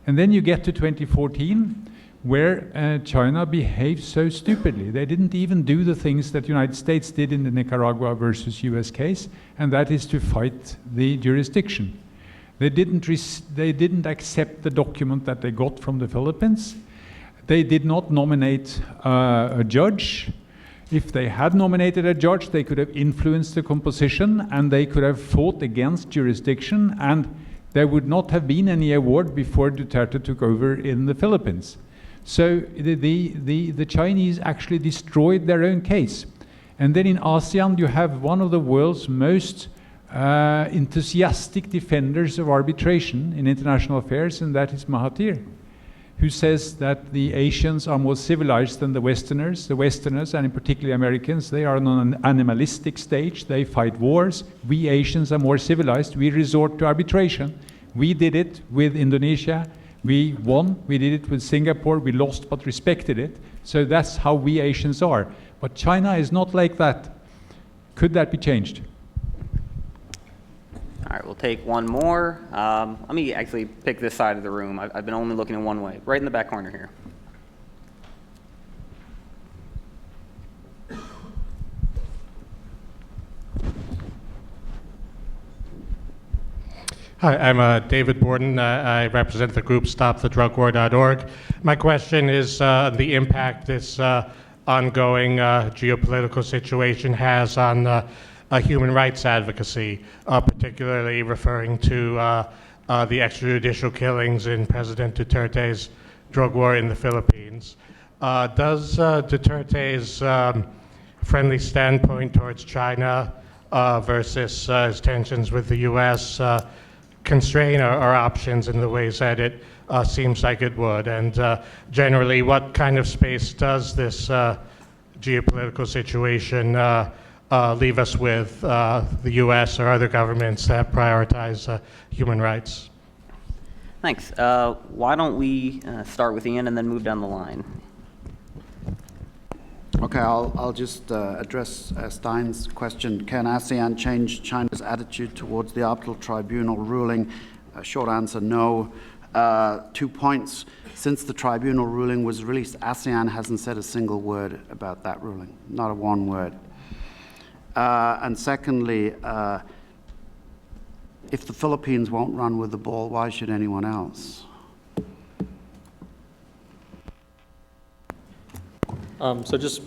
Speaker 17: And then you get to 2014, where China behaved so stupidly. They didn't even do the things that the United States did in the Nicaragua versus US case, and that is to fight the jurisdiction. They didn't accept the document that they got from the Philippines. They did not nominate a judge. If they had nominated a judge, they could have influenced the composition, and they could have fought against jurisdiction, and there would not have been any award before Duterte took over in the Philippines. So the Chinese actually destroyed their own case. And then in ASEAN, you have one of the world's most enthusiastic defenders of arbitration in international affairs, and that is Mahathir, who says that the Asians are more civilized than the Westerners. The Westerners, and in particular Americans, they are on an animalistic stage. They fight wars. We Asians are more civilized. We resort to arbitration. We did it with Indonesia. We won. We did it with Singapore. We lost but respected it. So that's how we Asians are. But China is not like that. Could that be changed?
Speaker 11: All right, we'll take one more. Let me actually pick this side of the room. I've been only looking in one way, right in the back corner here.
Speaker 18: Hi, I'm David Borden. I represent the group StopTheDrugWar.org. My question is the impact this ongoing geopolitical situation has on human rights advocacy, particularly referring to the extrajudicial killings in President Duterte's drug war in the Philippines. Does Duterte's friendly standpoint towards China versus his tensions with the U.S. Constrain our options in the ways that it seems like it would? And generally, what kind of space does this geopolitical situation leave us with the U.S. or other governments that prioritize human rights?
Speaker 11: Thanks. Why don't we start with Ian and then move down the line?
Speaker 12: Okay, I'll just address Stein's question. Can ASEAN change China's attitude towards the Arbitral Tribunal ruling? Short answer, no. 2 points. Since the tribunal ruling was released, ASEAN hasn't said a single word about that ruling, not a one word. And secondly, if the Philippines won't run with the ball, why should anyone else?
Speaker 13: So just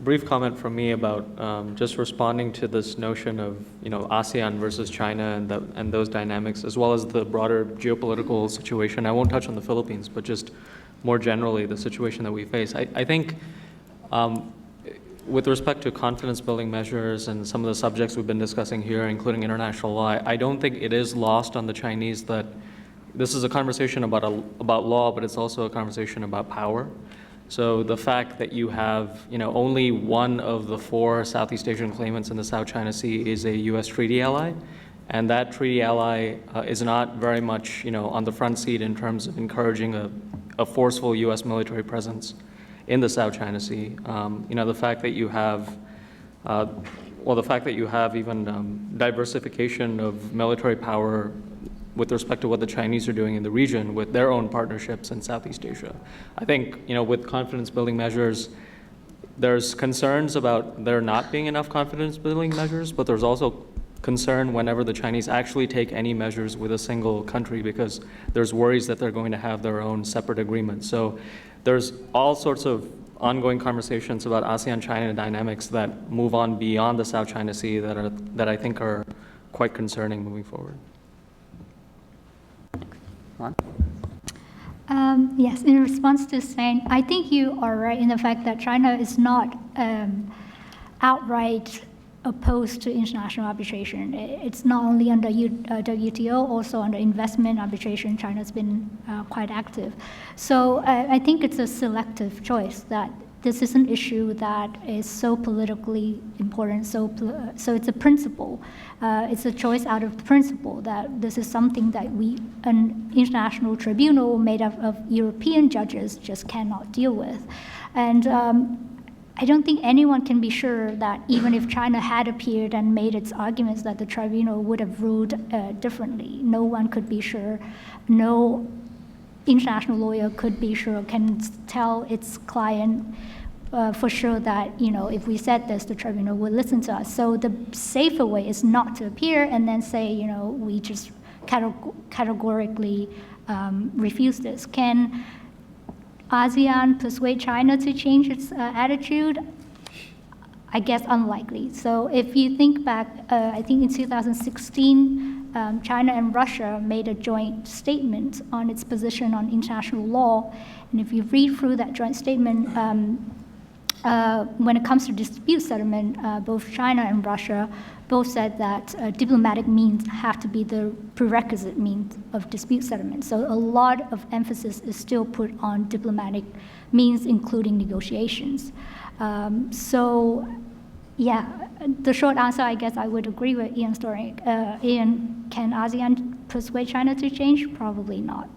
Speaker 13: brief comment from me about just responding to this notion of ASEAN versus China and those dynamics, as well as the broader geopolitical situation. I won't touch on the Philippines, but just more generally the situation that we face. I think with respect to confidence building measures and some of the subjects we've been discussing here, including international law, I don't think it is lost on the Chinese that this is a conversation about law, but it's also a conversation about power. So the fact that you have, only one of the 4 Southeast Asian claimants in the South China Sea is a U.S. treaty ally, and that treaty ally is not very much, on the front seat in terms of encouraging a forceful U.S. military presence in the South China Sea. The fact that you have, even diversification of military power with respect to what the Chinese are doing in the region with their own partnerships in Southeast Asia. I think, with confidence building measures, there's concerns about there not being enough confidence building measures, but there's also concern whenever the Chinese actually take any measures with a single country because there's worries that they're going to have their own separate agreements. So there's all sorts of ongoing conversations about ASEAN-China dynamics that move on beyond the South China Sea that I think are quite concerning moving forward.
Speaker 14: Yes, in response to Svein, I think you are right in the fact that China is not outright opposed to international arbitration. It's not only under WTO, also under investment arbitration, China's been quite active. So I think it's a selective choice that this is an issue that is so politically important, so it's a principle. It's a choice out of principle that this is something that an international tribunal made up of European judges just cannot deal with. And I don't think anyone can be sure that even if China had appeared and made its arguments that the tribunal would have ruled differently, no one could be sure. No international lawyer could be sure, can tell its client for sure that, if we said this, the tribunal would listen to us. So the safer way is not to appear and then say, we just categorically refuse this. Can ASEAN persuade China to change its attitude? I guess unlikely. So if you think back, I think in 2016, China and Russia made a joint statement on its position on international law. And if you read through that joint statement, when it comes to dispute settlement, both China and Russia both said that diplomatic means have to be the prerequisite means of dispute settlement. So a lot of emphasis is still put on diplomatic means, including negotiations. Yeah, the short answer, I guess I would agree with Ian's story. Ian, can ASEAN persuade China to change? Probably not.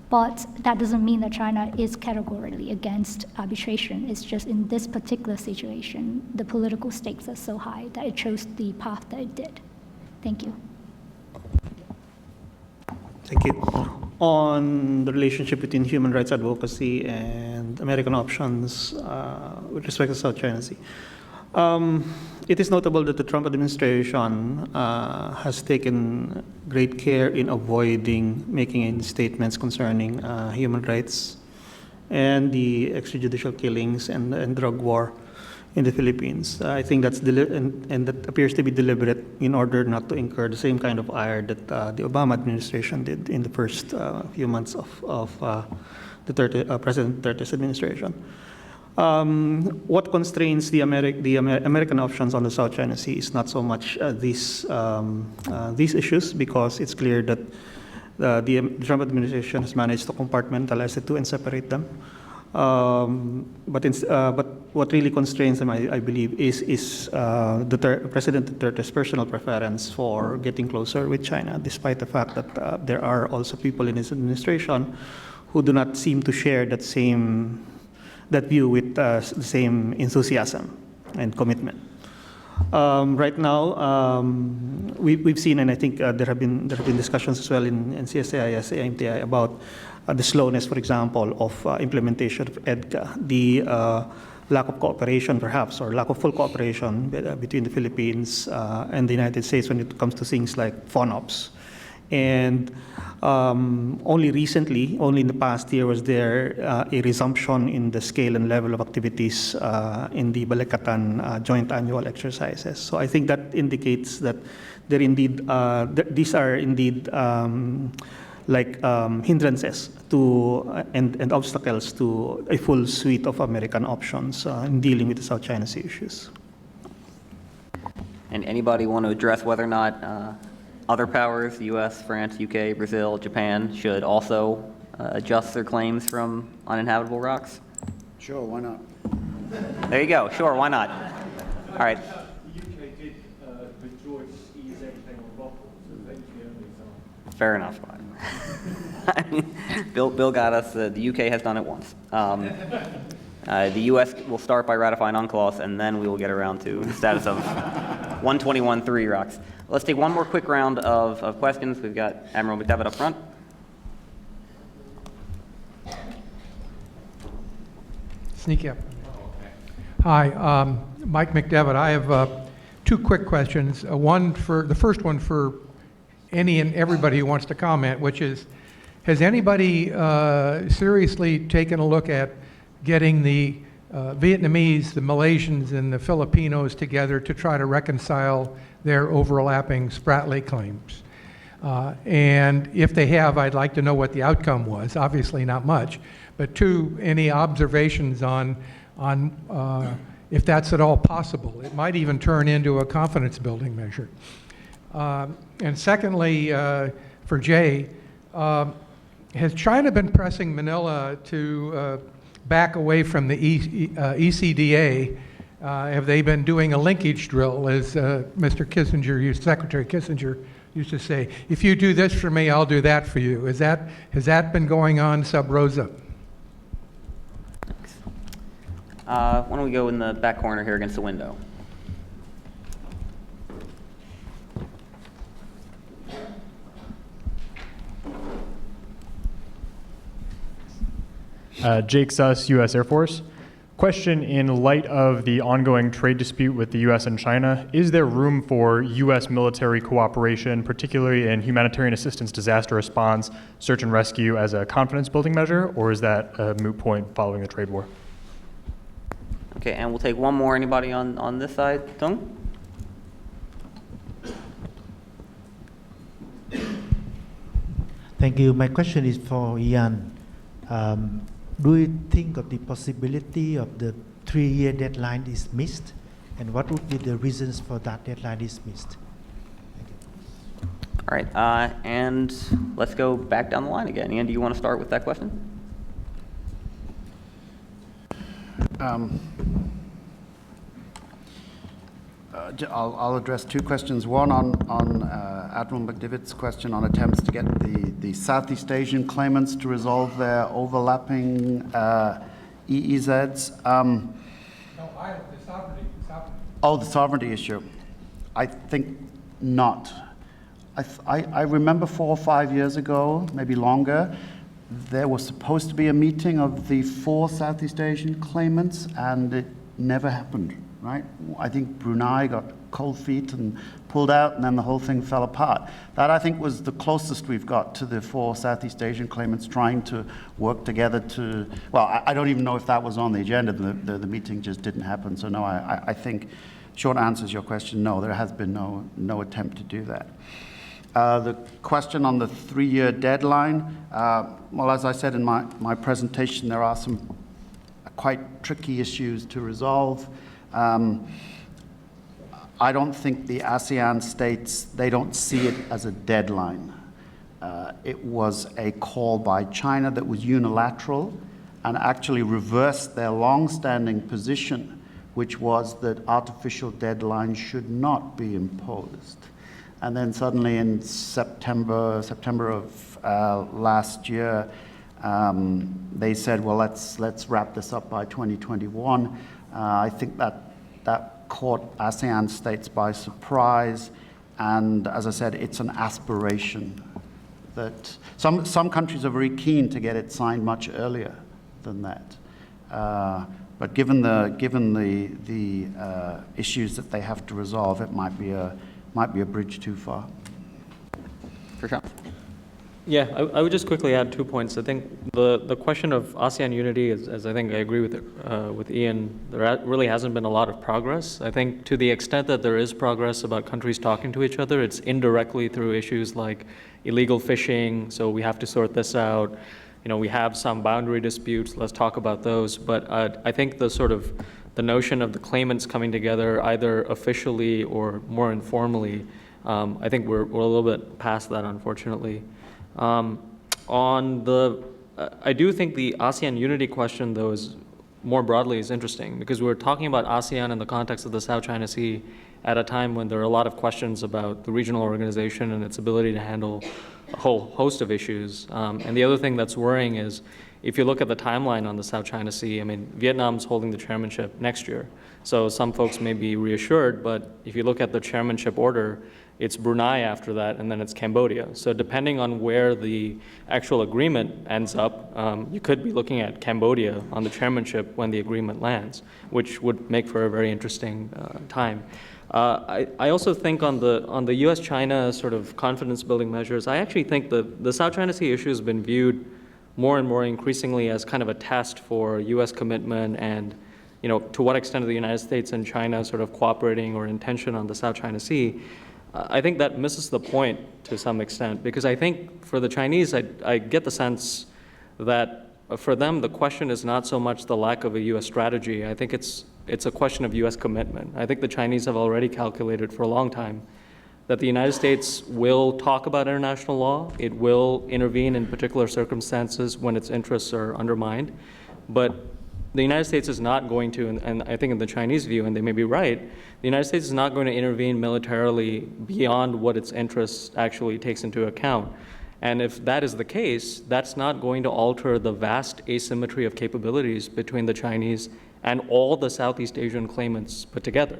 Speaker 14: But that doesn't mean that China is categorically against arbitration. It's just in this particular situation, the political stakes are so high that it chose the path that it did. Thank you.
Speaker 15: Thank you. On the relationship between human rights advocacy and American options with respect to South China Sea. It is notable that the Trump administration has taken great care in avoiding making any statements concerning human rights and the extrajudicial killings and drug war in the Philippines. I think that's and that appears to be deliberate in order not to incur the same kind of ire that the Obama administration did in the first few months of the President Duterte's administration. What constrains the American options on the South China Sea is not so much these issues, because it's clear that the Trump administration has managed to compartmentalize the two and separate them. But what really constrains them, I believe, is President Duterte's personal preference for getting closer with China, despite the fact that there are also people in his administration who do not seem to share that view with the same enthusiasm and commitment. Right now, we've seen, and I think there have been discussions as well in CSIS, AMTI about the slowness, for example, of implementation of EDCA, the lack of cooperation, perhaps, or lack of full cooperation between the Philippines and the United States when it comes to things like FONOPS. And only recently, only in the past year, was there a resumption in the scale and level of activities in the Balikatan joint annual exercises. So I think that indicates that there indeed, these are indeed hindrances to and obstacles to a full suite of American options in dealing with the South China Sea issues.
Speaker 11: And anybody want to address whether or not other powers, the U.S., France, U.K., Brazil, Japan, should also adjust their claims from uninhabitable rocks?
Speaker 12: Sure, why not?
Speaker 11: There you go. Sure, why not? All right.
Speaker 19: The UK did withdraw its EEZ claim on Rockall, so they only some.
Speaker 11: Fair enough. I mean, Bill got us. The UK has done it once. The U.S. will start by ratifying UNCLOS, and then we will get around to the status of 121.3 rocks. Let's take one more quick round of questions. We've got Admiral McDevitt up front.
Speaker 20: Sneak up. Hi, Mike McDevitt. I have two quick questions. The first one for any and everybody who wants to comment, which is, has anybody seriously taken a look at getting the Vietnamese, the Malaysians, and the Filipinos together to try to reconcile their overlapping Spratly claims? And if they have, I'd like to know what the outcome was. Obviously not much. But two, any observations on if that's at all possible? It might even turn into a confidence building measure. And secondly, for Jay, has China been pressing Manila to back away from the ECDA? Have they been doing a linkage drill, as Mr. Kissinger, Secretary Kissinger, used to say? If you do this for me, I'll do that for you. Has that been going on sub rosa?
Speaker 11: Why don't we go in the back corner here against the window?
Speaker 21: Jake Suss, U.S. Air Force. Question: in light of the ongoing trade dispute with the U.S. and China, is there room for U.S. military cooperation, particularly in humanitarian assistance, disaster response, search and rescue, as a confidence-building measure, or is that a moot point following the trade war?
Speaker 11: Okay, and we'll take one more. Anybody on this side? Tung?
Speaker 22: Thank you. My question is for Ian. Do you think of the possibility of the 3-year deadline is missed? And what would be the reasons for that deadline is missed?
Speaker 11: All right, and let's go back down the line again. Ian, do you want to start with that question?
Speaker 12: I'll address two questions. One on Admiral McDivitt's question on attempts to get the Southeast Asian claimants to resolve their overlapping EEZs.
Speaker 20: No, the sovereignty.
Speaker 12: Oh, the sovereignty issue. I think not. I remember 4 or 5 years ago, maybe longer, there was supposed to be a meeting of the 4 Southeast Asian claimants, and it never happened. Right? I think Brunei got cold feet and pulled out, and then the whole thing fell apart. That, I think, was the closest we've got to the 4 Southeast Asian claimants trying to work together to, well, I don't even know if that was on the agenda. The meeting just didn't happen. So no, I think, short answer to your question, no, there has been no attempt to do that. The question on the 3-year deadline, well, as I said in my presentation, there are some quite tricky issues to resolve. I don't think the ASEAN states, they don't see it as a deadline. It was a call by China that was unilateral and actually reversed their long-standing position, which was that artificial deadlines should not be imposed. And then suddenly in September of last year, they said, well, let's wrap this up by 2021. I think that caught ASEAN states by surprise, and as I said, it's an aspiration that some countries are very keen to get it signed much earlier than that. But given the issues that they have to resolve, it might be a bridge too far.
Speaker 11: For sure.
Speaker 13: Yeah, I would just quickly add 2 points. I think the question of ASEAN unity, as I think I agree with Ian, there really hasn't been a lot of progress. I think to the extent that there is progress about countries talking to each other, it's indirectly through issues like illegal fishing, so we have to sort this out. You know, we have some boundary disputes, let's talk about those. But I think the notion of the claimants coming together, either officially or more informally, I think we're a little bit past that, unfortunately. I do think the ASEAN unity question, though, is more broadly is interesting, because we're talking about ASEAN in the context of the South China Sea at a time when there are a lot of questions about the regional organization and its ability to handle a whole host of issues. And the other thing that's worrying is, if you look at the timeline on the South China Sea, I mean, Vietnam's holding the chairmanship next year. So some folks may be reassured, but if you look at the chairmanship order, it's Brunei after that, and then it's Cambodia. So depending on where the actual agreement ends up, you could be looking at Cambodia on the chairmanship when the agreement lands, which would make for a very interesting time. I also think on the U.S.-China sort of confidence-building measures, I actually think the South China Sea issue has been viewed more and more increasingly as kind of a test for U.S. commitment and, you know, to what extent are the United States and China sort of cooperating or in tension on the South China Sea. I think that misses the point to some extent, because I think for the Chinese, I get the sense that for them, the question is not so much the lack of a U.S. strategy. I think it's a question of U.S. commitment. I think the Chinese have already calculated for a long time that the United States will talk about international law. It will intervene in particular circumstances when its interests are undermined. But the United States is not going to, and I think in the Chinese view, and they may be right, the United States is not going to intervene militarily beyond what its interests actually takes into account. And if that is the case, that's not going to alter the vast asymmetry of capabilities between the Chinese and all the Southeast Asian claimants put together.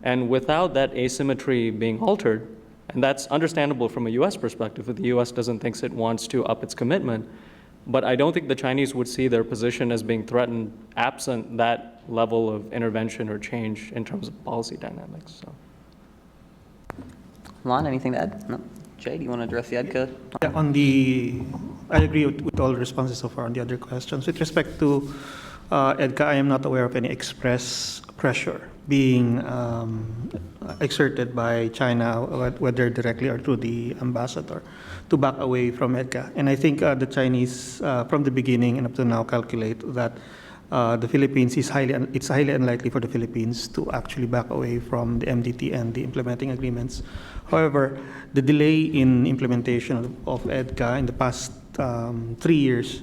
Speaker 13: And without that asymmetry being altered, and that's understandable from a US perspective, if the US doesn't think it wants to up its commitment, but I don't think the Chinese would see their position as being threatened absent that level of intervention or change in terms of policy dynamics. So.
Speaker 11: Lon, anything to add? No? Jay, do you want to address the EDCA?
Speaker 15: Yeah, I agree with all the responses so far on the other questions. With respect to EDCA, I am not aware of any express pressure being exerted by China, whether directly or through the ambassador, to back away from EDCA. And I think the Chinese, from the beginning and up to now, calculate that the Philippines it's highly unlikely for the Philippines to actually back away from the MDT and the implementing agreements. However, the delay in implementation of EDCA in the past 3 years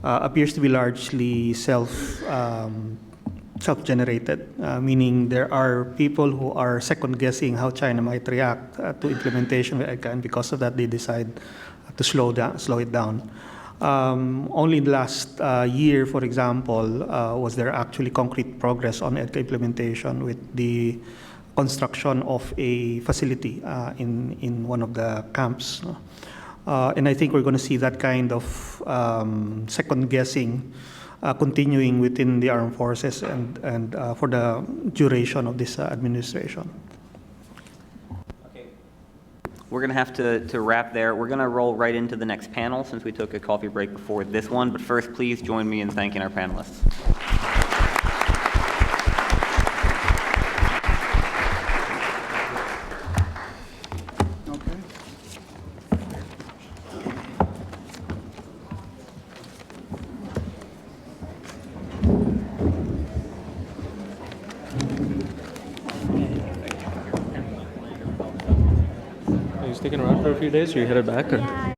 Speaker 15: appears to be largely self-generated, meaning there are people who are second-guessing how China might react to implementation of EDCA, and because of that, they decide to slow it down. Only in the last year, for example, was there actually concrete progress on EDCA implementation with the construction of a facility in one of the camps. And I think we're going to see that kind of second-guessing continuing within the armed forces and for the duration of this administration.
Speaker 11: Okay. We're going to have to wrap there. We're going to roll right into the next panel since we took a coffee break before this one. But first, please join me in thanking our panelists.
Speaker 13: Sticking around for a few days, or you headed back? Or?
Speaker 14: Yeah.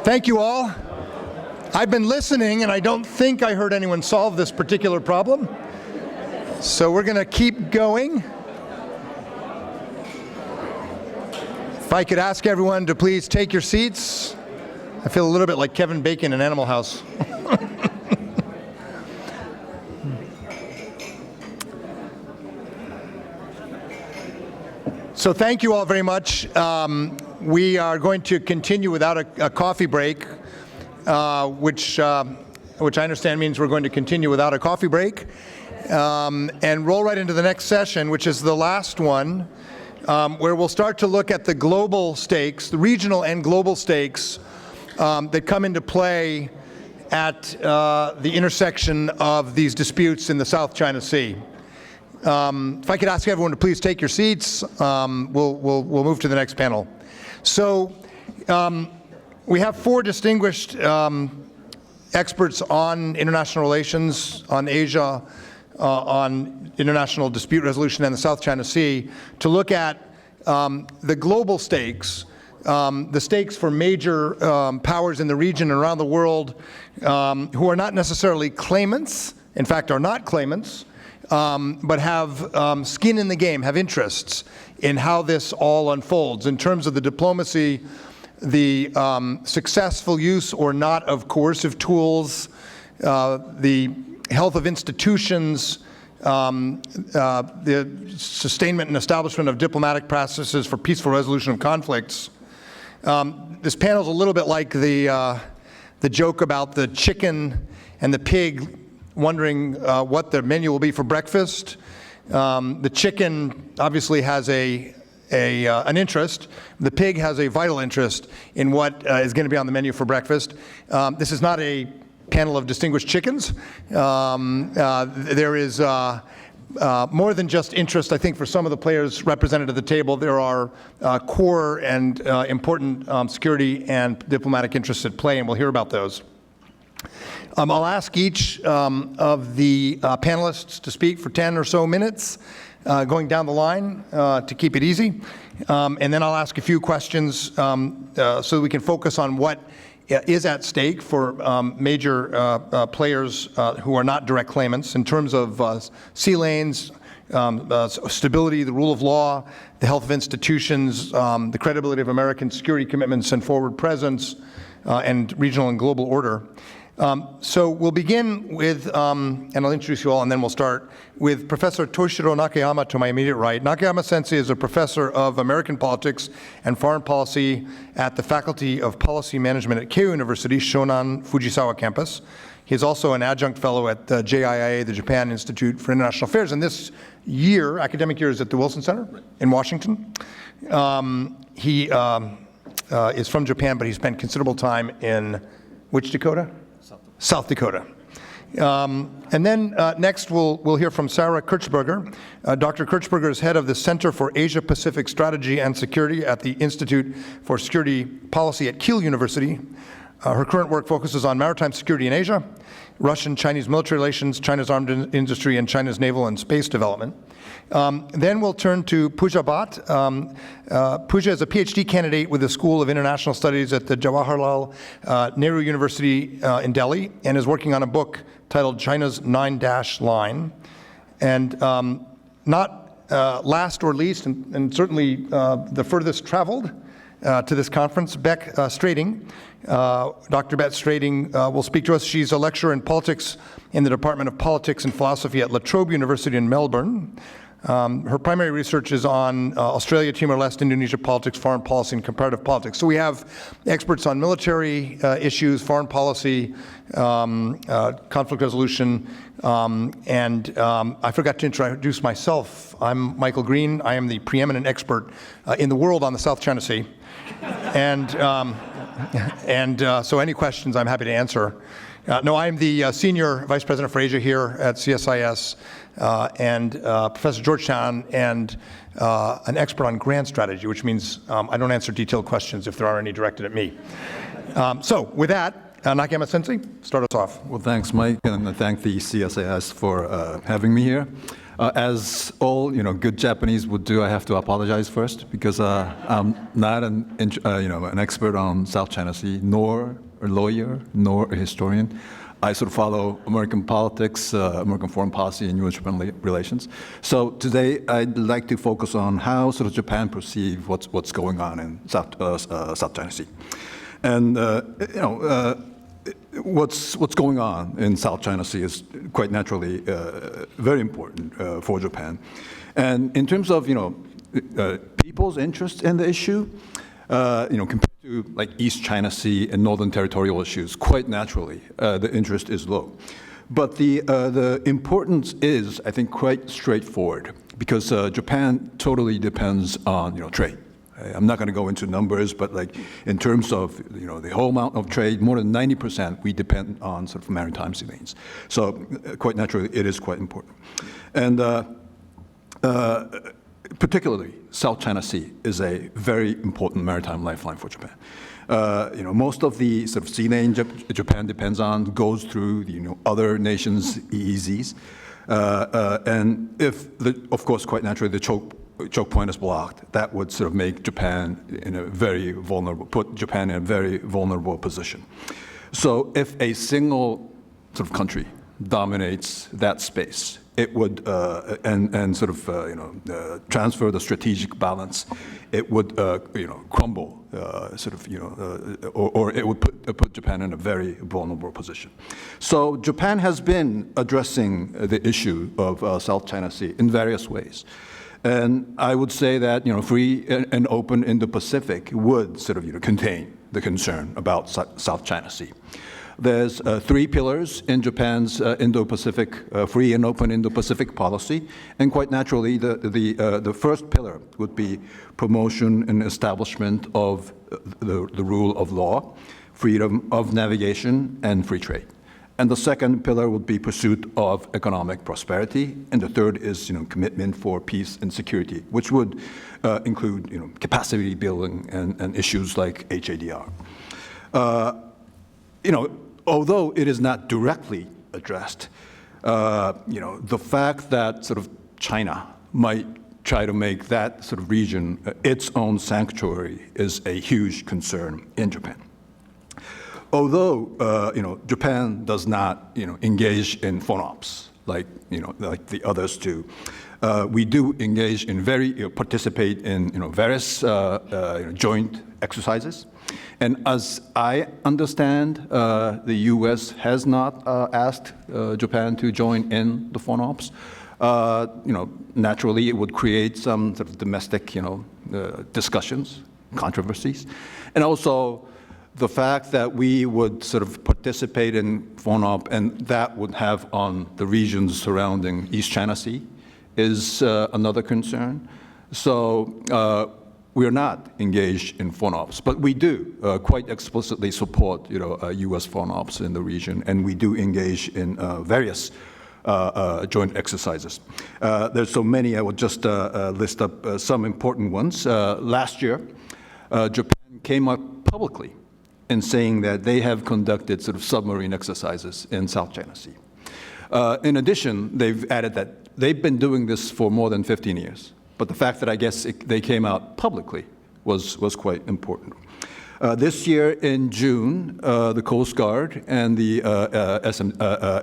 Speaker 3: Thank you all. I've been listening, and I don't think I heard anyone solve this particular problem. So we're going to keep going. If I could ask everyone to please take your seats. I feel a little bit like Kevin Bacon in Animal House. So thank you all very much. We are going to continue without a coffee break, which I understand means we're going to continue without a coffee break, and roll right into the next session, which is the last one, where we'll start to look at the global stakes, the regional and global stakes that come into play at the intersection of these disputes in the South China Sea. If I could ask everyone to please take your seats, we'll move to the next panel. So we have four distinguished experts on international relations, on Asia, on international dispute resolution and the South China Sea, to look at the global stakes, the stakes for major powers in the region and around the world who are not necessarily claimants, in fact are not claimants, but have skin in the game, have interests in how this all unfolds in terms of the diplomacy, the successful use or not of coercive tools, the health of institutions, the sustainment and establishment of diplomatic processes for peaceful resolution of conflicts. This panel is a little bit like the joke about the chicken and the pig wondering what the menu will be for breakfast. The chicken obviously has an interest. The pig has a vital interest in what is going to be on the menu for breakfast. This is not a panel of distinguished chickens. There is more than just interest, I think, for some of the players represented at the table. There are core and important security and diplomatic interests at play, and we'll hear about those. I'll ask each of the panelists to speak for 10 or so minutes, going down the line to keep it easy. And then I'll ask a few questions so that we can focus on what is at stake for major players who are not direct claimants in terms of sea lanes, stability, the rule of law, the health of institutions, the credibility of American security commitments and forward presence, and regional and global order. So we'll begin with, and I'll introduce you all, and then we'll start with Professor Toshiro Nakayama to my immediate right. Nakayama-sensei is a professor of American politics and foreign policy at the Faculty of Policy Management at Keio University, Shonan Fujisawa campus. He is also an adjunct fellow at the JIIA, the Japan Institute for International Affairs, and this year, academic year, is at the Wilson Center in Washington. He is from Japan, but he spent considerable time in which Dakota? South Dakota. And then next we'll hear from Sarah Kirchberger. Dr. Kirchberger is head of the Center for Asia-Pacific Strategy and Security at the Institute for Security Policy at Kiel University. Her current work focuses on maritime security in Asia, Russian-Chinese military relations, China's armed industry, and China's naval and space development. Then we'll turn to Pooja Bhatt. Pooja is a PhD candidate with the School of International Studies at the Jawaharlal Nehru University in Delhi and is working on a book titled China's 9-Dash Line. And not last or least, and certainly the furthest traveled to this conference, Beck Strading. Dr. Beck Strading will speak to us. She's a lecturer in politics in the Department of Politics and Philosophy at La Trobe University in Melbourne. Her primary research is on Australia, Timor-Leste, Indonesia politics, foreign policy, and comparative politics. So we have experts on military issues, foreign policy, conflict resolution, and I forgot to introduce myself. I'm Michael Green. I am the preeminent expert in the world on the South China Sea. And so any questions I'm happy to answer. No, I'm the Senior Vice President for Asia here at CSIS, and Professor Georgetown, and an expert on grand strategy, which means I don't answer detailed questions if there are any directed at me. So with that, Nakayama-sensei, start us off.
Speaker 4: Well, thanks, Mike, and I thank the CSIS for having me here. As all good Japanese would do, I have to apologize first because I'm not an expert on South China Sea, nor a lawyer, nor a historian. I sort of follow American politics, American foreign policy, and U.S.-Japan relations. So today, I'd like to focus on how sort of Japan perceives what's going on in South China Sea, and what's going on in South China Sea is quite naturally very important for Japan. And in terms of people's interest in the issue, compared to like East China Sea and Northern Territorial issues, quite naturally the interest is low. But the importance is, I think, quite straightforward because Japan totally depends on trade. I'm not going to go into numbers, but like in terms of the whole amount of trade, more than 90% we depend on sort of maritime sea lanes. So quite naturally, it is quite important. And particularly, South China Sea is a very important maritime lifeline for Japan. Most of the sort of sea lane Japan depends on goes through other nations' EEZs. And if, of course, quite naturally, the choke point is blocked, that would sort of make Japan put Japan in a very vulnerable position. So if a single sort of country dominates that space, it would and sort of transfer the strategic balance. It would crumble, or it would put Japan in a very vulnerable position. So Japan has been addressing the issue of South China Sea in various ways. And I would say that free and open Indo-Pacific would sort of contain the concern about South China Sea. There's 3 pillars in Japan's Indo-Pacific, free and open Indo-Pacific policy, and quite naturally, the first pillar would be promotion and establishment of the rule of law, freedom of navigation, and free trade. And the second pillar would be pursuit of economic prosperity, and the third is commitment for peace and security, which would include capacity building and issues like HADR. Although it is not directly addressed, the fact that sort of China might try to make that sort of region its own sanctuary is a huge concern in Japan. Although Japan does not engage in FONOPs like the others do, we do engage in participate in various joint exercises. And as I understand, the U.S. has not asked Japan to join in the FONOPs. Naturally, it would create some sort of domestic, discussions, controversies, and also the fact that we would sort of participate in FONOP and that would have on the regions surrounding East China Sea is another concern. So we are not engaged in FONOPs, but we do quite explicitly support U.S. FONOPs in the region, and we do engage in various joint exercises. There's so many, I will just list up some important ones. Last year, Japan came up publicly in saying that they have conducted sort of submarine exercises in South China Sea. In addition, they've added that they've been doing this for more than 15 years. But the fact that I guess they came out publicly was quite important. This year in June, the Coast Guard and the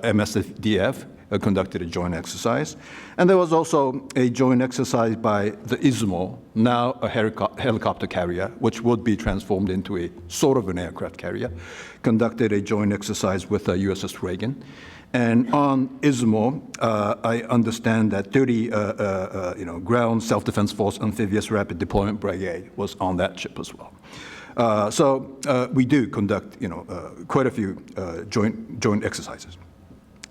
Speaker 4: MSDF conducted a joint exercise. And there was also a joint exercise by the Izumo, now a helicopter carrier, which would be transformed into a sort of an aircraft carrier, conducted a joint exercise with USS Reagan. And on Izumo, I understand that 30 Ground Self-Defense Force Amphibious Rapid Deployment Brigade was on that ship as well. So we do conduct quite a few joint exercises.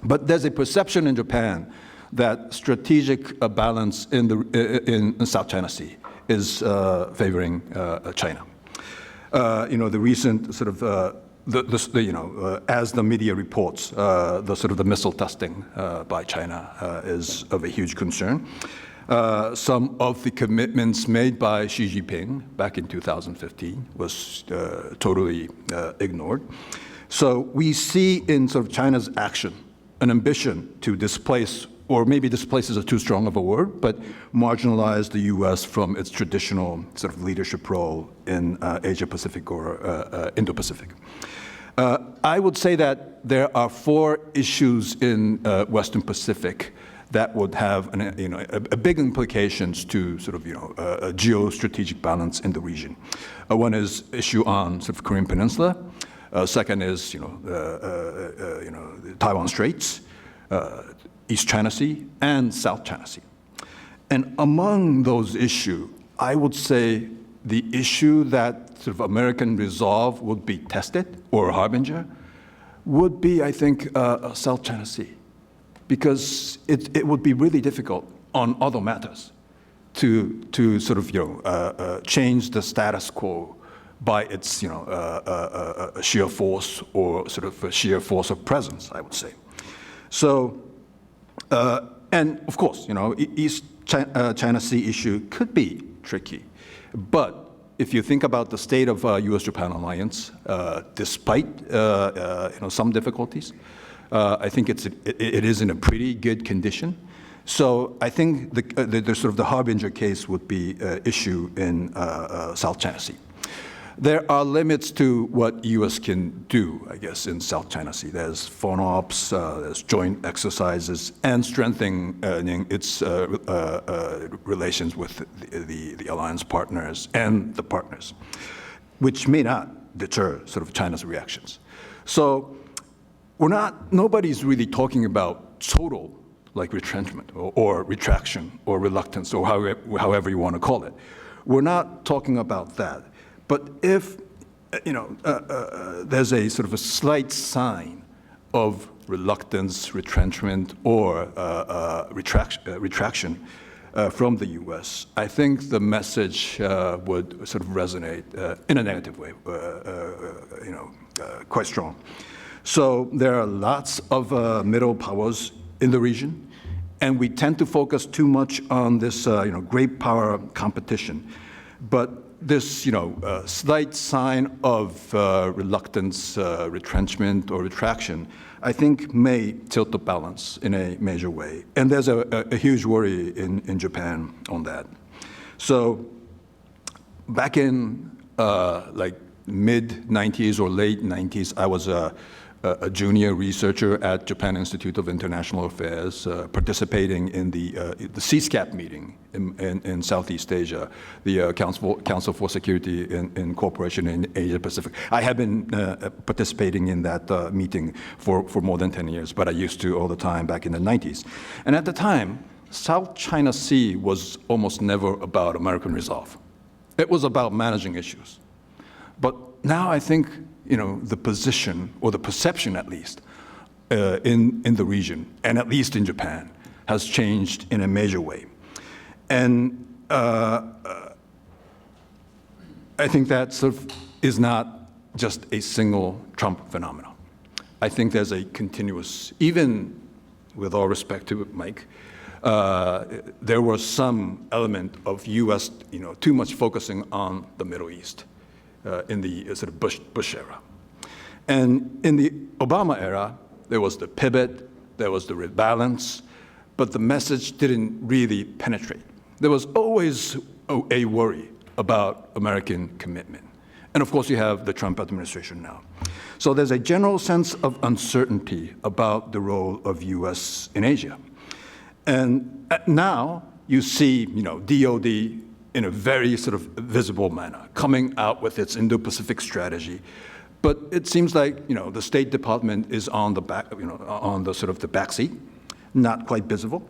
Speaker 4: But there's a perception in Japan that strategic balance in South China Sea is favoring China. The recent sort of as the media reports, the missile testing by China is of a huge concern. Some of the commitments made by Xi Jinping back in 2015 was totally ignored. So we see in sort of China's action an ambition to displace, or maybe displace is a too strong of a word, but marginalize the U.S. from its traditional sort of leadership role in Asia-Pacific or Indo-Pacific. I would say that there are 4 issues in Western Pacific that would have a big implications to sort of a geostrategic balance in the region. One is issue on sort of Korean Peninsula. Second is Taiwan Straits, East China Sea, and South China Sea. And among those issues, I would say the issue that sort of American resolve would be tested, or harbinger, would be, I think, South China Sea. Because it would be really difficult on other matters to sort of change the status quo by its sheer force or sort of a sheer force of presence, I would say. So, and of course, East China Sea issue could be tricky, but if you think about the state of U.S.-Japan alliance, despite some difficulties, I think it is in a pretty good condition. So I think the sort of the harbinger case would be issue in South China Sea. There are limits to what U.S. can do, I guess, in South China Sea. There's foreign ops, there's joint exercises, and strengthening its relations with the alliance partners and the partners, which may not deter sort of China's reactions. So nobody's really talking about total like retrenchment or retraction or reluctance or however you want to call it. We're not talking about that. But if there's a sort of a slight sign of reluctance, retrenchment, or retraction from the U.S., I think the message would sort of resonate in a negative way, quite strong. So there are lots of middle powers in the region, and we tend to focus too much on this, great power competition. But this, slight sign of reluctance, retrenchment, or retraction, I think may tilt the balance in a major way. And there's a huge worry in Japan on that. So back in like mid-90s or late 90s, I was a junior researcher at Japan Institute of International Affairs, participating in the CSCAP meeting in Southeast Asia, the Council for Security and Cooperation in Asia Pacific. I have been participating in that meeting for more than 10 years, but I used to all the time back in the 90s. And at the time, South China Sea was almost never about American resolve. It was about managing issues. But now I think the position, or the perception at least, in the region, and at least in Japan, has changed in a major way. And I think that sort of is not just a single Trump phenomenon. I think there's a continuous, even with all respect to Mike, there was some element of U.S., too much focusing on the Middle East. In the sort of Bush era. And in the Obama era, there was the pivot, there was the rebalance, but the message didn't really penetrate. There was always a worry about American commitment. And of course, you have the Trump administration now. So there's a general sense of uncertainty about the role of U.S. in Asia. And now you see, DOD in a very sort of visible manner, coming out with its Indo-Pacific strategy. But it seems like, the State Department is on the back, on the sort of the backseat, not quite visible.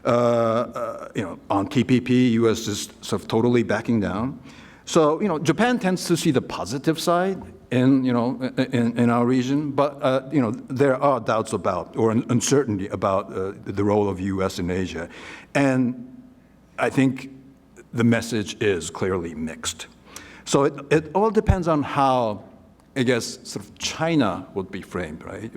Speaker 4: On TPP, U.S. is sort of totally backing down. So, Japan tends to see the positive side in our region, but, there are doubts about, or uncertainty about the role of U.S. in Asia. And I think the message is clearly mixed. So it all depends on how, I guess, sort of China would be framed, right,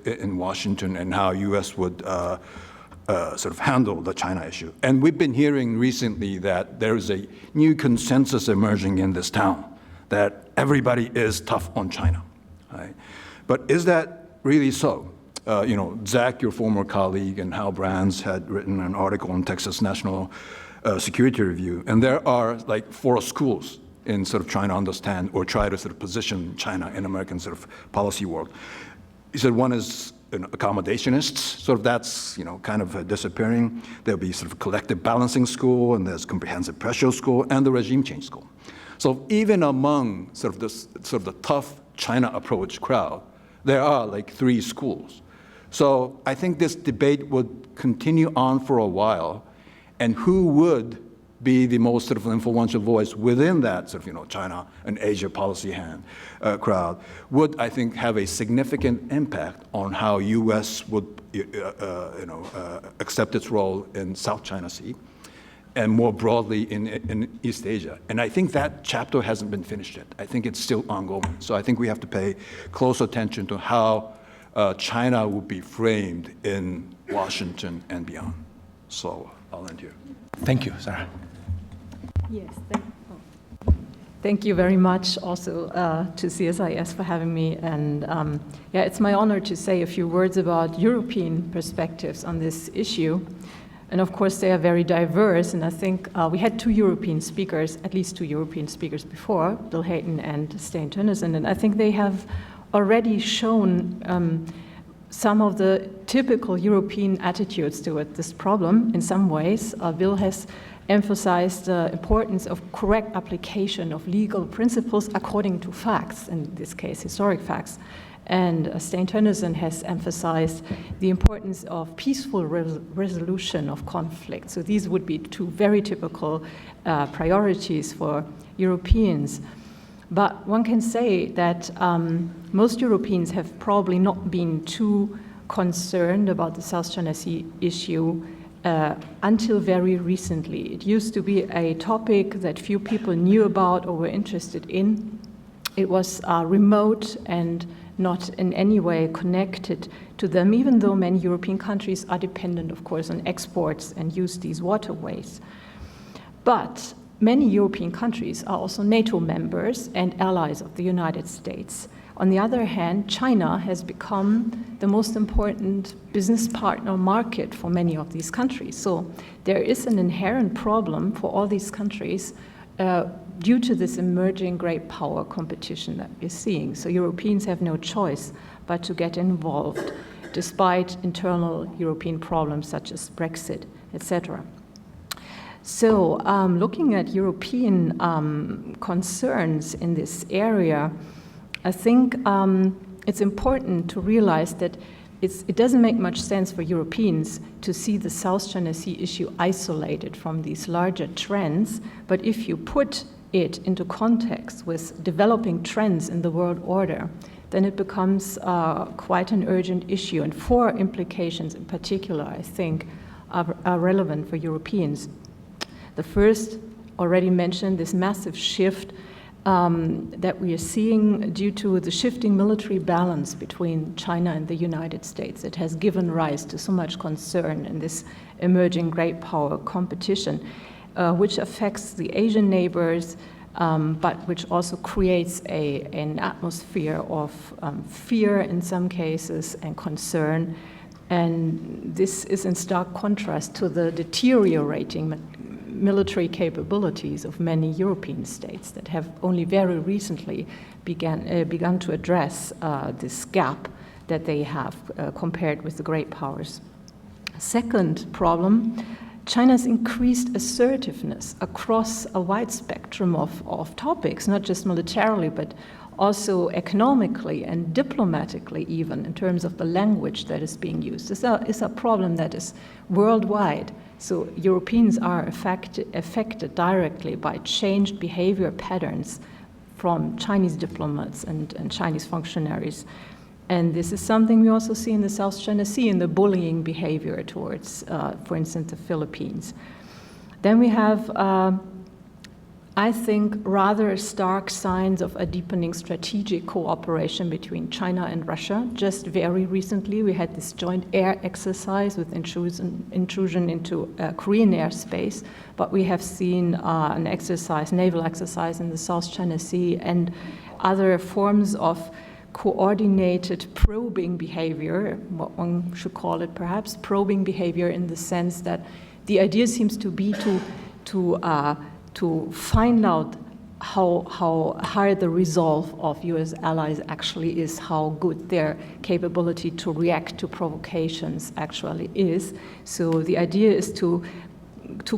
Speaker 4: in Washington, and how U.S. would sort of handle the China issue. And we've been hearing recently that there is a new consensus emerging in this town, that everybody is tough on China, right? But is that really so? Zach, your former colleague, and Hal Brands had written an article in Texas National Security Review, and there are like 4 schools in sort of trying to understand or try to sort of position China in American sort of policy world. He said one is accommodationists, sort of that's kind of disappearing. There'll be sort of collective balancing school, and there's comprehensive pressure school, and the regime change school. So even among sort of the tough China approach crowd, there are like 3 schools. So I think this debate would continue on for a while. And who would be the most sort of influential voice within that sort of, China and Asia policy crowd would, I think, have a significant impact on how U.S. would, accept its role in South China Sea, and more broadly in East Asia. And I think that chapter hasn't been finished yet. I think it's still ongoing. So I think we have to pay close attention to how China will be framed in Washington and beyond. So I'll end here.
Speaker 5: Thank you, Sarah.
Speaker 6: Yes, thank you very much also to CSIS for having me. And yeah, it's my honor to say a few words about European perspectives on this issue. And of course, they are very diverse. And I think we had two European speakers, at least two European speakers before, Bill Hayton and Stein Tønnesen. And I think they have already shown some of the typical European attitudes toward this problem in some ways. Bill has emphasized the importance of correct application of legal principles according to facts, in this case, historic facts. And Stein Tønnesen has emphasized the importance of peaceful resolution of conflict. So these would be two very typical priorities for Europeans. But one can say that most Europeans have probably not been too concerned about the South China Sea issue until very recently. It used to be a topic that few people knew about or were interested in. It was remote and not in any way connected to them, even though many European countries are dependent, of course, on exports and use these waterways. But many European countries are also NATO members and allies of the United States. On the other hand, China has become the most important business partner market for many of these countries. So there is an inherent problem for all these countries due to this emerging great power competition that we're seeing. So Europeans have no choice but to get involved, despite internal European problems such as Brexit, etc. So looking at European concerns in this area, I think it's important to realize that it doesn't make much sense for Europeans to see the South China Sea issue isolated from these larger trends, but if you put it into context with developing trends in the world order, then it becomes quite an urgent issue. And four implications in particular, I think, are relevant for Europeans. The first, already mentioned, this massive shift that we are seeing due to the shifting military balance between China and the United States. It has given rise to so much concern in this emerging great power competition, which affects the Asian neighbors, but which also creates an atmosphere of fear in some cases and concern. And this is in stark contrast to the deteriorating military capabilities of many European states that have only very recently begun to address this gap that they have compared with the great powers. Second problem, China's increased assertiveness across a wide spectrum of topics, not just militarily, but also economically and diplomatically even, in terms of the language that is being used. It's a problem that is worldwide. So Europeans are affected directly by changed behavior patterns from Chinese diplomats and Chinese functionaries. And this is something we also see in the South China Sea in the bullying behavior towards, for instance, the Philippines. Then we have, I think, rather stark signs of a deepening strategic cooperation between China and Russia. Just very recently, we had this joint air exercise with intrusion into Korean airspace, but we have seen an exercise, naval exercise in the South China Sea and other forms of coordinated probing behavior, what one should call it perhaps, probing behavior in the sense that the idea seems to be to find out how hard the resolve of US allies actually is, how good their capability to react to provocations actually is. So the idea is to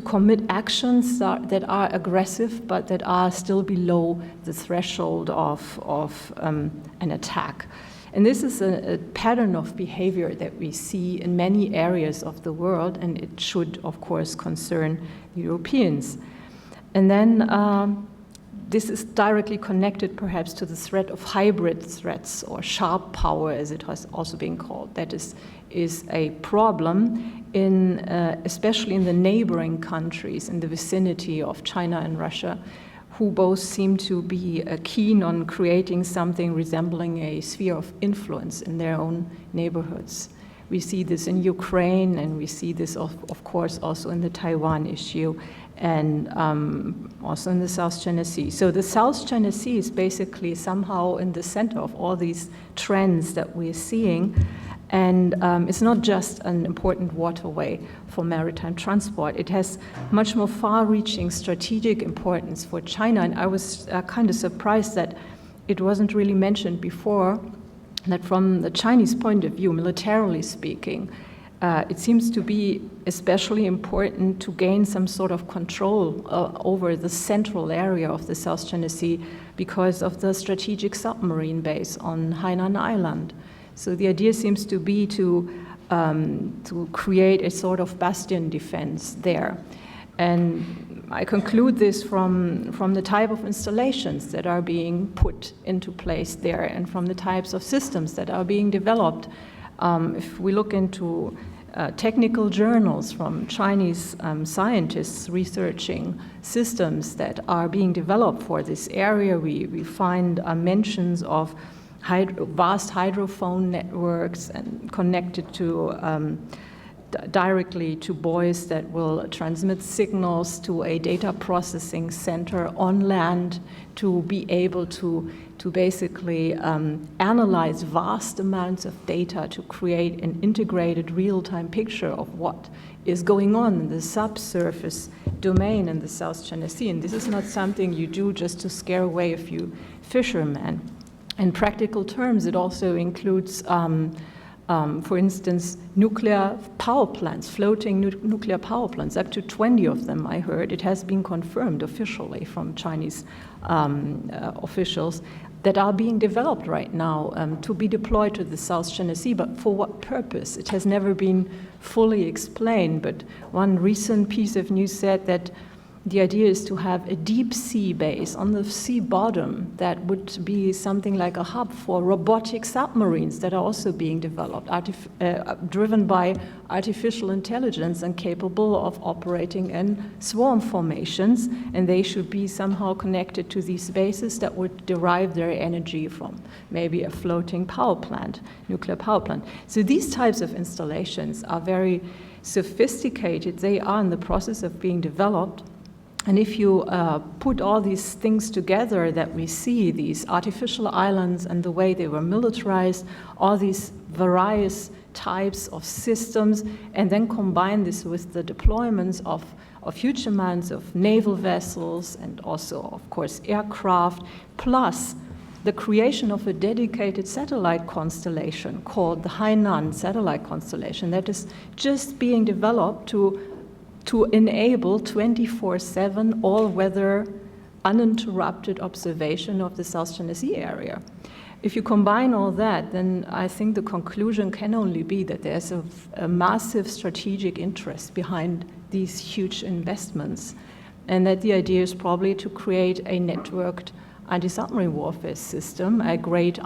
Speaker 6: commit actions that are aggressive, but that are still below the threshold of an attack. And this is a pattern of behavior that we see in many areas of the world, and it should, of course, concern Europeans. And then this is directly connected perhaps to the threat of hybrid threats or sharp power, as it has also been called. That is a problem especially in the neighboring countries in the vicinity of China and Russia, who both seem to be keen on creating something resembling a sphere of influence in their own neighborhoods. We see this in Ukraine, and we see this, of course, also in the Taiwan issue, and also in the South China Sea. So the South China Sea is basically somehow in the center of all these trends that we're seeing. And it's not just an important waterway for maritime transport. It has much more far-reaching strategic importance for China. And I was kind of surprised that it wasn't really mentioned before, that from the Chinese point of view, militarily speaking, it seems to be especially important to gain some sort of control over the central area of the South China Sea because of the strategic submarine base on Hainan Island. So the idea seems to be to create a sort of bastion defense there. And I conclude this from the type of installations that are being put into place there and from the types of systems that are being developed. If we look into technical journals from Chinese scientists researching systems that are being developed for this area, we find mentions of vast hydrophone networks and connected to directly to buoys that will transmit signals to a data processing center on land to be able to basically analyze vast amounts of data to create an integrated real-time picture of what is going on in the subsurface domain in the South China Sea. And this is not something you do just to scare away a few fishermen. In practical terms, it also includes, for instance, nuclear power plants, floating nuclear power plants, up to 20 of them, I heard. It has been confirmed officially from Chinese officials that are being developed right now to be deployed to the South China Sea. But for what purpose? It has never been fully explained. But one recent piece of news said that the idea is to have a deep sea base on the sea bottom that would be something like a hub for robotic submarines that are also being developed, driven by artificial intelligence and capable of operating in swarm formations. And they should be somehow connected to these bases that would derive their energy from maybe a floating power plant, nuclear power plant. So these types of installations are very sophisticated. They are in the process of being developed. And if you put all these things together that we see, these artificial islands and the way they were militarized, all these various types of systems, and then combine this with the deployments of huge amounts of naval vessels and also, of course, aircraft, plus the creation of a dedicated satellite constellation called the Hainan Satellite Constellation that is just being developed to enable 24/7 all-weather, uninterrupted observation of the South China Sea area. If you combine all that, then I think the conclusion can only be that there's a massive strategic interest behind these huge investments, and that the idea is probably to create a networked anti-submarine warfare system, a great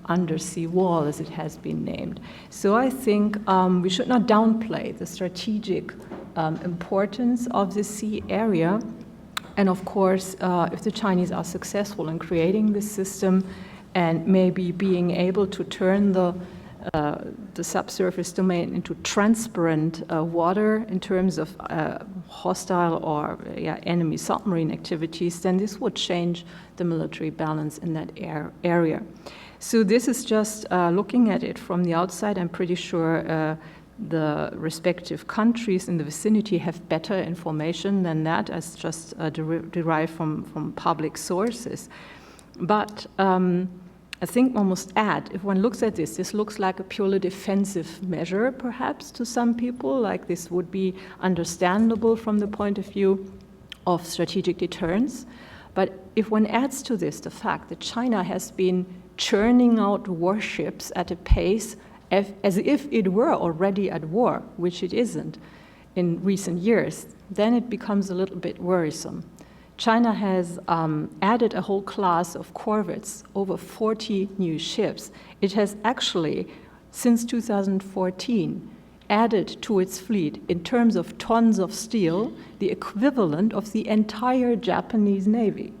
Speaker 6: undersea wall, as it has been named. So I think we should not downplay the strategic importance of the sea area. And of course, if the Chinese are successful in creating this system and maybe being able to turn the subsurface domain into transparent water in terms of hostile or enemy submarine activities, then this would change the military balance in that area. So this is just looking at it from the outside. I'm pretty sure the respective countries in the vicinity have better information than that, as just derived from public sources. But I think one must add, if one looks at this looks like a purely defensive measure, perhaps, to some people, like this would be understandable from the point of view of strategic deterrence. But if one adds to this the fact that China has been churning out warships at a pace as if it were already at war, which it isn't in recent years, then it becomes a little bit worrisome. China has added a whole class of corvettes, over 40 new ships. It has actually, since 2014, added to its fleet in terms of tons of steel the equivalent of the entire Japanese Navy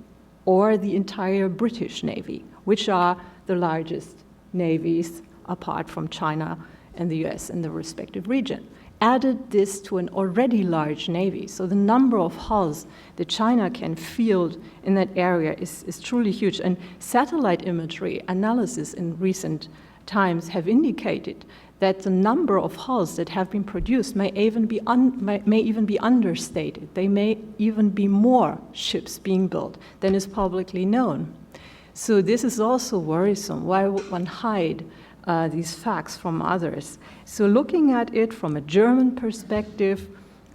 Speaker 6: or the entire British Navy, which are the largest navies apart from China and the US in the respective region. Added this to an already large navy. So the number of hulls that China can field in that area is truly huge. And satellite imagery analysis in recent times have indicated that the number of hulls that have been produced may even be understated. They may even be more ships being built than is publicly known. So this is also worrisome. Why would one hide these facts from others? So looking at it from a German perspective,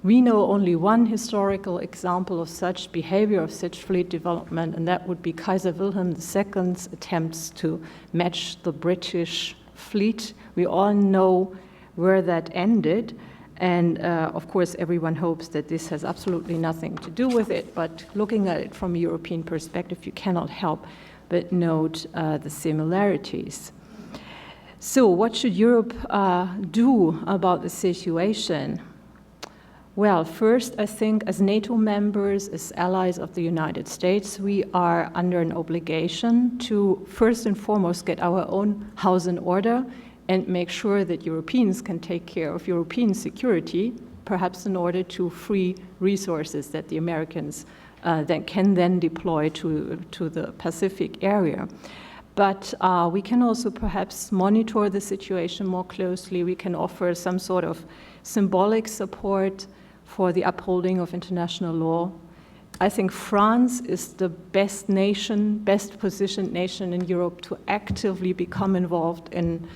Speaker 6: we know only one historical example of such behavior, of such fleet development, and that would be Kaiser Wilhelm II's attempts to match the British fleet. We all know where that ended, and of course everyone hopes that this has absolutely nothing to do with it, but looking at it from a European perspective, you cannot help but note the similarities. So what should Europe do about the situation? Well, first, I think as NATO members, as allies of the United States, we are under an obligation to first and foremost get our own house in order and make sure that Europeans can take care of European security, perhaps in order to free resources that the Americans can then deploy to the Pacific area. But we can also perhaps monitor the situation more closely. We can offer some sort of symbolic support for the upholding of international law. I think France is the best nation, best positioned nation in Europe to actively become involved in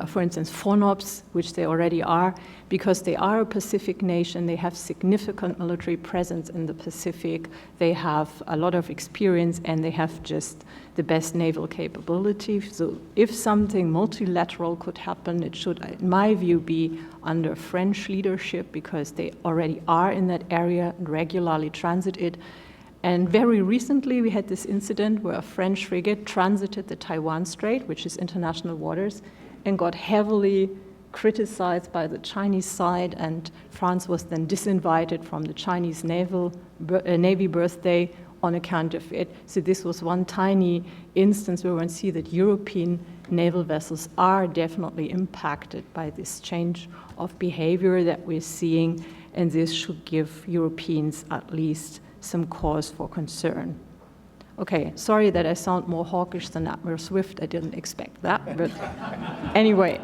Speaker 6: for instance, FONOPS, which they already are, because they are a Pacific nation. They have significant military presence in the Pacific. They have a lot of experience, and they have just the best naval capability. So if something multilateral could happen, it should, in my view, be under French leadership, because they already are in that area and regularly transit it. And very recently, we had this incident where a French frigate transited the Taiwan Strait, which is international waters, and got heavily criticized by the Chinese side, and France was then disinvited from the Chinese Navy birthday on account of it. So this was one tiny instance where one see that European naval vessels are definitely impacted by this change of behavior that we're seeing, and this should give Europeans at least some cause for concern. Okay, sorry that I sound more hawkish than Admiral Swift. I didn't expect that, but anyway.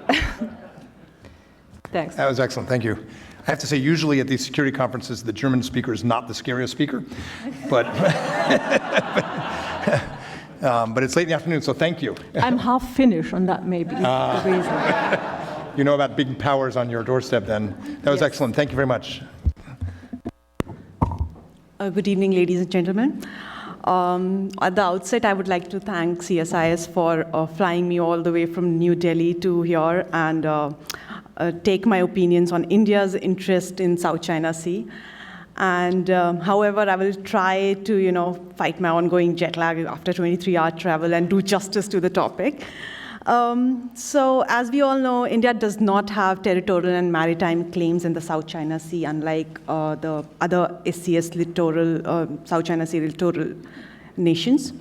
Speaker 6: Thanks.
Speaker 3: That was excellent, thank you. I have to say, usually at these security conferences, the German speaker is not the scariest speaker, but but it's late in the afternoon, so thank you.
Speaker 6: I'm half Finnish, and that may be the reason.
Speaker 3: You know about big powers on your doorstep then. That was excellent, thank you very much.
Speaker 5: Good evening, ladies and gentlemen. At the outset, I would like to thank CSIS for flying me all the way from New Delhi to here and take my opinions on India's interest in South China Sea. And however, I will try to, fight my ongoing jet lag after 23-hour travel and do justice to the topic. So as we all know, India does not have territorial and maritime claims in the South China Sea, unlike the other SCS littoral, South China Sea littoral nations.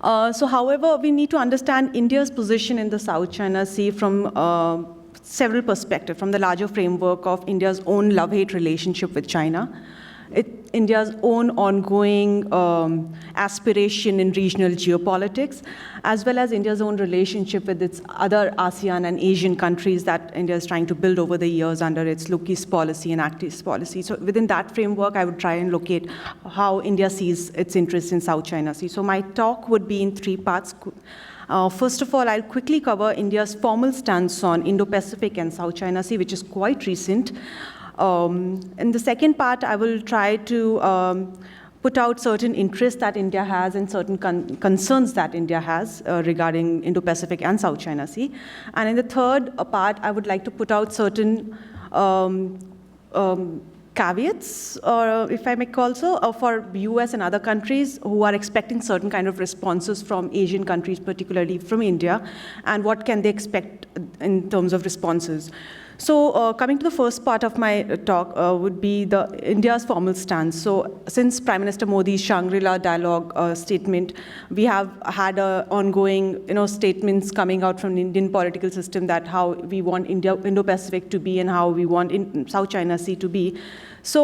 Speaker 5: However, we need to understand India's position in the South China Sea from several perspectives, from the larger framework of India's own love-hate relationship with China, India's own ongoing aspiration in regional geopolitics, as well as India's own relationship with its other ASEAN and Asian countries that India is trying to build over the years under its Look East policy and Act East policy. So within that framework, I would try and locate how India sees its interests in South China Sea. So my talk would be in three parts. First of all, I'll quickly cover India's formal stance on Indo-Pacific and South China Sea, which is quite recent. In the second part, I will try to put out certain interests that India has and certain concerns that India has regarding Indo-Pacific and South China Sea. And in the third part, I would like to put out certain caveats, or if I may call so, for US and other countries who are expecting certain kind of responses from Asian countries, particularly from India, and what can they expect in terms of responses. So coming to the first part of my talk would be India's formal stance. So since Prime Minister Modi's Shangri-La dialogue statement, we have had ongoing statements coming out from the Indian political system that how we want Indo-Pacific to be and how we want South China Sea to be. So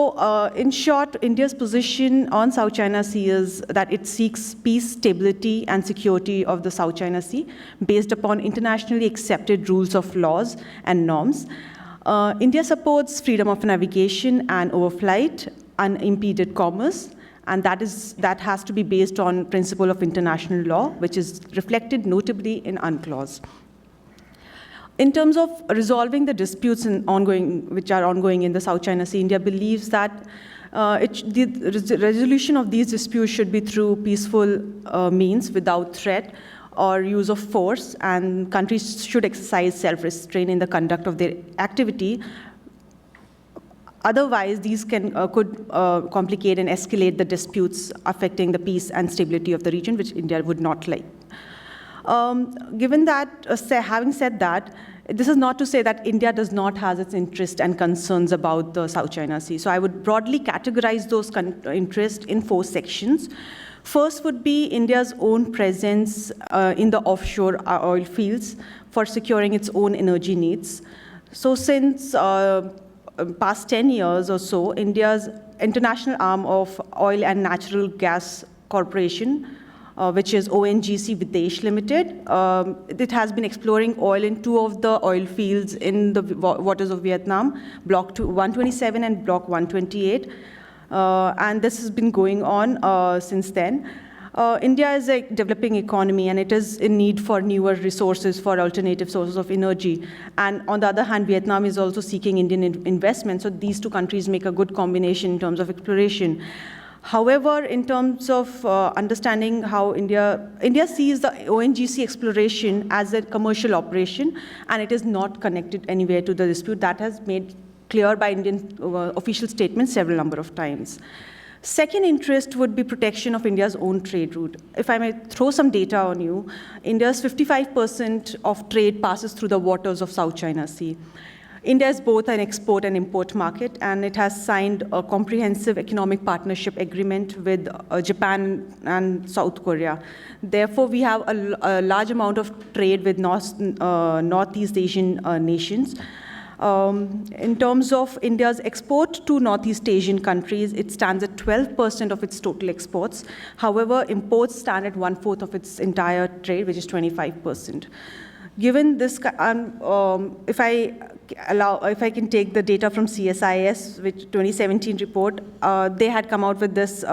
Speaker 5: in short, India's position on South China Sea is that it seeks peace, stability, and security of the South China Sea based upon internationally accepted rules of laws and norms. India supports freedom of navigation and overflight, unimpeded commerce, and that has to be based on principle of international law, which is reflected notably in UNCLOS. In terms of resolving the disputes which are ongoing in the South China Sea, India believes that the resolution of these disputes should be through peaceful means without threat or use of force, and countries should exercise self-restraint in the conduct of their activity. Otherwise, these could complicate and escalate the disputes affecting the peace and stability of the region, which India would not like. Given that, having said that, this is not to say that India does not have its interest and concerns about the South China Sea. So I would broadly categorize those interests in 4 sections. First would be India's own presence in the offshore oil fields for securing its own energy needs. So since past 10 years or so, India's international arm of Oil and Natural Gas Corporation, which is ONGC Videsh Limited. It has been exploring oil in 2 of the oil fields in the waters of Vietnam, Block 127 and Block 128. And this has been going on since then. India is a developing economy, and it is in need for newer resources, for alternative sources of energy. And on the other hand, Vietnam is also seeking Indian investment. So these 2 countries make a good combination in terms of exploration. However, in terms of understanding how India sees the ONGC exploration as a commercial operation, and it is not connected anywhere to the dispute. That has made clear by Indian official statements several number of times. Second interest would be protection of India's own trade route. If I may throw some data on you, India's 55% of trade passes through the waters of South China Sea. India is both an export and import market, and it has signed a comprehensive economic partnership agreement with Japan and South Korea. Therefore, we have a large amount of trade with Northeast Asian nations. In terms of India's export to Northeast Asian countries, it stands at 12% of its total exports. However, imports stand at 1/4 of its entire trade, which is 25%. Given this, if I can take the data from CSIS, which 2017 report, they had come out with this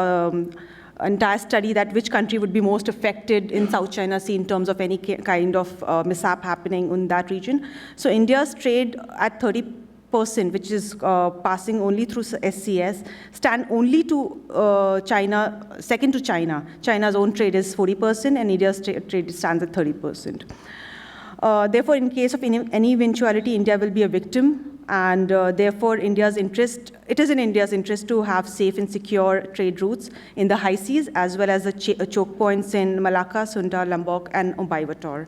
Speaker 5: entire study that which country would be most affected in South China Sea in terms of any kind of mishap happening in that region. So India's trade at 30%, which is passing only through SCS, stand only to China, second to China. China's own trade is 40%, and India's trade stands at 30%. Therefore, in case of any eventuality, India will be a victim, and therefore, it is in India's interest to have safe and secure trade routes in the high seas, as well as the choke points in Malacca, Sunda, Lombok, and Ambayator.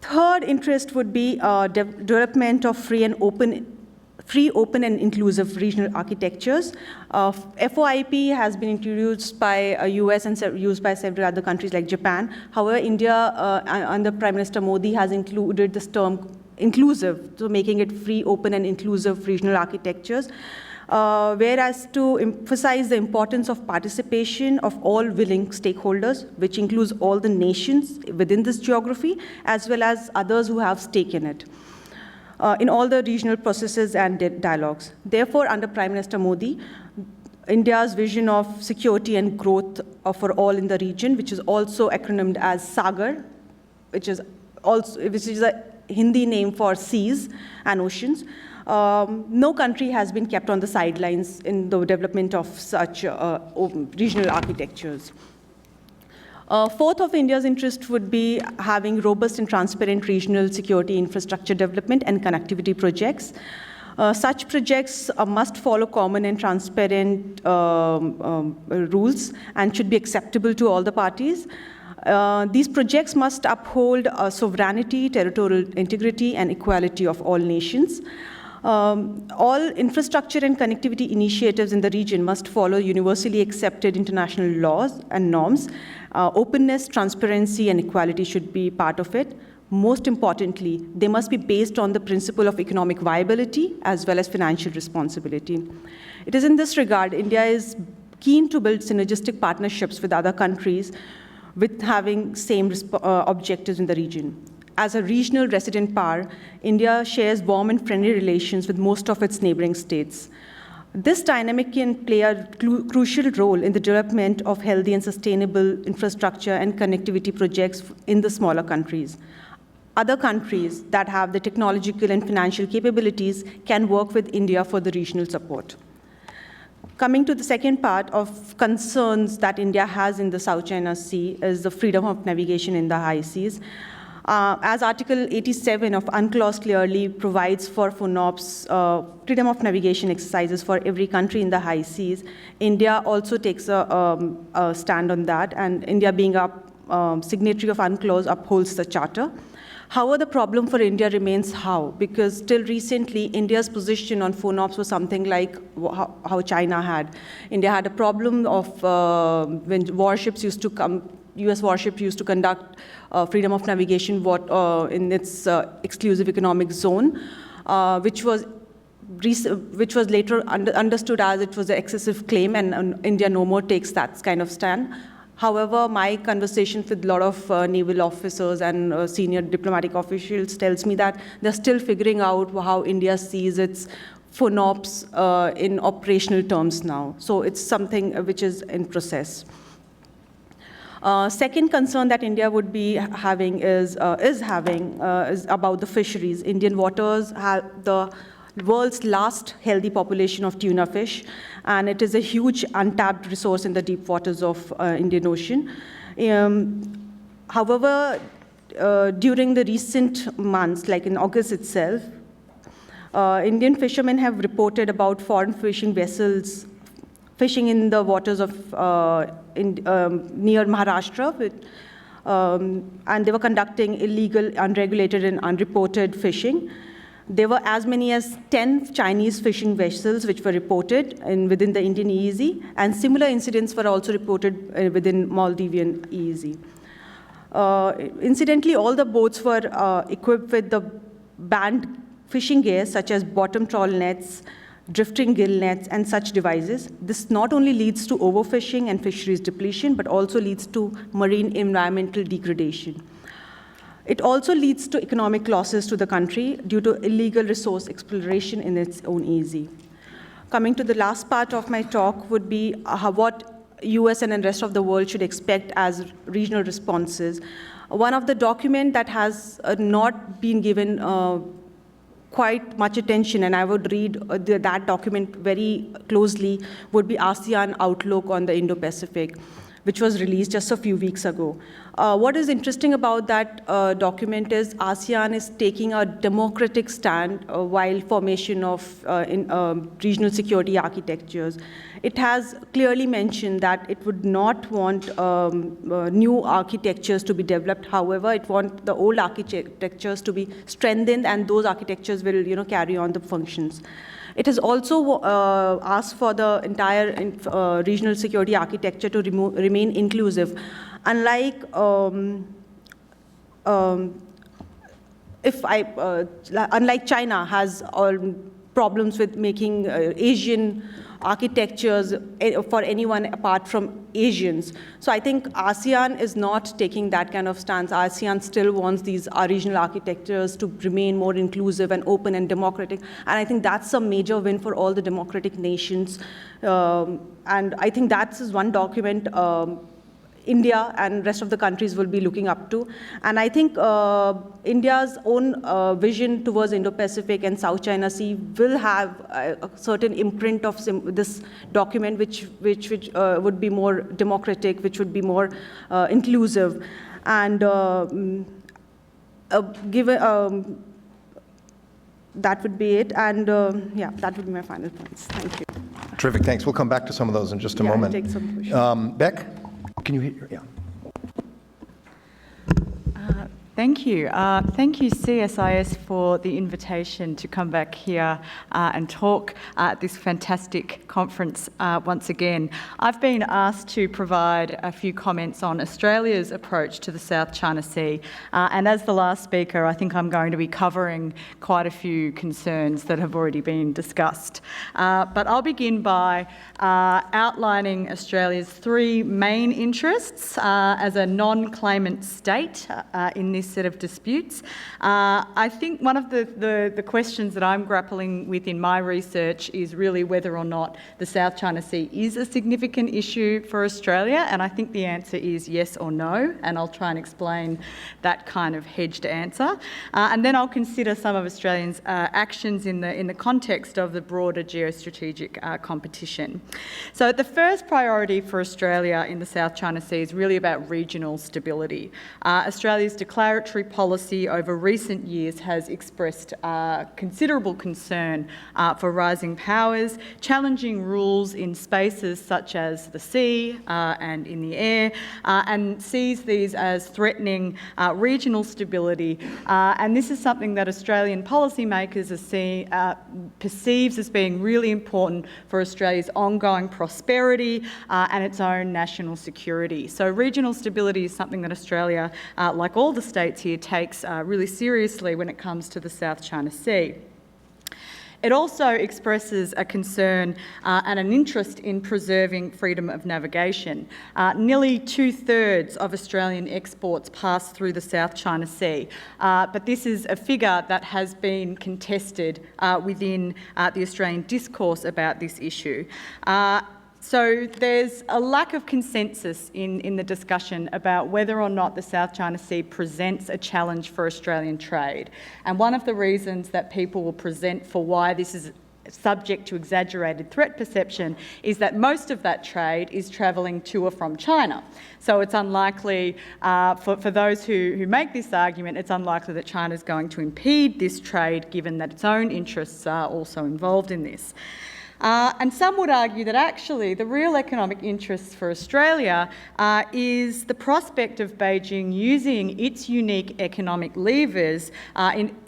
Speaker 5: Third interest would be development of free, open, and inclusive regional architectures. FOIP has been introduced by US and used by several other countries like Japan. However, India, under Prime Minister Modi, has included this term inclusive, so making it free, open, and inclusive regional architectures. Whereas to emphasize the importance of participation of all willing stakeholders, which includes all the nations within this geography, as well as others who have stake in it. In all the regional processes and dialogues. Therefore, under Prime Minister Modi, India's vision of security and growth for all in the region, which is also acronymed as SAGAR, which is a Hindi name for seas and oceans. No country has been kept on the sidelines in the development of such regional architectures. Fourth of India's interest would be having robust and transparent regional security infrastructure development and connectivity projects. Such projects must follow common and transparent rules and should be acceptable to all the parties. These projects must uphold sovereignty, territorial integrity, and equality of all nations. All infrastructure and connectivity initiatives in the region must follow universally accepted international laws and norms. Openness, transparency, and equality should be part of it. Most importantly, they must be based on the principle of economic viability as well as financial responsibility. It is in this regard, India is keen to build synergistic partnerships with other countries with having same objectives in the region. As a regional resident power, India shares warm and friendly relations with most of its neighboring states. This dynamic can play a crucial role in the development of healthy and sustainable infrastructure and connectivity projects in the smaller countries. Other countries that have the technological and financial capabilities can work with India for the regional support. Coming to the second part of concerns that India has in the South China Sea is the freedom of navigation in the high seas. As Article 87 of UNCLOS clearly provides for FONOPS freedom of navigation exercises for every country in the high seas, India also takes a stand on that, and India being a signatory of UNCLOS upholds the charter. However, the problem for India remains how, because till recently, India's position on FONOPS was something like how China had. India had a problem of when warships used to come, US warships used to conduct freedom of navigation in its exclusive economic zone, which was later understood as it was an excessive claim, and India no more takes that kind of stand. However, my conversations with a lot of naval officers and senior diplomatic officials tells me that they're still figuring out how India sees its FONOPS in operational terms now. So it's something which is in process. Second concern that India would be having is about the fisheries. Indian waters have the world's last healthy population of tuna fish, and it is a huge untapped resource in the deep waters of Indian Ocean. However, during the recent months, like in August itself, Indian fishermen have reported about foreign fishing vessels fishing in the waters of near Maharashtra, and they were conducting illegal, unregulated, and unreported fishing. There were as many as 10 Chinese fishing vessels which were reported within the Indian EEZ, and similar incidents were also reported within Maldivian EEZ. Incidentally, all the boats were equipped with the banned fishing gear such as bottom trawl nets, drifting gill nets, and such devices. This not only leads to overfishing and fisheries depletion, but also leads to marine environmental degradation. It also leads to economic losses to the country due to illegal resource exploration in its own EEZ. Coming to the last part of my talk would be what US and the rest of the world should expect as regional responses. One of the documents that has not been given quite much attention, and I would read that document very closely, would be ASEAN Outlook on the Indo-Pacific, which was released just a few weeks ago. What is interesting about that document is ASEAN is taking a democratic stand while formation of regional security architectures. It has clearly mentioned that it would not want new architectures to be developed. However, it wants the old architectures to be strengthened, and those architectures will carry on the functions. It has also asked for the entire regional security architecture to remain inclusive. Unlike unlike China has problems with making Asian architectures for anyone apart from Asians. So I think ASEAN is not taking that kind of stance. ASEAN still wants these regional architectures to remain more inclusive and open and democratic. And I think that's a major win for all the democratic nations. And I think that is one document India and rest of the countries will be looking up to. And I think India's own vision towards Indo-Pacific and South China Sea will have a certain imprint of this document, which would be more democratic, which would be more inclusive. And that would be it. And yeah, that would be my final points. Thank you.
Speaker 3: Terrific, thanks. We'll come back to some of those in just a moment.
Speaker 5: Take some questions.
Speaker 3: Beck, can you hear? Yeah.
Speaker 7: Thank you. Thank you, CSIS, for the invitation to come back here and talk at this fantastic conference once again. I've been asked to provide a few comments on Australia's approach to the South China Sea. And as the last speaker, I think I'm going to be covering quite a few concerns that have already been discussed. But I'll begin by outlining Australia's three main interests as a non-claimant state in this set of disputes. I think one of the questions that I'm grappling with in my research is really whether or not the South China Sea is a significant issue for Australia, and I think the answer is yes or no, and I'll try and explain that kind of hedged answer. And then I'll consider some of Australians' actions in the context of the broader geostrategic competition. So the first priority for Australia in the South China Sea is really about regional stability. Australia's declaratory policy over recent years has expressed considerable concern for rising powers, challenging rules in spaces such as the sea and in the air, and sees these as threatening regional stability. And this is something that Australian policymakers perceives as being really important for Australia's ongoing prosperity and its own national security. So regional stability is something that Australia, like all the states here, takes really seriously when it comes to the South China Sea. It also expresses a concern and an interest in preserving freedom of navigation. Nearly 2/3 of Australian exports pass through the South China Sea, but this is a figure that has been contested within the Australian discourse about this issue. So there's a lack of consensus in the discussion about whether or not the South China Sea presents a challenge for Australian trade. And one of the reasons that people will present for why this is subject to exaggerated threat perception is that most of that trade is travelling to or from China. So it's unlikely, for those who make this argument, it's unlikely that China is going to impede this trade, given that its own interests are also involved in this. And some would argue that actually the real economic interest for Australia is the prospect of Beijing using its unique economic levers,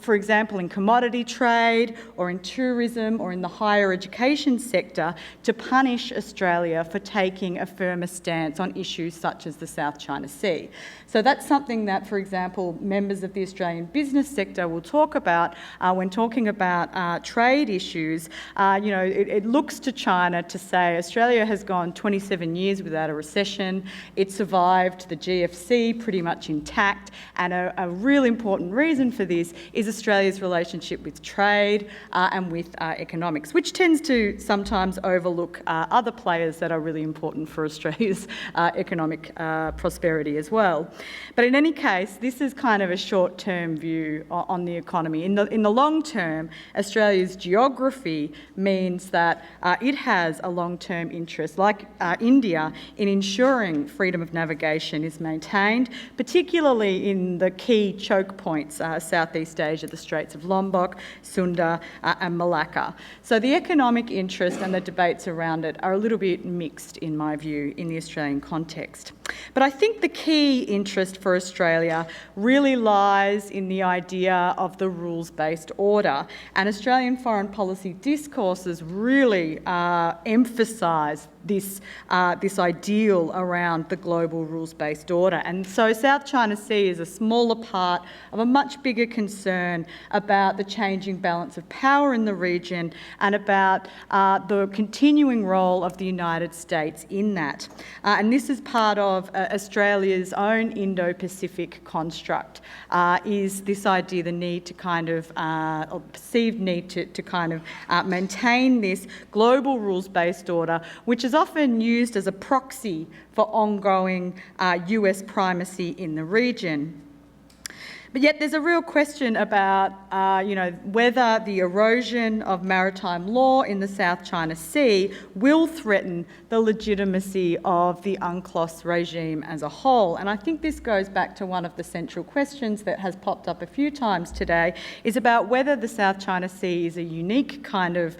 Speaker 7: for example, in commodity trade or in tourism or in the higher education sector, to punish Australia for taking a firmer stance on issues such as the South China Sea. So that's something that, for example, members of the Australian business sector will talk about when talking about trade issues. It looks to China to say Australia has gone 27 years without a recession. It survived the GFC pretty much intact, and a real important reason for this is Australia's relationship with trade and with economics, which tends to sometimes overlook other players that are really important for Australia's economic prosperity as well. But in any case, this is kind of a short-term view on the economy. In the long term, Australia's geography means that it has a long-term interest, like India, in ensuring freedom of navigation is maintained, particularly in the key choke points, Southeast Asia, the Straits of Lombok, Sunda and Malacca. So the economic interest and the debates around it are a little bit mixed, in my view, in the Australian context. But I think the key interest for Australia really lies in the idea of the rules-based order, and Australian foreign policy discourses really emphasise this ideal around the global rules-based order. And so South China Sea is a smaller part of a much bigger concern about the changing balance of power in the region and about the continuing role of the United States in that. And this is part of Australia's own Indo-Pacific construct, is this idea, the need to kind of, or perceived need to kind of maintain this global rules-based order, which is often used as a proxy for ongoing US primacy in the region. But yet there's a real question about, whether the erosion of maritime law in the South China Sea will threaten the legitimacy of the UNCLOS regime as a whole. And I think this goes back to one of the central questions that has popped up a few times today, is about whether the South China Sea is a unique kind of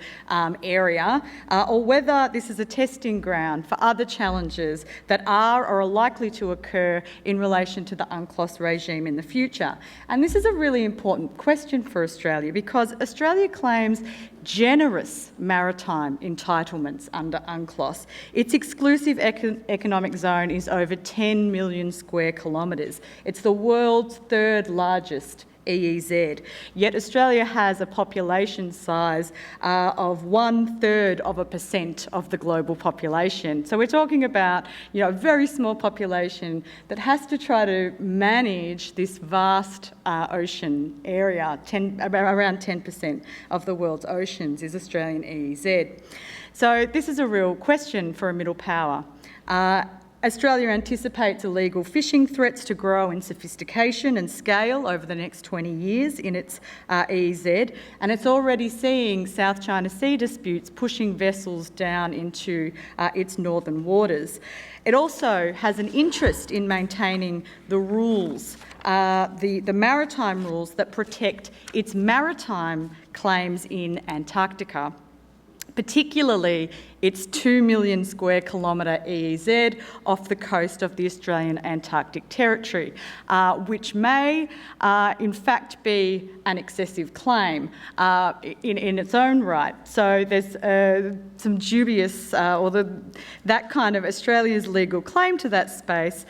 Speaker 7: area, or whether this is a testing ground for other challenges that are or are likely to occur in relation to the UNCLOS regime in the future. And this is a really important question for Australia, because Australia claims generous maritime entitlements under UNCLOS. Its exclusive economic zone is over 10 million square kilometres. It's the world's third largest EEZ. Yet Australia has a population size of 1/3% of the global population. So we're talking about, a very small population that has to try to manage this vast ocean area. Around 10% of the world's oceans is Australian EEZ. So this is a real question for a middle power. Australia anticipates illegal fishing threats to grow in sophistication and scale over the next 20 years in its EEZ, and it's already seeing South China Sea disputes pushing vessels down into its northern waters. It also has an interest in maintaining the rules, the maritime rules that protect its maritime claims in Antarctica, particularly its 2 million square kilometre EEZ off the coast of the Australian Antarctic Territory, which may in fact be an excessive claim in its own right. So there's some dubious, that kind of Australia's legal claim to that space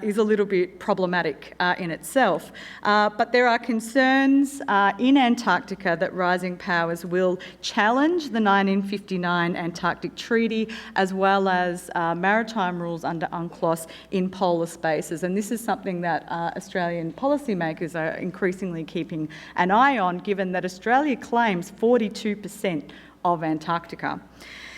Speaker 7: is a little bit problematic in itself. But there are concerns in Antarctica that rising powers will challenge the 1959 Antarctic Treaty, as well as maritime rules under UNCLOS in polar spaces. And this is something that Australian policymakers are increasingly keeping an eye on, given that Australia claims 42% of Antarctica.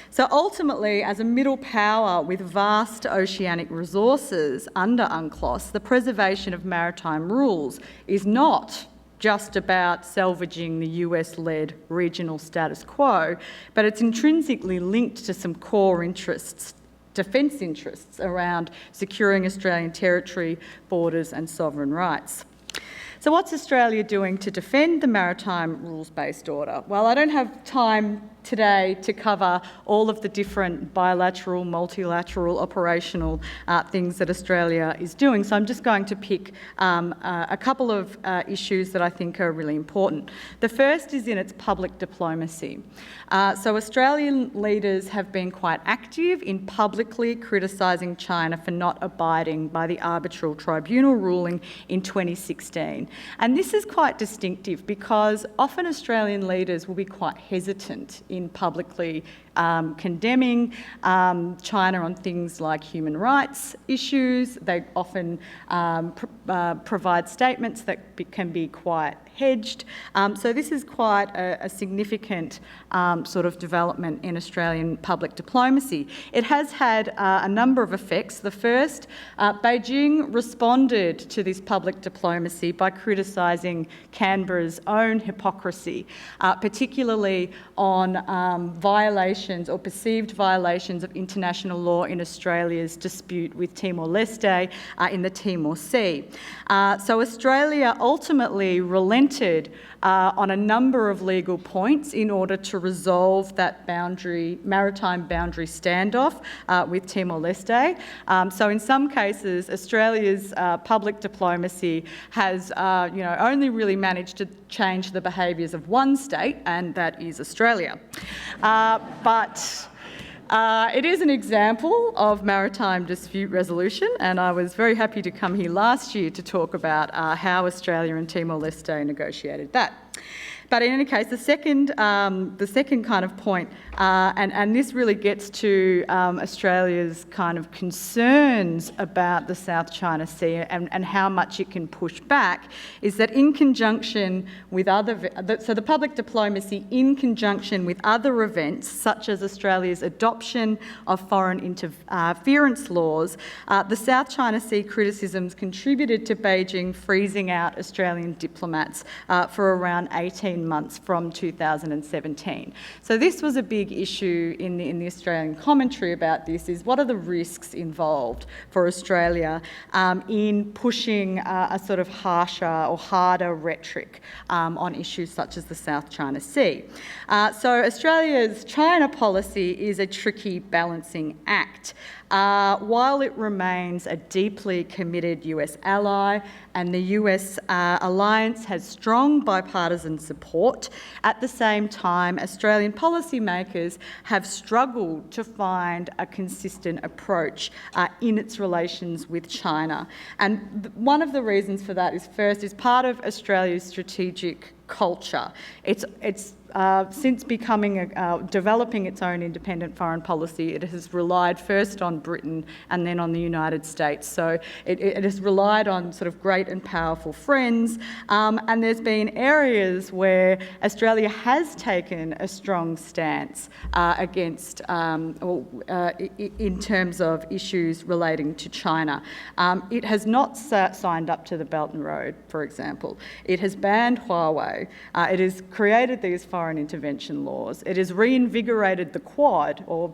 Speaker 7: So ultimately, as a middle power with vast oceanic resources under UNCLOS, the preservation of maritime rules is not just about salvaging the US-led regional status quo, but it's intrinsically linked to some core interests, defence interests around securing Australian territory, borders and sovereign rights. So what's Australia doing to defend the maritime rules-based order? Well, I don't have time today to cover all of the different bilateral, multilateral, operational things that Australia is doing. So I'm just going to pick a couple of issues that I think are really important. The first is in its public diplomacy. So Australian leaders have been quite active in publicly criticising China for not abiding by the arbitral tribunal ruling in 2016. And this is quite distinctive because often Australian leaders will be quite hesitant in publicly condemning China on things like human rights issues. They often provide statements that can be quite hedged. So this is quite a significant sort of development in Australian public diplomacy. It has had a number of effects. The first, Beijing responded to this public diplomacy by criticising Canberra's own hypocrisy, particularly on violations or perceived violations of international law in Australia's dispute with Timor-Leste in the Timor Sea. So Australia ultimately relented on a number of legal points in order to resolve that maritime boundary standoff with Timor-Leste. So in some cases, Australia's public diplomacy has only really managed to change the behaviours of one state, and that is Australia. But it is an example of maritime dispute resolution, and I was very happy to come here last year to talk about how Australia and Timor-Leste negotiated that. But in any case, the second kind of point, and this really gets to Australia's kind of concerns about the South China Sea and how much it can push back, is that in conjunction with the public diplomacy in conjunction with other events, such as Australia's adoption of foreign interference laws, the South China Sea criticisms contributed to Beijing freezing out Australian diplomats for around 18 months from 2017. So this was a big issue in the Australian commentary about this, is what are the risks involved for Australia in pushing a sort of harsher or harder rhetoric on issues such as the South China Sea. So Australia's China policy is a tricky balancing act. While it remains a deeply committed US ally and the US alliance has strong bipartisan support, at the same time Australian policymakers have struggled to find a consistent approach in its relations with China. And one of the reasons for that is part of Australia's strategic culture. It's since developing its own independent foreign policy, it has relied first on Britain and then on the United States. So it has relied on sort of great and powerful friends, and there's been areas where Australia has taken a strong stance against, in terms of issues relating to China. It has not signed up to the Belt and Road, for example. It has banned Huawei. It has created these foreign intervention laws. It has reinvigorated the Quad, or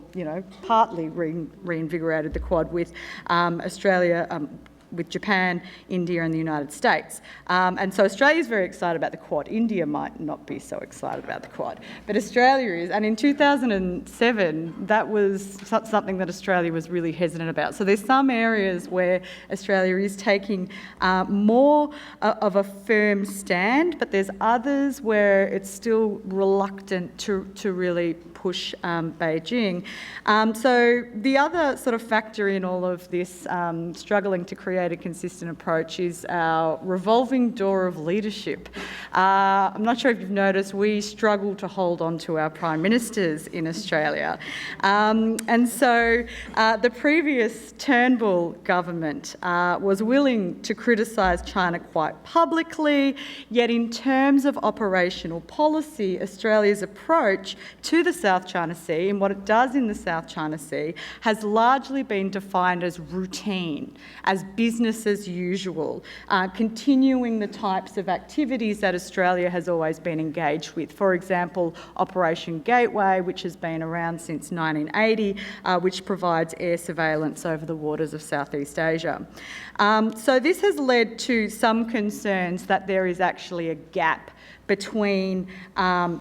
Speaker 7: partly reinvigorated the Quad with Australia, with Japan, India and the United States. And so Australia is very excited about the Quad. India might not be so excited about the Quad, but Australia is. And in 2007, that was something that Australia was really hesitant about. So there's some areas where Australia is taking more of a firm stand, but there's others where it's still reluctant to really push Beijing. So the other sort of factor in all of this struggling to create a consistent approach is our revolving door of leadership. I'm not sure if you've noticed, we struggle to hold on to our prime ministers in Australia. And so the previous Turnbull government was willing to criticise China quite publicly, yet in terms of operational policy, Australia's approach to the South China Sea and what it does in the South China Sea has largely been defined as routine, as business as usual, continuing the types of activities that Australia has always been engaged with. For example, Operation Gateway, which has been around since 1980, which provides air surveillance over the waters of Southeast Asia. So this has led to some concerns that there is actually a gap between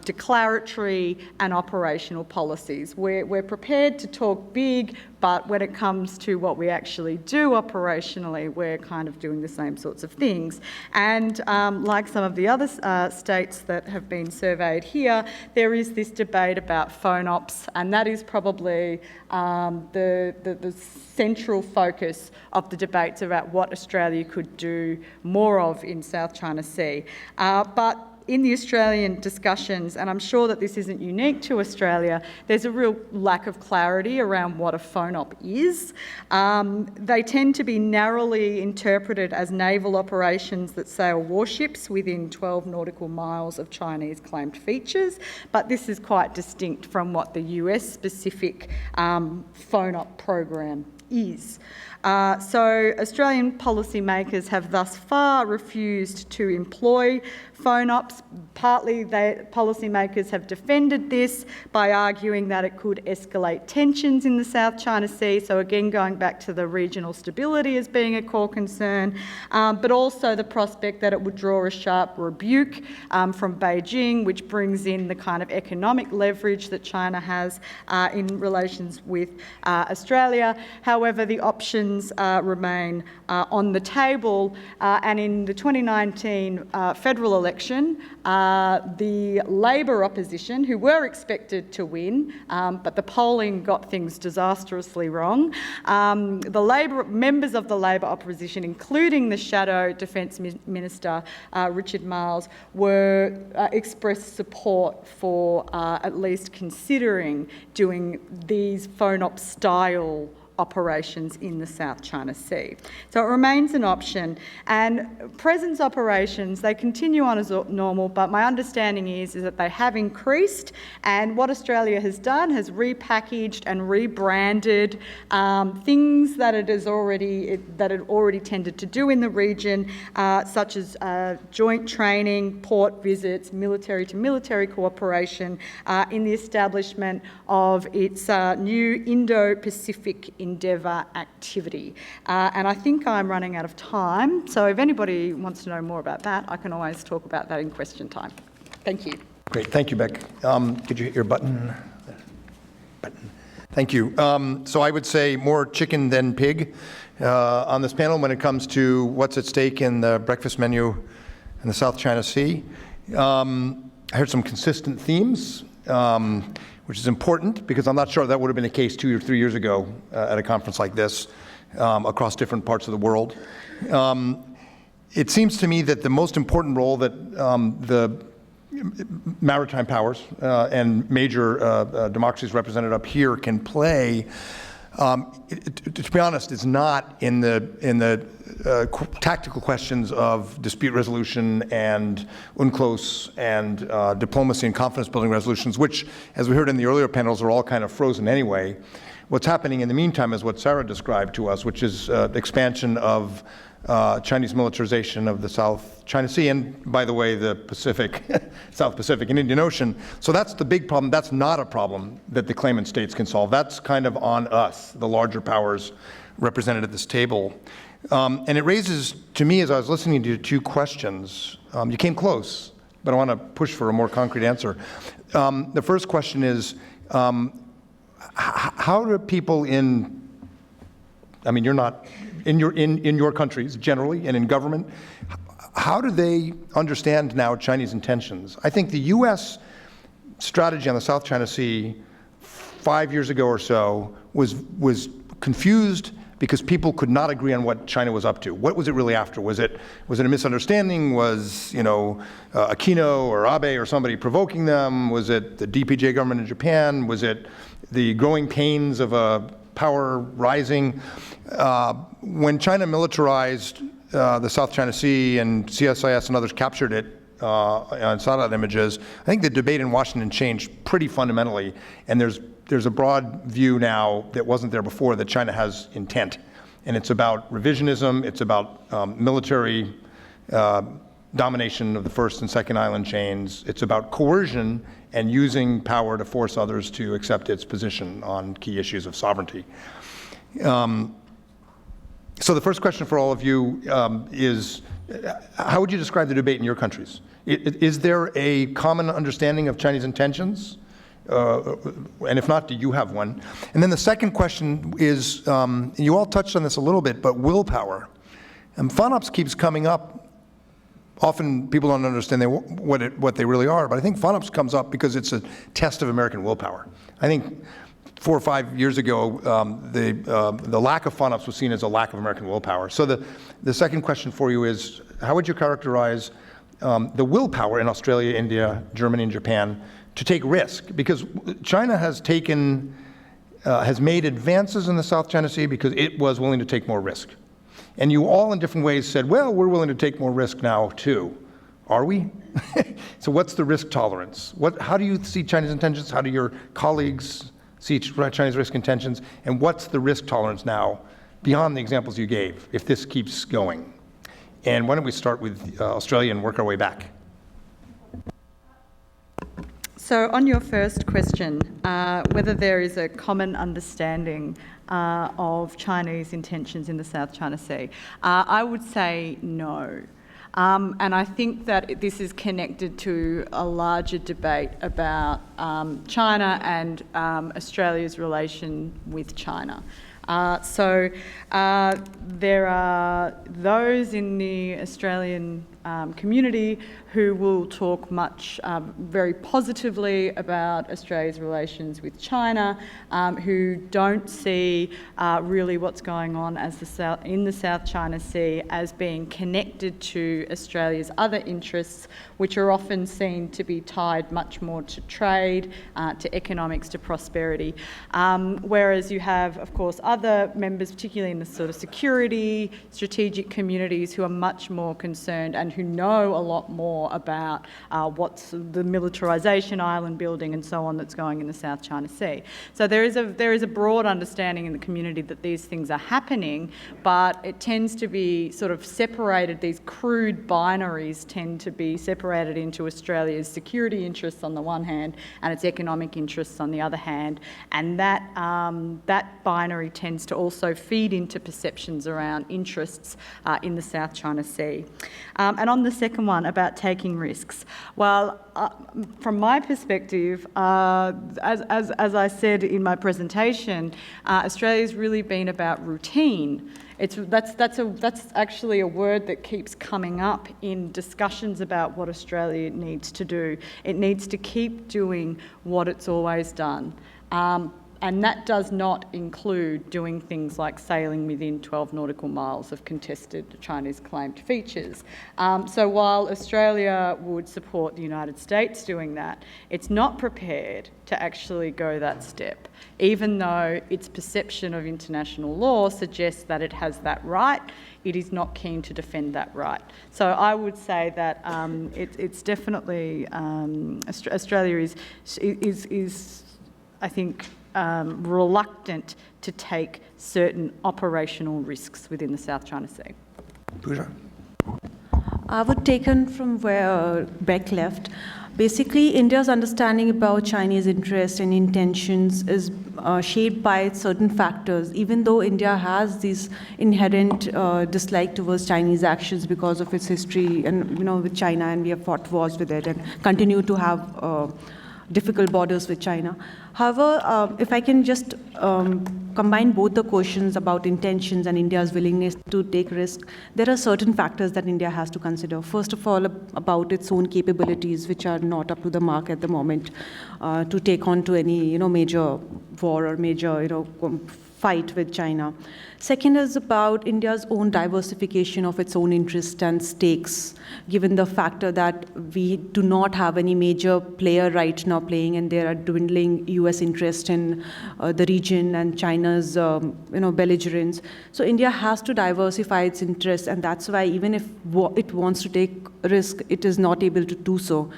Speaker 7: declaratory and operational policies. We're prepared to talk big, but when it comes to what we actually do operationally, we're kind of doing the same sorts of things. And like some of the other states that have been surveyed here, there is this debate about phone ops, and that is probably the central focus of the debates about what Australia could do more of in South China Sea. But in the Australian discussions, and I'm sure that this isn't unique to Australia, there's a real lack of clarity around what a phone op is. They tend to be narrowly interpreted as naval operations that sail warships within 12 nautical miles of Chinese claimed features, but this is quite distinct from what the US-specific phone op program is. So Australian policymakers have thus far refused to employ phone ops. Partly policymakers have defended this by arguing that it could escalate tensions in the South China Sea, so again going back to the regional stability as being a core concern, but also the prospect that it would draw a sharp rebuke from Beijing, which brings in the kind of economic leverage that China has in relations with Australia. However, the options remain on the table, and in the 2019 federal election, the Labor opposition, who were expected to win, but the polling got things disastrously wrong, the members of the Labor opposition, including the Shadow Defence Minister Richard Marles, expressed support for at least considering doing these phone-op-style operations in the South China Sea. So it remains an option, and presence operations, they continue on as normal, but my understanding is that they have increased, and what Australia has done has repackaged and rebranded things that it already tended to do in the region, such as joint training, port visits, military-to-military cooperation, in the establishment of its new Indo-Pacific Endeavour activity. And I think I'm running out of time, so if anybody wants to know more about that, I can always talk about that in question time. Thank you.
Speaker 3: Great, thank you, Beck. Could you hit your button? Thank you. So I would say more chicken than pig on this panel when it comes to what's at stake in the breakfast menu in the South China Sea. I heard some consistent themes, which is important because I'm not sure that would have been the case 2 or 3 years ago at a conference like this across different parts of the world. It seems to me that the most important role that the maritime powers and major democracies represented up here can play, to be honest, is not in the tactical questions of dispute resolution and UNCLOS and diplomacy and confidence building resolutions, which, as we heard in the earlier panels, are all kind of frozen anyway. What's happening in the meantime is what Sarah described to us, which is the expansion of Chinese militarization of the South China Sea and, by the way, the Pacific, South Pacific and Indian Ocean. So that's the big problem. That's not a problem that the claimant states can solve. That's kind of on us, the larger powers represented at this table. And it raises, to me, as I was listening to you, two questions. You came close, but I want to push for a more concrete answer. The first question is, how do people you're not, in your countries generally and in government, how do they understand now Chinese intentions? I think the U.S. strategy on the South China Sea 5 years ago or so was confused because people could not agree on what China was up to. What was it really after? Was it a misunderstanding? Was, Aquino or Abe or somebody provoking them? Was it the DPJ government in Japan? Was it the growing pains of a power rising? When China militarized the South China Sea and CSIS and others captured it on satellite images, I think the debate in Washington changed pretty fundamentally, and there's a broad view now that wasn't there before that China has intent. And it's about revisionism, it's about military domination of the first and second island chains, it's about coercion and using power to force others to accept its position on key issues of sovereignty. So the first question for all of you is, how would you describe the debate in your countries? Is there a common understanding of Chinese intentions? And if not, do you have one? And then the second question is, you all touched on this a little bit, but willpower. And FONOPS keeps coming up. Often people don't understand what they really are, but I think FONOPS comes up because it's a test of American willpower. I think 4 or 5 years ago, the lack of FONOPS was seen as a lack of American willpower. So the second question for you is, how would you characterize the willpower in Australia, India, Germany, and Japan to take risk? Because China has made advances in the South China Sea because it was willing to take more risk. And you all in different ways said, well, we're willing to take more risk now too. Are we? So what's the risk tolerance? How do you see Chinese intentions? How do your colleagues see Chinese risk intentions? And what's the risk tolerance now beyond the examples you gave if this keeps going? And why don't we start with Australia and work our way back?
Speaker 7: So on your first question, whether there is a common understanding of Chinese intentions in the South China Sea, I would say no. And I think that this is connected to a larger debate about China and Australia's relation with China. So there are those in the Australian community who will talk much very positively about Australia's relations with China, who don't see really what's going on as in the South China Sea as being connected to Australia's other interests, which are often seen to be tied much more to trade, to economics, to prosperity. Whereas you have, of course, other members, particularly in the sort of security, strategic communities, who are much more concerned and who know a lot more about what's the militarisation, island building and so on that's going in the South China Sea. So there is a broad understanding in the community that these things are happening, but it tends to be sort of separated, these crude binaries tend to be separated into Australia's security interests on the one hand and its economic interests on the other hand, and that binary tends to also feed into perceptions around interests in the South China Sea. And on the second one, about taking risks, well, from my perspective, as I said in my presentation, Australia's really been about routine. That's actually a word that keeps coming up in discussions about what Australia needs to do. It needs to keep doing what it's always done. And that does not include doing things like sailing within 12 nautical miles of contested Chinese claimed features. So while Australia would support the United States doing that, it's not prepared to actually go that step, even though its perception of international law suggests that it has that right. It is not keen to defend that right. So I would say that it's definitely Australia is I think, reluctant to take certain operational risks within the South China Sea.
Speaker 3: Pooja.
Speaker 5: I would take on from where Beck left. Basically, India's understanding about Chinese interests and intentions is shaped by certain factors, even though India has this inherent dislike towards Chinese actions because of its history and, with China, and we have fought wars with it and continue to have difficult borders with China. However, if I can just combine both the questions about intentions and India's willingness to take risk, there are certain factors that India has to consider. First of all, about its own capabilities, which are not up to the mark at the moment, to take on to any major war or major fight with China. Second is about India's own diversification of its own interests and stakes, given the factor that we do not have any major player right now playing, and there are dwindling US interest in the region and China's belligerence. So India has to diversify its interests, and that's why even if it wants to take risk, it is not able to do so.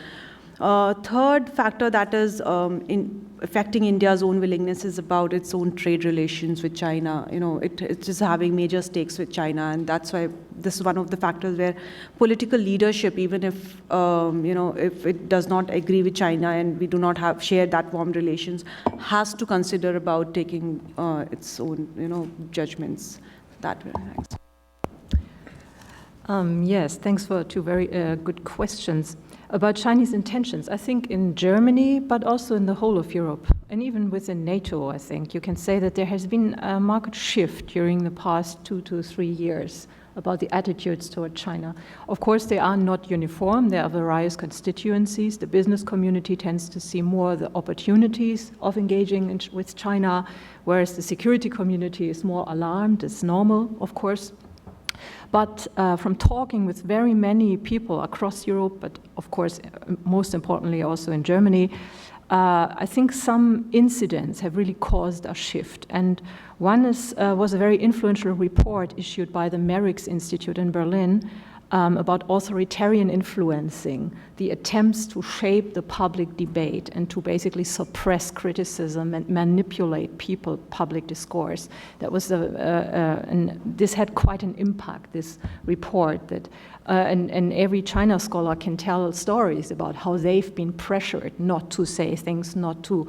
Speaker 5: Third factor that is affecting India's own willingness is about its own trade relations with China. It is having major stakes with China, and that's why this is one of the factors where political leadership, even if if it does not agree with China and we do not share that warm relations, has to consider about taking its own judgments that way. Thanks.
Speaker 6: Yes, thanks for two very good questions. About Chinese intentions, I think in Germany, but also in the whole of Europe, and even within NATO, I think you can say that there has been a marked shift during the past 2 to 3 years about the attitudes toward China. Of course, they are not uniform. There are various constituencies. The business community tends to see more the opportunities of engaging with China, whereas the security community is more alarmed. It's normal, of course. But from talking with very many people across Europe, but of course, most importantly also in Germany, I think some incidents have really caused a shift. And one was a very influential report issued by the Merix Institute in Berlin about authoritarian influencing, the attempts to shape the public debate and to basically suppress criticism and manipulate public discourse. That was and this had quite an impact, this report, that and every China scholar can tell stories about how they've been pressured not to say things, not to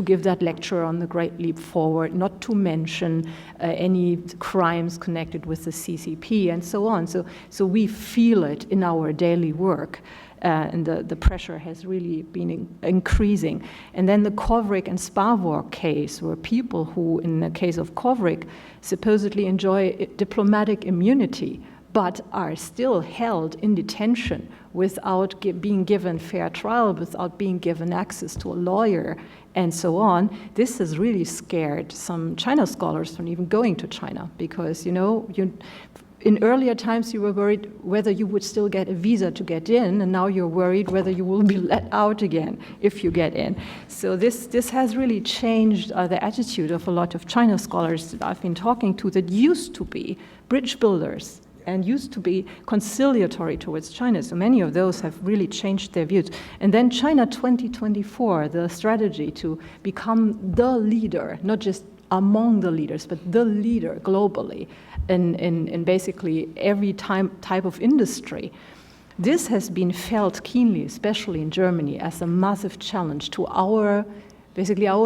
Speaker 6: give that lecture on the Great Leap Forward, not to mention any crimes connected with the CCP and so on. So we feel it in our daily work. And the pressure has really been increasing. And then the Kovrig and Sparvor case, where people who, in the case of Kovrig, supposedly enjoy diplomatic immunity, but are still held in detention without being given fair trial, without being given access to a lawyer, and so on. This has really scared some China scholars from even going to China, because, in earlier times you were worried whether you would still get a visa to get in, and now you're worried whether you will be let out again if you get in. So this has really changed the attitude of a lot of China scholars that I've been talking to that used to be bridge builders and used to be conciliatory towards China. So many of those have really changed their views. And then China 2024, the strategy to become the leader, not just among the leaders, but the leader globally in basically every type of industry. This has been felt keenly, especially in Germany, as a massive challenge to our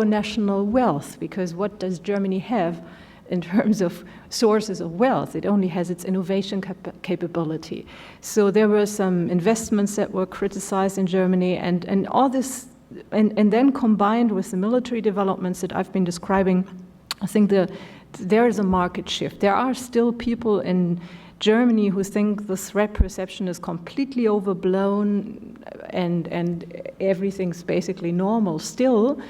Speaker 6: national wealth, because what does Germany have in terms of sources of wealth? It only has its innovation capability. So there were some investments that were criticized in Germany, and all this, and then combined with the military developments that I've been describing, I think there is a market shift. There are still people in Germany who think the threat perception is completely overblown and everything's basically normal still.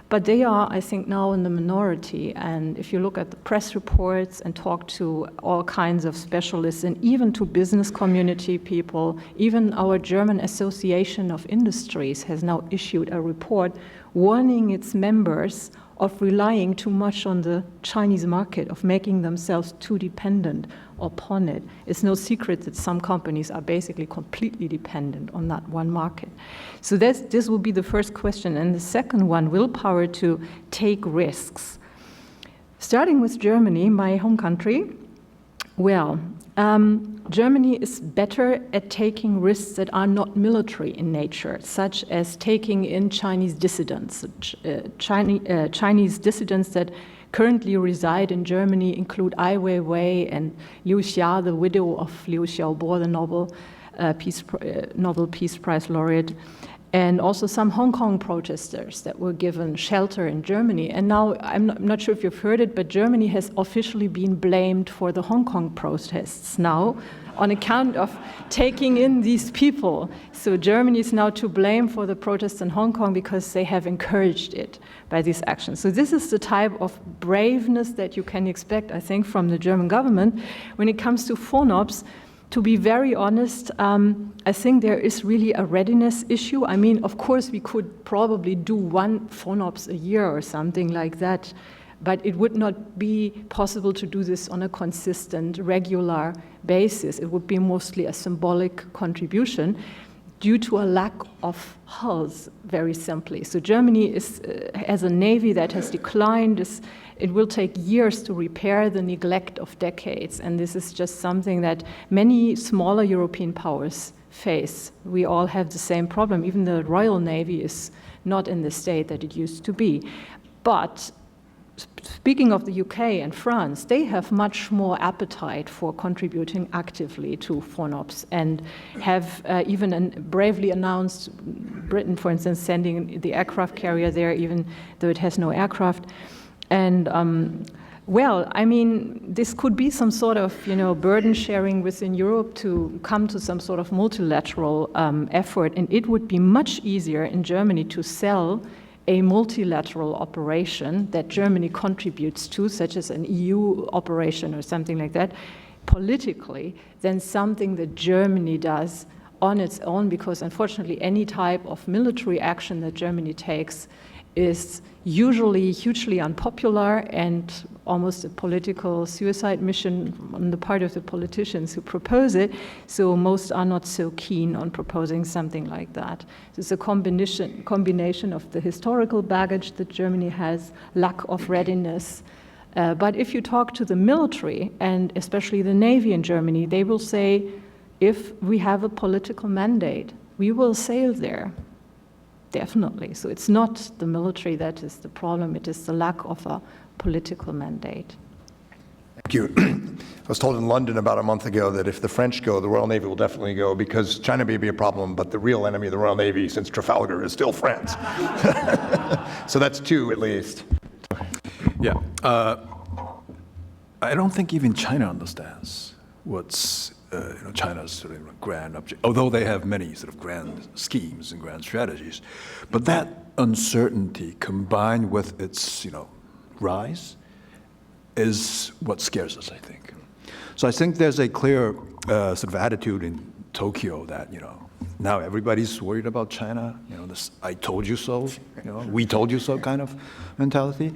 Speaker 6: But they are, I think, now in the minority. And if you look at the press reports and talk to all kinds of specialists and even to business community people, even our German Association of Industries has now issued a report warning its members of relying too much on the Chinese market, of making themselves too dependent upon it. It's no secret that some companies are basically completely dependent on that one market. So this will be the first question. And the second one, willpower to take risks. Starting with Germany, my home country, well, Germany is better at taking risks that are not military in nature, such as taking in Chinese dissidents. Chinese dissidents that currently reside in Germany include Ai Weiwei and Liu Xia, the widow of Liu Xiaobo, the Nobel Peace Prize laureate, and also some Hong Kong protesters that were given shelter in Germany. And now, I'm not sure if you've heard it, but Germany has officially been blamed for the Hong Kong protests now on account of taking in these people. So Germany is now to blame for the protests in Hong Kong because they have encouraged it by these actions. So this is the type of braveness that you can expect, I think, from the German government. When it comes to FONOPS, to be very honest, I think there is really a readiness issue. I mean, of course, we could probably do one FONOPS a year or something like that, but it would not be possible to do this on a consistent, regular basis. It would be mostly a symbolic contribution due to a lack of hulls, very simply. So Germany has a navy that has declined. It will take years to repair the neglect of decades, and this is just something that many smaller European powers face. We all have the same problem. Even the Royal Navy is not in the state that it used to be. But speaking of the UK and France, they have much more appetite for contributing actively to FONOPS and have even bravely announced, Britain, for instance, sending the aircraft carrier there, even though it has no aircraft. And well, I mean, this could be some sort of, burden sharing within Europe to come to some sort of multilateral effort, and it would be much easier in Germany to sell a multilateral operation that Germany contributes to, such as an EU operation or something like that, politically, than something that Germany does on its own, because unfortunately any type of military action that Germany takes is usually hugely unpopular and almost a political suicide mission on the part of the politicians who propose it, so most are not so keen on proposing something like that. It's a combination of the historical baggage that Germany has, lack of readiness. But if you talk to the military, and especially the Navy in Germany, they will say, if we have a political mandate, we will sail there. Definitely. So it's not the military that is the problem, it is the lack of a political mandate.
Speaker 3: Thank you. I was told in London about a month ago that if the French go, the Royal Navy will definitely go, because China may be a problem, but the real enemy of the Royal Navy since Trafalgar is still France. So that's two at least.
Speaker 4: Yeah. I don't think even China understands what's China's sort of grand object, although they have many sort of grand schemes and grand strategies. But that uncertainty combined with its rise is what scares us, I think. So I think there's a clear sort of attitude in Tokyo that now everybody's worried about China, this "I told you so," "we told you so" kind of mentality.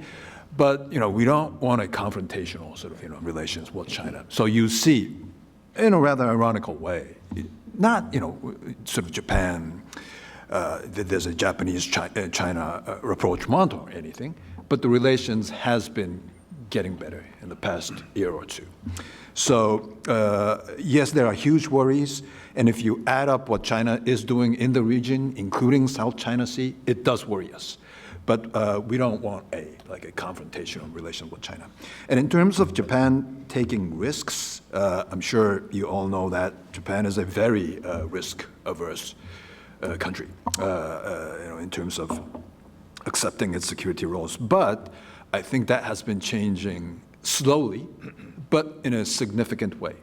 Speaker 4: But we don't want a confrontational sort of relations with China. So you see, in a rather ironical way, not sort of Japan. There's a Japanese-China rapprochement or anything, but the relations has been getting better in the past year or two. So yes, there are huge worries, and if you add up what China is doing in the region, including South China Sea, it does worry us. But we don't want a confrontational relation with China. And in terms of Japan taking risks, I'm sure you all know that Japan is a very risk-averse country in terms of accepting its security roles. But I think that has been changing slowly, but in a significant way.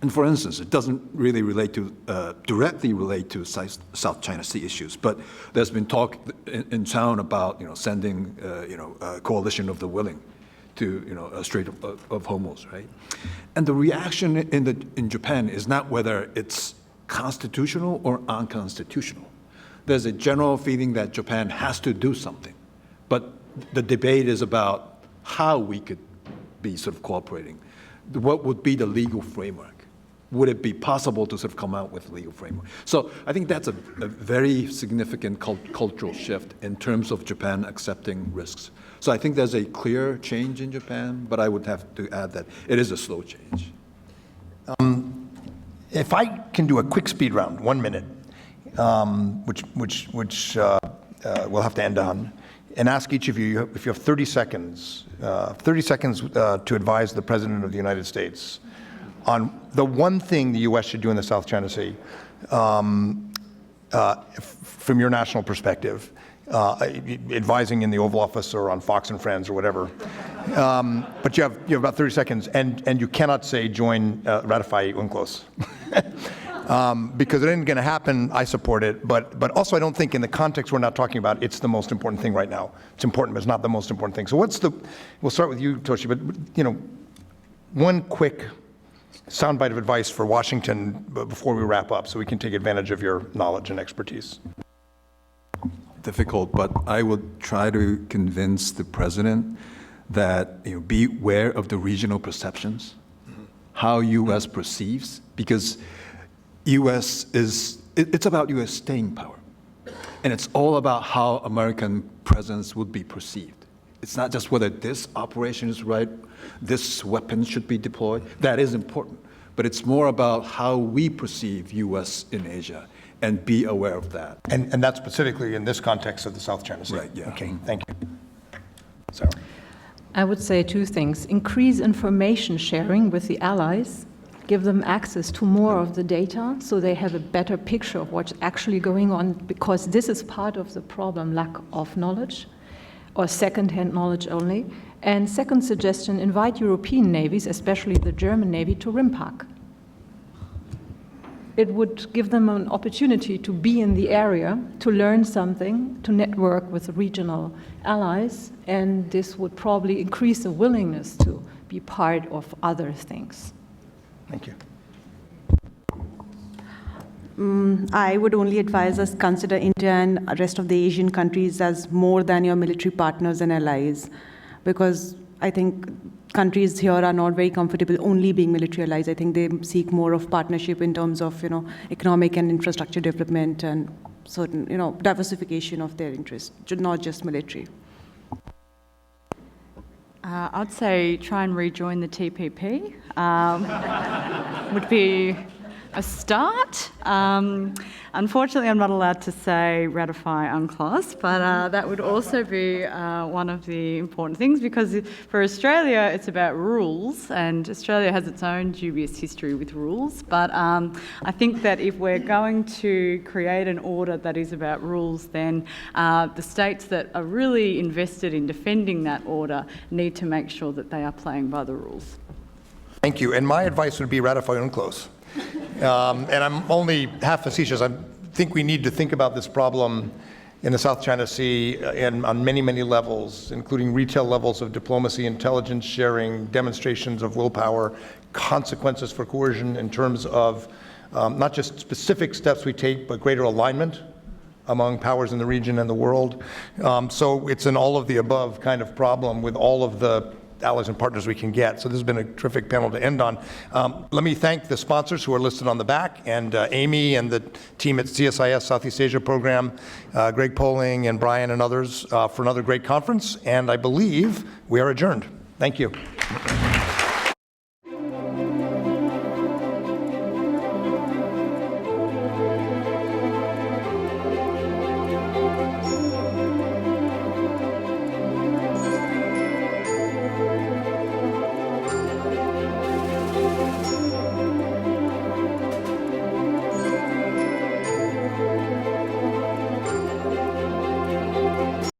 Speaker 4: And for instance, it doesn't really directly relate to South China Sea issues, but there's been talk in town about sending a coalition of the willing to a Strait of Hormuz, right? And the reaction in Japan is not whether it's constitutional or unconstitutional. There's a general feeling that Japan has to do something, but the debate is about how we could be sort of cooperating. What would be the legal framework? Would it be possible to sort of come out with a legal framework? So I think that's a very significant cultural shift in terms of Japan accepting risks. So I think there's a clear change in Japan, but I would have to add that it is a slow change.
Speaker 3: If I can do a quick speed round, 1 minute, which we'll have to end on, and ask each of you, if you have 30 seconds to advise the President of the United States on the one thing the U.S. should do in the South China Sea, from your national perspective, advising in the Oval Office or on Fox and Friends or whatever. But you have about 30 seconds, and you cannot say join, ratify UNCLOS. Because it ain't going to happen. I support it, but also I don't think in the context we're not talking about, it's the most important thing right now. It's important, but it's not the most important thing. So we'll start with you, Toshi, but one quick soundbite of advice for Washington before we wrap up, so we can take advantage of your knowledge and expertise.
Speaker 4: Difficult, but I would try to convince the president that be aware of the regional perceptions, how U.S. perceives, because U.S. it's about U.S. staying power, and it's all about how American presence would be perceived. It's not just whether this operation is right, this weapon should be deployed. That is important, but it's more about how we perceive U.S. in Asia, and be aware of that.
Speaker 3: And that's specifically in this context of the South China Sea.
Speaker 4: Right, yeah.
Speaker 3: Okay, thank you. Sarah.
Speaker 6: I would say two things. Increase information sharing with the allies, give them access to more of the data so they have a better picture of what's actually going on, because this is part of the problem, lack of knowledge or second-hand knowledge only. And second suggestion, invite European navies, especially the German Navy, to RIMPAC. It would give them an opportunity to be in the area, to learn something, to network with regional allies, and this would probably increase the willingness to be part of other things.
Speaker 3: Thank you.
Speaker 5: I would only advise us consider India and the rest of the Asian countries as more than your military partners and allies, because I think countries here are not very comfortable only being military allies. I think they seek more of partnership in terms of economic and infrastructure development and certain diversification of their interests, not just military.
Speaker 7: I'd say try and rejoin the TPP. Would be a start. Unfortunately, I'm not allowed to say ratify UNCLOS, but that would also be one of the important things, because for Australia, it's about rules, and Australia has its own dubious history with rules. But I think that if we're going to create an order that is about rules, then the states that are really invested in defending that order need to make sure that they are playing by the rules.
Speaker 3: Thank you. And my advice would be ratify UNCLOS. And I'm only half facetious. I think we need to think about this problem in the South China Sea and on many, many levels, including retail levels of diplomacy, intelligence sharing, demonstrations of willpower, consequences for coercion in terms of not just specific steps we take, but greater alignment among powers in the region and the world. So it's an all of the above kind of problem with all of the allies and partners we can get. So this has been a terrific panel to end on. Let me thank the sponsors who are listed on the back, and Amy and the team at CSIS Southeast Asia Program, Greg Poling and Brian and others for another great conference. And I believe we are adjourned. Thank you.